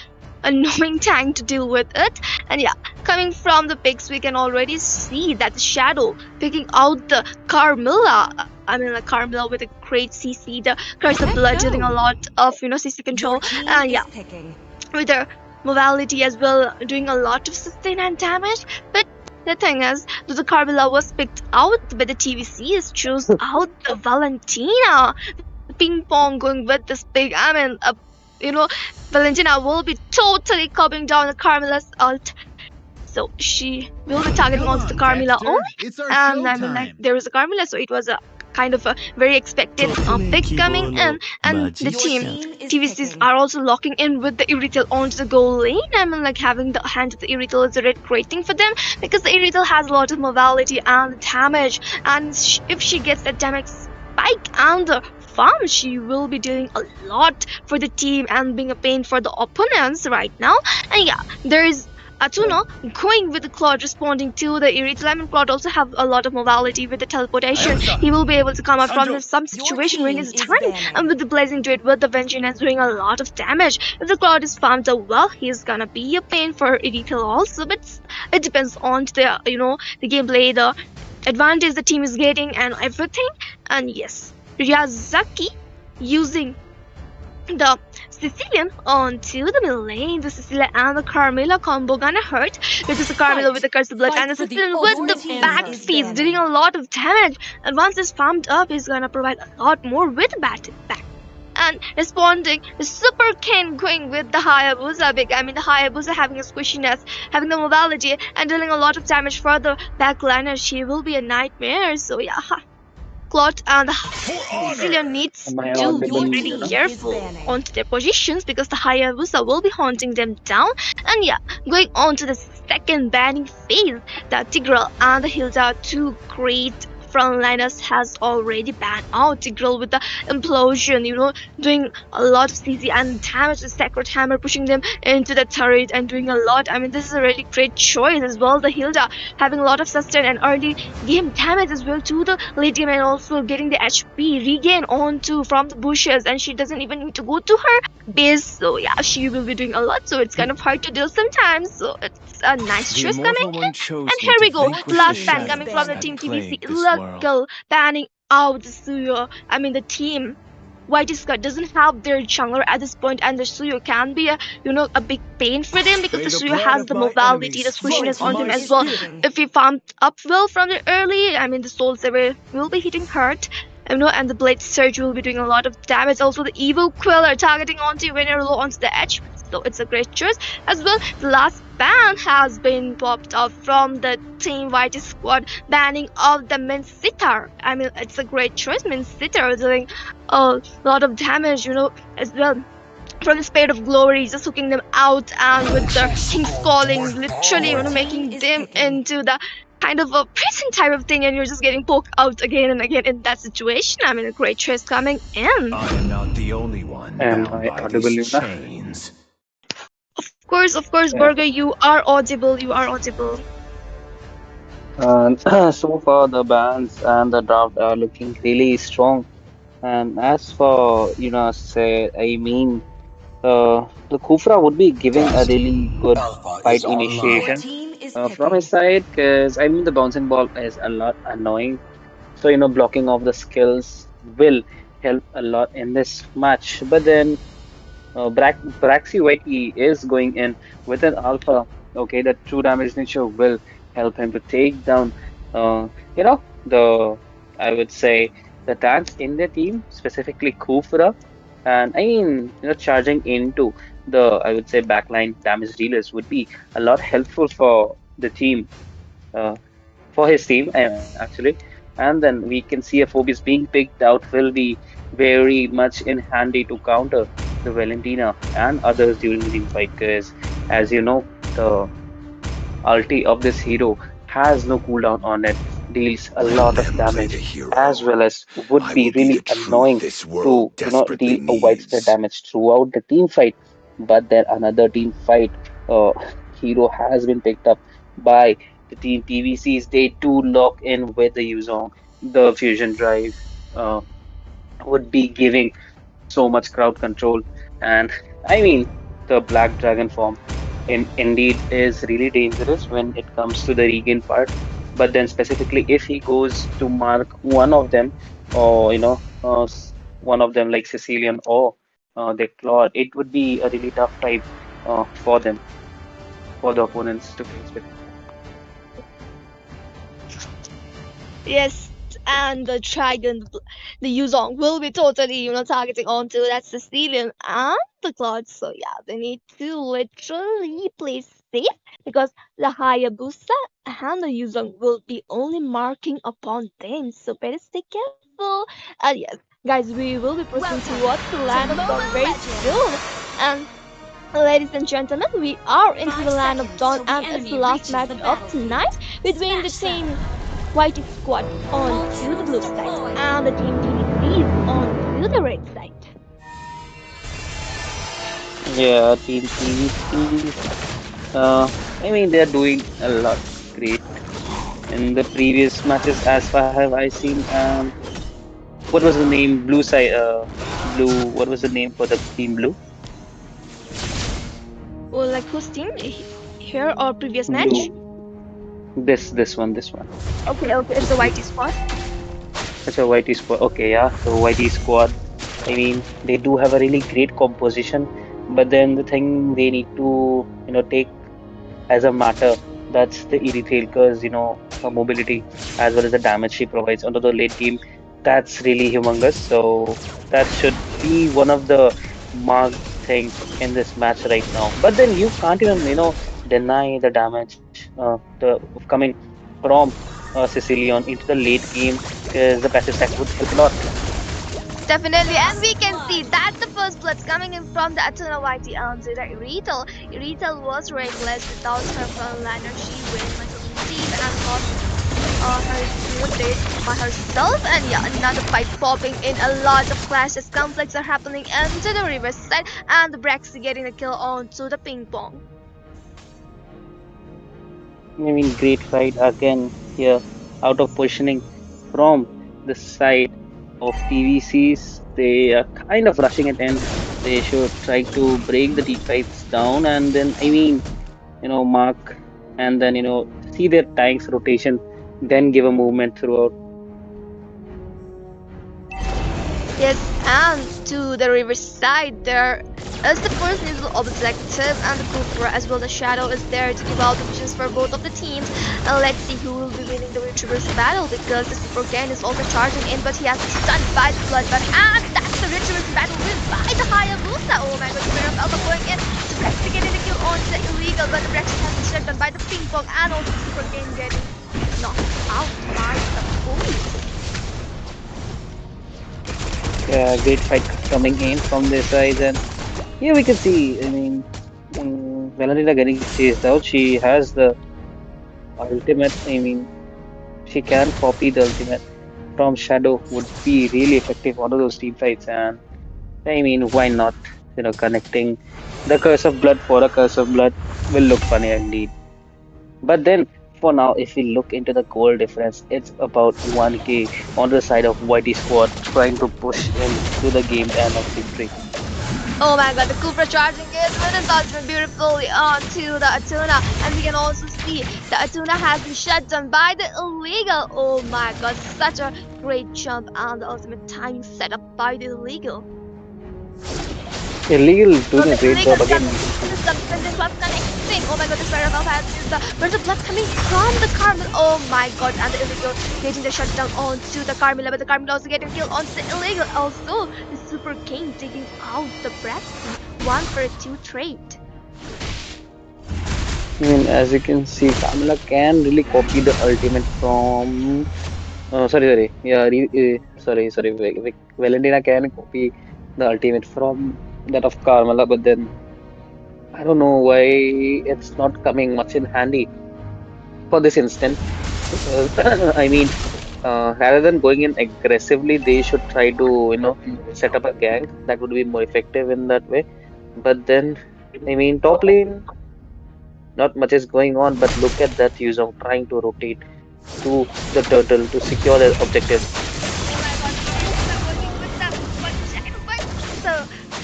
annoying tank to deal with it. And yeah, coming from the picks, we can already see that the Shadow picking out the Carmilla. I mean, like Carmilla with a great CC, the Curse of Blood doing a lot of CC control, and yeah, with her mobility as well, doing a lot of sustain and damage. But the thing is, the Carmilla was picked out, but the TVC chose out the Valentina. The ping pong going with this big, Valentina will be totally copying down the Carmilla's ult. So she will be targeting onto the Carmilla only. And there is a Carmilla, so it was a kind of a very expected pick coming in, and the team TVCs are also locking in with the Irrital onto the goal lane. I mean, like having the hand of the Irrital is a red great thing for them because the Irrital has a lot of mobility and damage, and if she gets that damage spike and the farm, she will be doing a lot for the team and being a pain for the opponents right now. And yeah, there is Atuna going with the Claude responding to the Irrital. I mean, Claude also have a lot of mobility with the teleportation. He will be able to come out from some situation where he's turning, and with the Blazing Druid, with the Vengeance doing a lot of damage. If the Claude is farmed out well, he's gonna be a pain for Irrital also, but it depends on the the gameplay, the advantage the team is getting and everything. And yes, Ryazaki using the Sicilian onto the middle lane. The Cecilia and the Carmilla combo gonna hurt because the Carmilla with the Curse of Blood and the Sicilian with the back speeds doing a lot of damage. And once it's farmed up, he's gonna provide a lot more with back. And responding, the Super Ken going with the Hayabusa big. I mean, the Hayabusa having a squishiness, having the mobility, and dealing a lot of damage for the backliner. She will be a nightmare. So yeah. Claude and the Sicilian needs to be really careful onto their positions because the Hayabusa will be haunting them down. And yeah, going on to the second banning phase, the Tigreal and the Hilda, two great frontliners, has already banned out. Tigreal with the implosion, doing a lot of CC and damage. The Sacred Hammer pushing them into the turret and doing a lot. I mean, this is a really great choice as well. The Hilda having a lot of sustain and early game damage as well to the late game, and also getting the HP regain onto from the bushes, and she doesn't even need to go to her base. So yeah, she will be doing a lot, so it's kind of hard to deal sometimes. So it's a nice choice coming in. And here we go, last ban coming from the team TVC. Local banning out the Suyo. I mean, the team White Scott doesn't have their jungler at this point, and the Suyo can be a big pain for them because the Suyo has the mobility, the squishiness on him as well. If he farmed up well from the early, I mean, the Soul Saver will be hitting hard. And the Blade Surge will be doing a lot of damage. Also, the Evo Queller targeting onto you when you're low onto the edge. So it's a great choice as well. The last ban has been popped up from the Team White Squad, banning of the Minsitar. I mean, it's a great choice. Minsitar doing a lot of damage, as well. From the Spade of Glory, just hooking them out, and with the King's Calling, literally, making them into the kind of a prison type of thing, and you're just getting poked out again and again in that situation. I mean, a great choice coming in. I am not the only one. Am I audible chains. Of course, Burger, you are audible. So far, the bans and the draft are looking really strong. And as for, the Kufra would be giving a really good fight initiation from his side, because the bouncing ball is a lot annoying. So, blocking off the skills will help a lot in this match. But then Braxy Whitey is going in with an alpha. Okay, the true damage nature will help him to take down, I would say, the tanks in the team, specifically Kufra. And charging into the, I would say, backline damage dealers would be a lot helpful for the team, for his team, actually. And then we can see a Phoebus being picked out will be very much in handy to counter the Valentina and others during the team fight, because as you know, the ulti of this hero has no cooldown on it, deals a lot of damage, as well as would be really annoying to deal a widespread damage throughout the team fight. But then another team fight hero has been picked up by the team PVCs. They do lock in with the Yuzong. The fusion drive would be giving so much crowd control, and the Black Dragon form indeed is really dangerous when it comes to the regain part. But then specifically if he goes to mark one of them, or one of them like Sicilian or the Claude, it would be a really tough fight for them, for the opponents to face with. Yes, and the Dragon, the Yuzong will be totally, targeting onto that Sicilian and the Claude. So yeah, they need to literally play safe because the Hayabusa and the Yuzong will be only marking upon them. So better stay careful. beautiful. And yes, guys, we will be proceeding towards the land of dawn very soon. And ladies and gentlemen, we are into the land of dawn, and it's the last match of tonight between the team White Squad on to the blue side and the team TVCs on to the red side. Yeah, Team TVC. I mean, they're doing a lot great in the previous matches. As far have I seen, what was the name? Blue side, blue. What was the name for the team blue? Well, like whose team? Here or previous match? Blue. This one. Okay, it's the White Squad. It's a Whitey squad. Okay, yeah, the Whitey squad. I mean, they do have a really great composition, but then the thing they need to, take as a matter, that's the Erithelka's, her mobility as well as the damage she provides onto the late game. That's really humongous. So that should be one of the marked thing in this match right now. But then you can't even, deny the damage coming from Sicilian into the late game because the passive stack would help a lot. Definitely, and we can see that the first blood's coming in from the Atuna YT onto the Irital. Irital was reckless without her frontliner. She went much deep and got her dead by herself. And yeah, another fight popping in. A lot of clashes, conflicts are happening into the river side, and the Braxy getting a kill onto the ping pong. I mean, great fight again here, out of positioning from the side of TVCs. They are kind of rushing it in. They should try to break the deep fights down and then, mark and then, see their tanks rotation, then give a movement throughout. Yes, and to the riverside there is the first neutral objective, and the Kufra as well the Shadow is there to give out the missions for both of the teams. And let's see who will be winning the Retrievers battle, because the Super Ken is also charging in, but he has been stunned by the Bloodbath, and that's the Retrievers battle win by the Hayabusa. Oh my god, the Spirit of Alpha going in to Brexit getting the kill on the illegal, but the Brexit has been shut down by the ping pong, and also the Super Ken getting knocked out by the police. Yeah, great fight coming in from their side, and here we can see, I mean, Valentina getting chased out. She has the ultimate, I mean, she can copy the ultimate from Shadow, would be really effective on those team fights, and I mean, why not? Connecting the Curse of Blood for a Curse of Blood will look funny indeed. But then, for now, if we look into the goal difference, it's about 1k on the side of Whitey squad trying to push into the game and of victory. Oh my god, the Kufra charging in with his ultimate beautifully onto the Atuna, and we can also see the Atuna has been shut down by the illegal. Oh my god, such a great jump and the ultimate timing set up by the illegal. Illegal doing a great job again. Oh my god, the Spirit of Alpha where's the blood coming from the Carmel? Oh my god, and the illegal getting the shutdown onto the Carmela, but the Carmela also getting killed onto the illegal. Also, the Super King taking out the Braxton 1-for-2 trade. I mean, as you can see, Carmela can really copy the ultimate from. Sorry. Yeah, sorry. Valentina can copy the ultimate from that of Carmela, but then I don't know why it's not coming much in handy for this instant. I mean, rather than going in aggressively, they should try to, set up a gank. That would be more effective in that way. But then, I mean, top lane, not much is going on, but look at that use of trying to rotate to the turtle to secure the objective.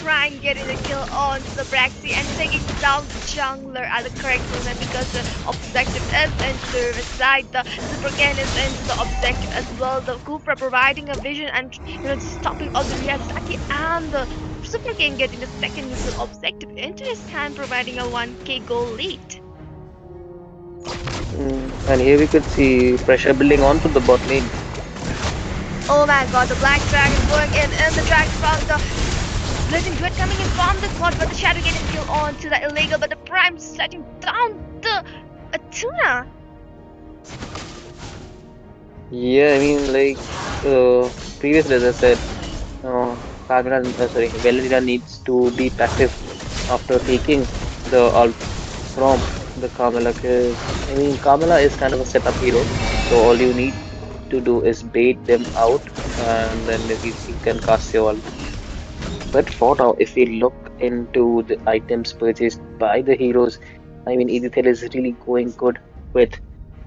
Ryan getting the kill on the Braxy and taking down the jungler at the correct moment, because the objective is into the side. The Super Ken is into the objective as well. The Kufra providing a vision and stopping all the Ryazaki, and the Super Ken getting the second neutral objective into his hand, providing a 1k goal lead. And here we could see pressure building onto the bot lane. Oh my god, the Black Dragon going in the dragon from the Legend Duet coming in from the squad, but the Shadow getting killed on to the illegal, but the Prime shutting down the Atuna. Yeah, I mean, like, previously, as I said, Valentina needs to be passive after taking the ult from the Carmela, because I mean Carmela is kind of a setup hero, so all you need to do is bait them out, and then you can cast your ult. But for now, if we look into the items purchased by the heroes, I mean Edithel is really going good with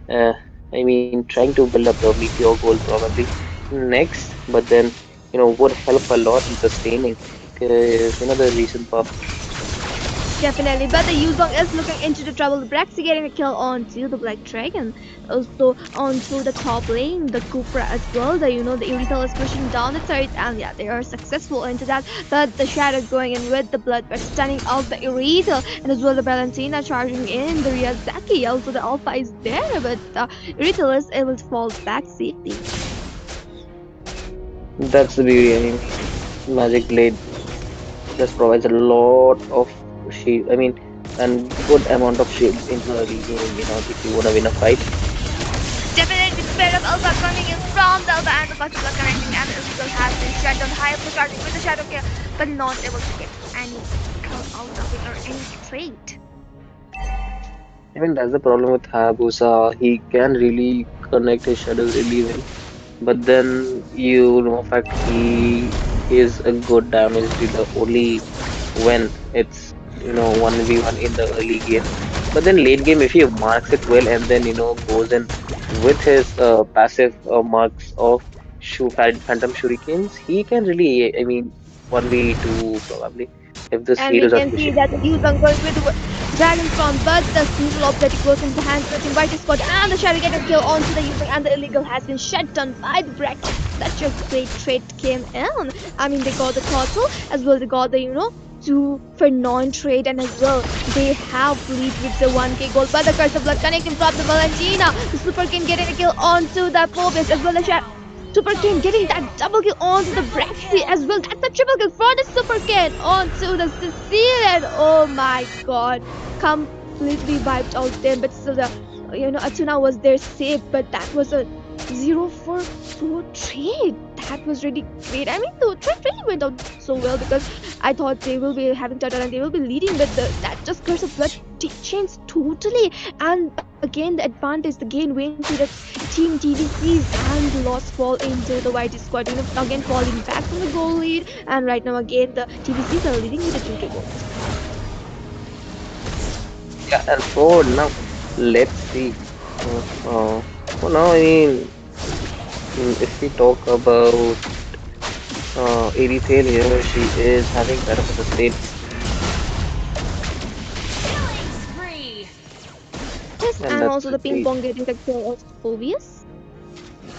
uh, I mean trying to build up the meteor gold probably next, but then would help a lot in sustaining, because the recent buff. Definitely, but the Yuzong is looking into the trouble. Braxy getting a kill onto the Black Dragon, also onto the top lane, the Cupra as well. The Uritel is pushing down the turret, and yeah, they are successful into that. But the Shadow going in with the blood, but stunning out the Uritel, and as well the Valentina charging in the Ryazaki. Also the Alpha is there, but Uritel is able to fall back safely. That's the beauty. I mean, Magic Blade just provides a lot of shield. I mean, and good amount of shield in the early game. If you want to win a fight. Definitely, the spirit of Alpha coming in from the Alpha, and the first blood connecting, and the Illegal has been shut down. The high up charging with the Shadow Kill, but not able to get any kill out of it or any trait. I mean, that's the problem with Hayabusa. He can really connect his shadows really well, but then fact he is a good damage dealer only when it's 1v1 in the early game. But then late game, if he marks it well and then goes in with his passive marks of phantom shurikens, he can really, I mean, 1v2 probably if the And we heroes are can see pushing. that the Yuzong going with the Dragon Storm, but the Single Object goes into the hands of the White Squad, and the Shadow getting kill onto the Yuzong, and the Illegal has been shut down by the Brax. Such a great trade came in. I mean, they got the Turtle, as well they got the, 2 for 9 trade, and as well they have lead with the 1k gold, but the Curse of Blood connecting from the Valentina. The Super King getting a kill onto the Phobos, as well as Super King getting that double kill onto the Braxy as well. That's a triple kill for the Super King onto the Cecile, and oh my god, completely wiped out them. But still, the Atuna was there safe, but that was a 0-for-4 trade. That was really great. I mean, the trade really went out so well, because I thought they will be having Tata and they will be leading, but that just Curse of Blood changed totally. And again, the advantage, the gain went to the team TDCs, and the loss fall into the White Squad. Again falling back from the goal lead, and right now again the TDCs are leading with the 2k goals. Yeah, and for now, let's see. For now, I mean, if we talk about Arit here, she is having kind of a sustain. Yes, and that's also the ping pong getting the kill of Phobius.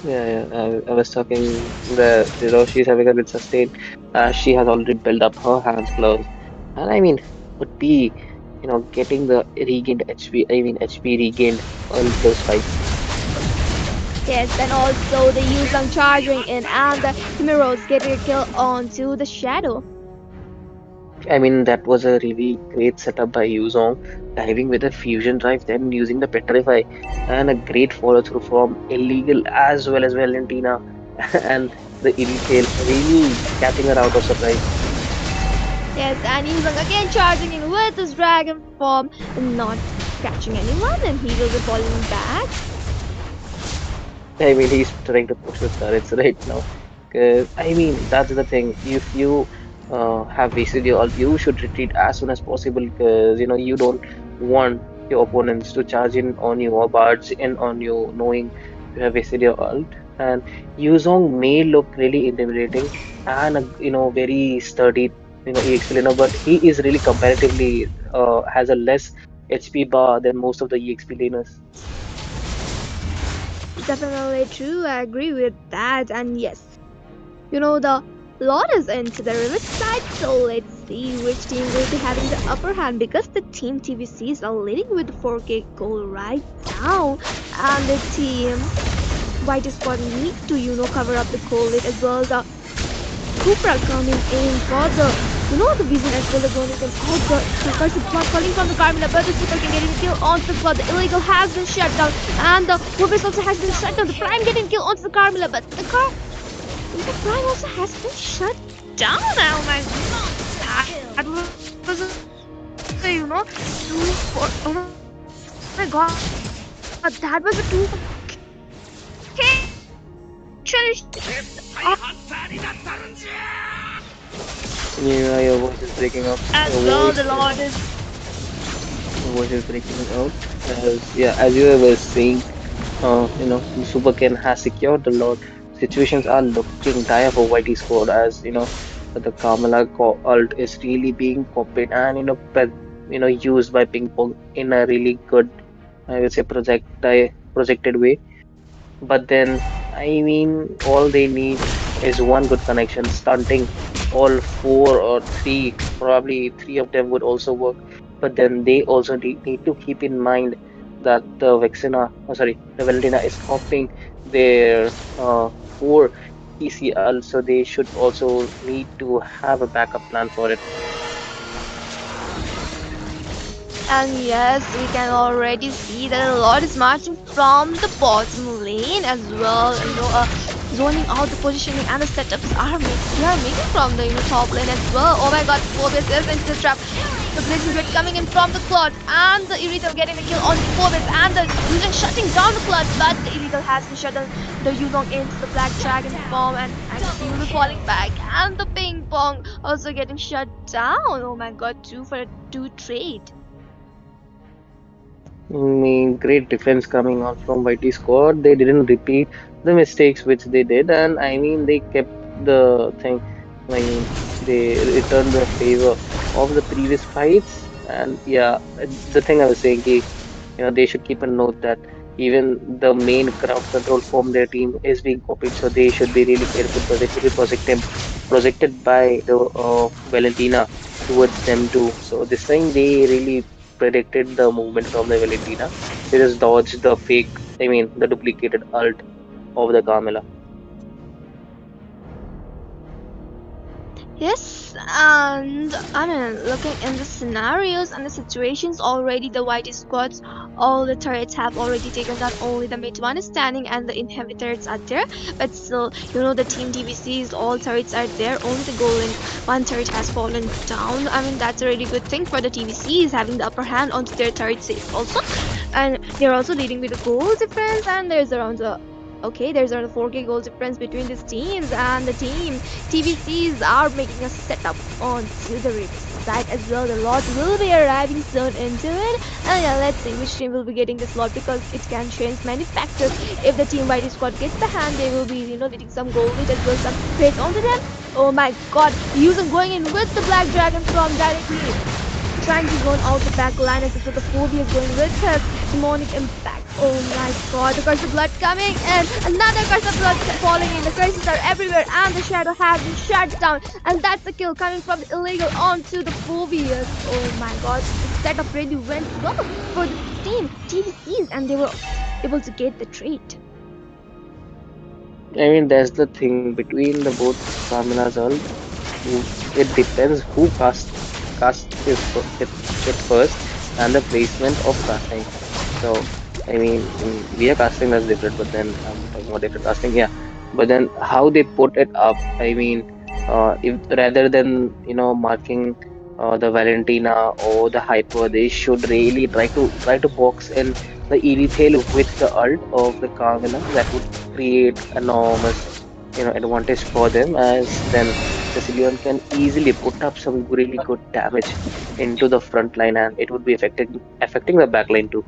Yeah. I was talking that she's having a good sustain. She has already built up her hands gloves, and I mean, would be getting the regained HP. I mean, HP regained on those fights. Yes, and also the Yuzong charging in, and the Himiros getting a kill onto the Shadow. I mean, that was a really great setup by Yuzong, diving with a fusion drive, then using the Petrify, and a great follow through from Illegal as well as Valentina, and the Elite really catching her out of surprise. Yes, and Yuzong again charging in with his dragon form, not catching anyone, and he will be falling back. I mean, he's trying to push the turrets right now. Cause I mean, that's the thing. If you have wasted your ult, you should retreat as soon as possible. Because you don't want your opponents to charge in on you or barge in on you, knowing you have wasted your ult. And Yuzong may look really intimidating and very sturdy, EXP laner, but he is really comparatively has a less HP bar than most of the EXP laners. Definitely true, I agree with that. And yes, the lot is into the reverse side, so let's see which team will be having the upper hand, because the team TVCs are leading with 4k goal right now, and the team White Squad need to cover up the goal lead as well. The Cupra coming in for the vision as well. The going against the Curse of Blood falling from the Carmela, but the Super King getting a kill onto the Blood. The Illegal has been shut down, and the Moba also has been shut down. The Prime getting kill onto the Carmela, but the the Prime also has been shut down. Oh my god. That was a, you know, 2-4. Oh my god. That was a 2. Okay. Yeah, your voice is breaking up. As Your well, voice, the Lord is. your voice is breaking out. As you were saying, Super Ken has secured the Lord. Situations are looking dire for YT squad as the ult is really being copied and used by Ping Pong in a really good, I would say, projected way. But then, I mean, all they need is one good connection. Stunting all four or three, probably three of them would also work. But then they also need to keep in mind that the Valentina is copying their four PCL, so they should also need to have a backup plan for it. And yes, we can already see that a lot is marching from the bottom lane as well. Zoning out the positioning and the setups they are making from the top lane as well. Oh my god, Phobius is into the trap. The Blazing Grid coming in from the Clot and the Illegal getting the kill on the Phobius and the Yuzong shutting down the Clot, but the Illegal has to shut down the Yuzong into the Black Dragon form and the Yuzong falling back and the Ping Pong also getting shut down. Oh my god, 2 for a 2 trade. I mean, great defense coming out from YT squad. They didn't repeat the mistakes which they did, and I mean, they kept the thing. I mean, they returned the favor of the previous fights. And yeah, the thing I was saying, they should keep a note that even the main crowd control from their team is being copied, so they should be really careful because it will be projected by the Valentina towards them too. So this time they really predicted the movement from the Valentina. They just dodged the duplicated ult of the Carmilla. Yes, and I mean, looking in the scenarios and the situations already, the YT squads, all the turrets have already taken down. Only the mid one is standing and the inhibitors are there. But still, the team DVCs, all turrets are there. Only the golden one turret has fallen down. I mean, that's a really good thing for the TVCs, having the upper hand onto their turret safe also. And they're also leading with the goal difference, and there's around 4K goal difference between these teams, and the team TVCs are making a setup onto the river side as well. The lot will be arriving soon into it, and yeah, let's see which team will be getting this lot because it can change many factors. If the team YT squad gets the hand, they will be leading some goal lead as well, some trades onto them. Oh my god, Yuzen going in with the Black Dragon from directly trying to zone out the back line as the Phobia is going with his demonic impact. Oh my god, the curse of blood coming in, another curse of blood falling in, the curses are everywhere and the shadow has been shut down, and that's a kill coming from the illegal onto the Phobias. Oh my god, the setup really went well for the team TVCs and they were able to get the trade. I mean, that's the thing between the both Carmilla's ult. It depends who cast it first and the placement of casting. So, I mean, we are casting that's different, but then I'm talking about different casting, yeah. But then how they put it up, I mean, if rather than marking the Valentina or the Hyper, they should really try to box in the Elithale with the ult of the Carmilla. That would create enormous advantage for them, as then Cecilion can easily put up some really good damage into the front line, and it would be affecting the back line too.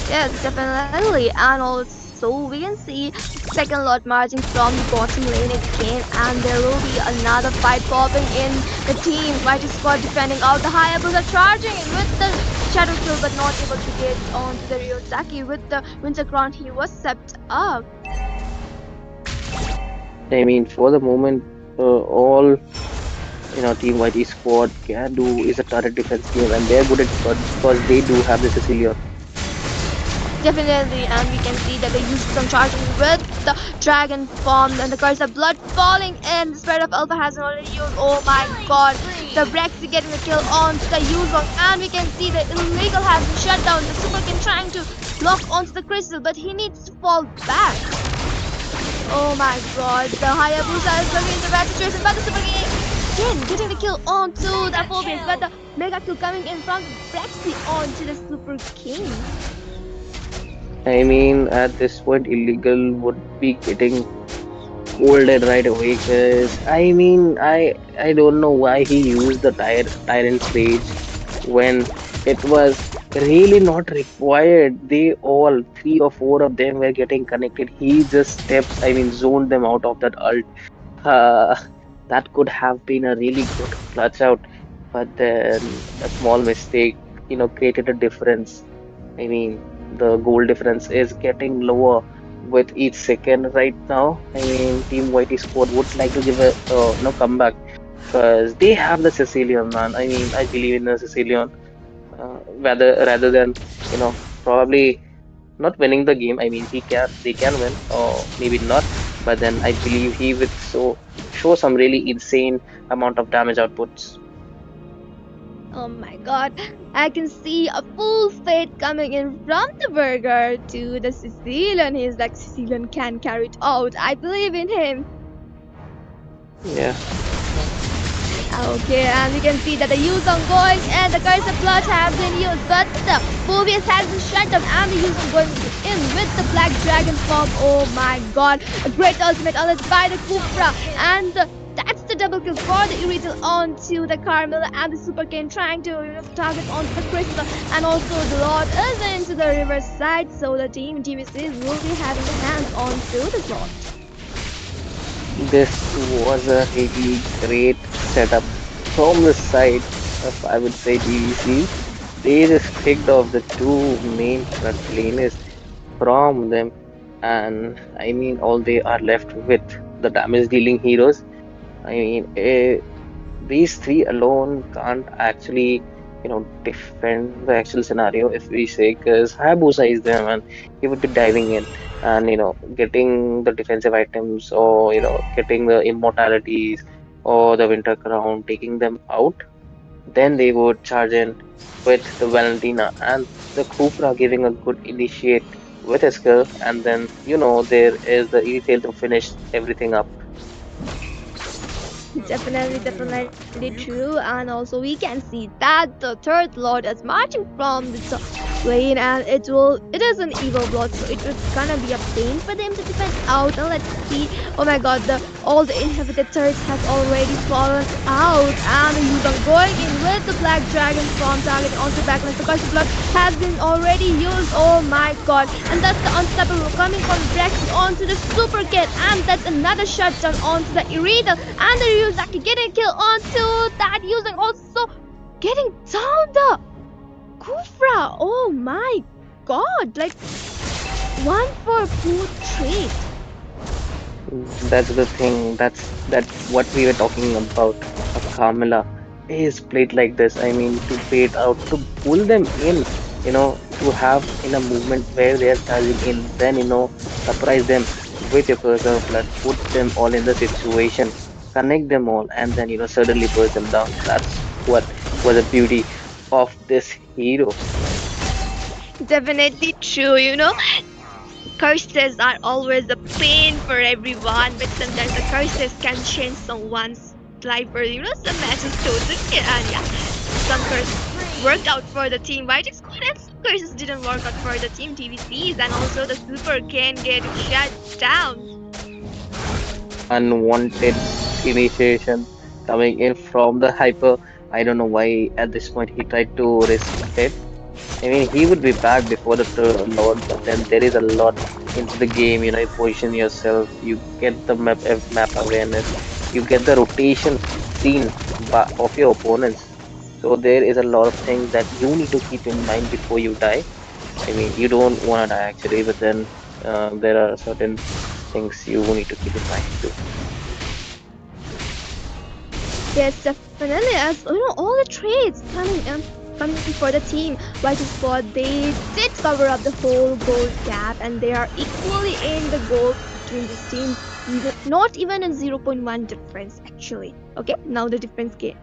Yes, definitely, and also we can see second lot marching from the bottom lane again, and there will be another fight popping in the team. YT squad defending out the Hayabus are charging in with the shadow kill, but not able to get onto the Ryosaki with the Winter Crown. He was stepped up. I mean, for the moment, all Team YT squad can do is a turret defense game, and they're good at it because they do have the Cecilion. Definitely, and we can see that they use some charging with the dragon form and the curse of blood falling in. The Spirit of Alpha has already used. Oh my god, the Brexy getting a kill onto the Yuzong, and we can see the illegal has been shut down. The Super King trying to lock onto the crystal, but he needs to fall back. Oh my god, the Hayabusa is looking into bad situation, but the Super King again getting the kill onto the Phobias, but the mega kill coming in from Brexy onto the Super King. I mean, at this point, illegal would be getting folded right away because I don't know why he used the tyrant's rage when it was really not required. They all three or four of them were getting connected. He just steps, zoned them out of that ult. Uh, that could have been a really good clutch out, but then a small mistake, created a difference. The goal difference is getting lower with each second right now. Team Whitey squad would like to give a comeback because they have the Sicilian man. I believe in the Sicilian rather than probably not winning the game. They can win or maybe not, but then I believe he would show some really insane amount of damage outputs. Oh my god, I can see a full fate coming in from the burger to the Sicilian. He's like, Sicilian can carry it out. I believe in him. Yeah. Okay, and you can see that the use on going and the curse of blood has been used, but the Phobius has been shut down and the use on going in with the Black Dragon form. Oh my god, a great ultimate unleashed by the Kufra, and that's the double kill for the Irital onto the Carmilla, and the Super King trying to target onto the Crystal, and also the Lord is into the reverse side, so the team GBC will be having the hands onto the Lord. This was a really great setup from the side of, I would say, DVC. They just picked off the two main front laners from them, and all they are left with the damage dealing heroes. These three alone can't actually, defend the actual scenario if we say, because Hayabusa is there, and he would be diving in and, getting the defensive items or, getting the immortalities or the Winter Crown, taking them out. Then they would charge in with the Valentina and the Khufra giving a good initiate with a skill, and then, there is the E-tail to finish everything up. Definitely true, and also we can see that the third lord is marching from the lane, and it is an evil blood, so it was gonna be a pain for them to defend out. And let's see, oh my god, all the inhibited turrets has already fallen out, and the Yuzong going in with the Black Dragon from target onto backline. The curse of blood has been already used, oh my god, and that's the unstoppable coming from Brex onto the Super Kid, and that's another shutdown onto the Irida, and the Ryuzaki getting killed onto that, using also getting down the Kufra. Oh my god, like 1-for-2 trade. That's the thing. That's what we were talking about. A Carmilla is played like this. To bait out, to pull them in, to have in a movement where they are charging in, then surprise them with your cursor of blood, put them all in the situation, connect them all, and then suddenly burst them down. That's what was the beauty of this hero. Definitely true, curses are always a pain for everyone, but sometimes the curses can change someone's life, or some matches totally, and yeah, some curses worked out for the team White Squad, and some curses didn't work out for the team TVCs, and also the Super can get shut down. Unwanted initiation coming in from the Hyper. I don't know why at this point he tried to risk it. He would be back before the Lord, but then there is a lot into the game. You position yourself, you get the map awareness, you get the rotation seen of your opponents. So there is a lot of things that you need to keep in mind before you die. You don't want to die actually, but then there are certain things you need to keep in mind too. Yes, definitely. As all the trades coming for the team White Squad, they did cover up the whole gold gap, and they are equally in the goal between these teams. Not even a 0.1 difference actually. Okay, now the difference game.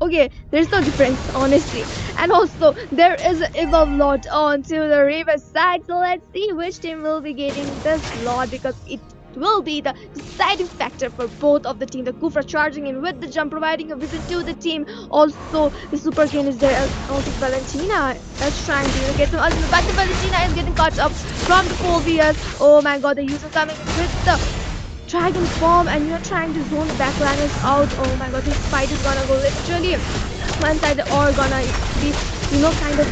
Okay, there's no difference honestly, and also there is an Evolve lot onto the river side. So let's see which team will be getting this lot, because it will be the deciding factor for both of the team. The Kufra charging in with the jump, providing a vision to the team. Also, the Super King is there. Also, Valentina is trying to get some ultimate, but the Valentina is getting caught up from the 4vs. Oh my god, the user coming in with the dragon form, and you're trying to zone the backliners out. Oh my god, this fight is gonna go literally one side or gonna be, kind of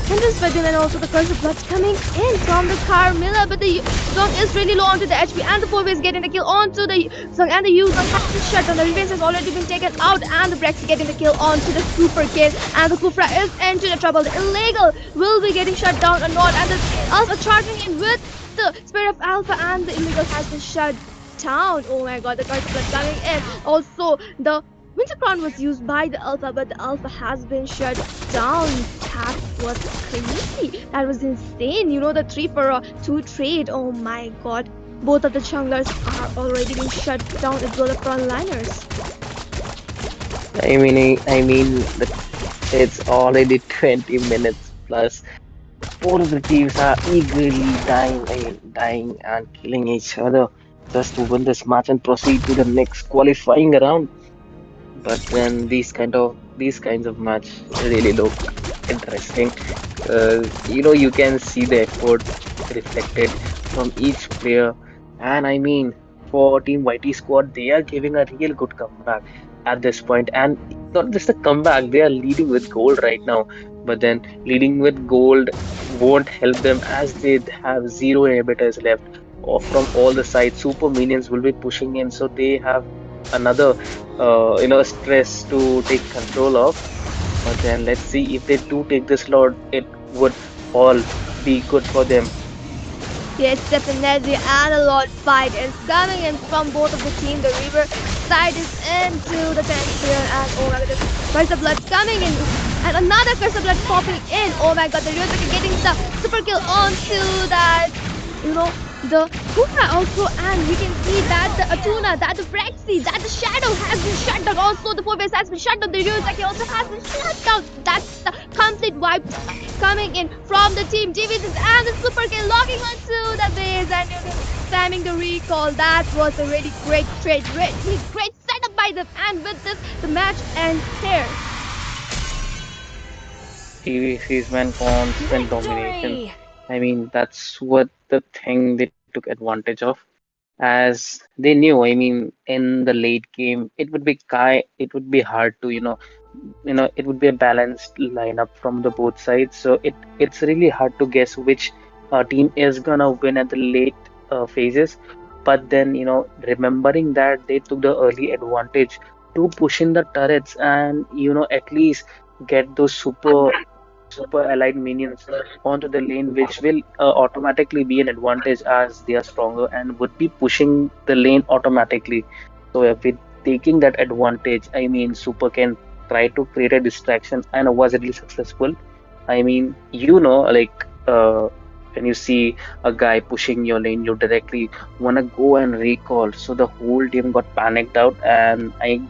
hindrance for them. And also the curse of blood coming in from the Carmilla, but the Zong is really low onto the HP, and the 4 is getting the kill onto the Zong, and the Yu Zong has to shut down. The Revenge has already been taken out, and the Brex getting the kill onto the Super Kid, and the Kufra is into the trouble. The Illegal will be getting shut down or not, and the Alpha charging in with the Spirit of Alpha, and the Illegal has been shut down. Oh my god, the curse of blood coming in. Also, the Winter Crown was used by the Alpha, but the Alpha has been shut down. That was crazy. That was insane. The 3-for-2 trade. Oh my god. Both of the junglers are already being shut down as well as frontliners. I mean, it's already 20 minutes plus. Both of the teams are eagerly dying and killing each other just to win this match and proceed to the next qualifying round. But then these kinds of match really look interesting. You can see the effort reflected from each player, and I mean, for Team YT squad, they are giving a real good comeback at this point, and not just a comeback, they are leading with gold right now. But then leading with gold won't help them as they have 0 inhibitors left. Or from all the sides, super minions will be pushing in, so they have another stress to take control of. But then let's see, if they do take this load, it would all be good for them. Yes, definitely, and a lot fight is coming in from both of the team. The Reaver side is into the Champion, and oh my god, the Curse of Blood coming in, and another Curse of Blood popping in. Oh my god, the Ryuzuki getting the super kill onto that, the Kufra also, and we can see that the Atuna, that the Brexy, that the Shadow has been shut down. Also, the 4-base has been shut down. The Ryuzaki also has been shut down. That's the complete wipe coming in from the team. Divisions and the Super Kill locking onto the base, and spamming the recall. That was a really great trade, really great setup by them. And with this, the match ends here. TVC's man constant domination. I mean, that's what the thing they took advantage of, as they knew. I mean, in the late game, it would be hard to, it would be a balanced lineup from the both sides. So it's really hard to guess which team is gonna win at the late phases. But then, remembering that they took the early advantage to push in the turrets and, at least get those super allied minions onto the lane, which will automatically be an advantage as they are stronger and would be pushing the lane automatically. So if with taking that advantage, I mean, Super can try to create a distraction, and was really successful. I mean, when you see a guy pushing your lane, you directly wanna go and recall. So the whole team got panicked out, and I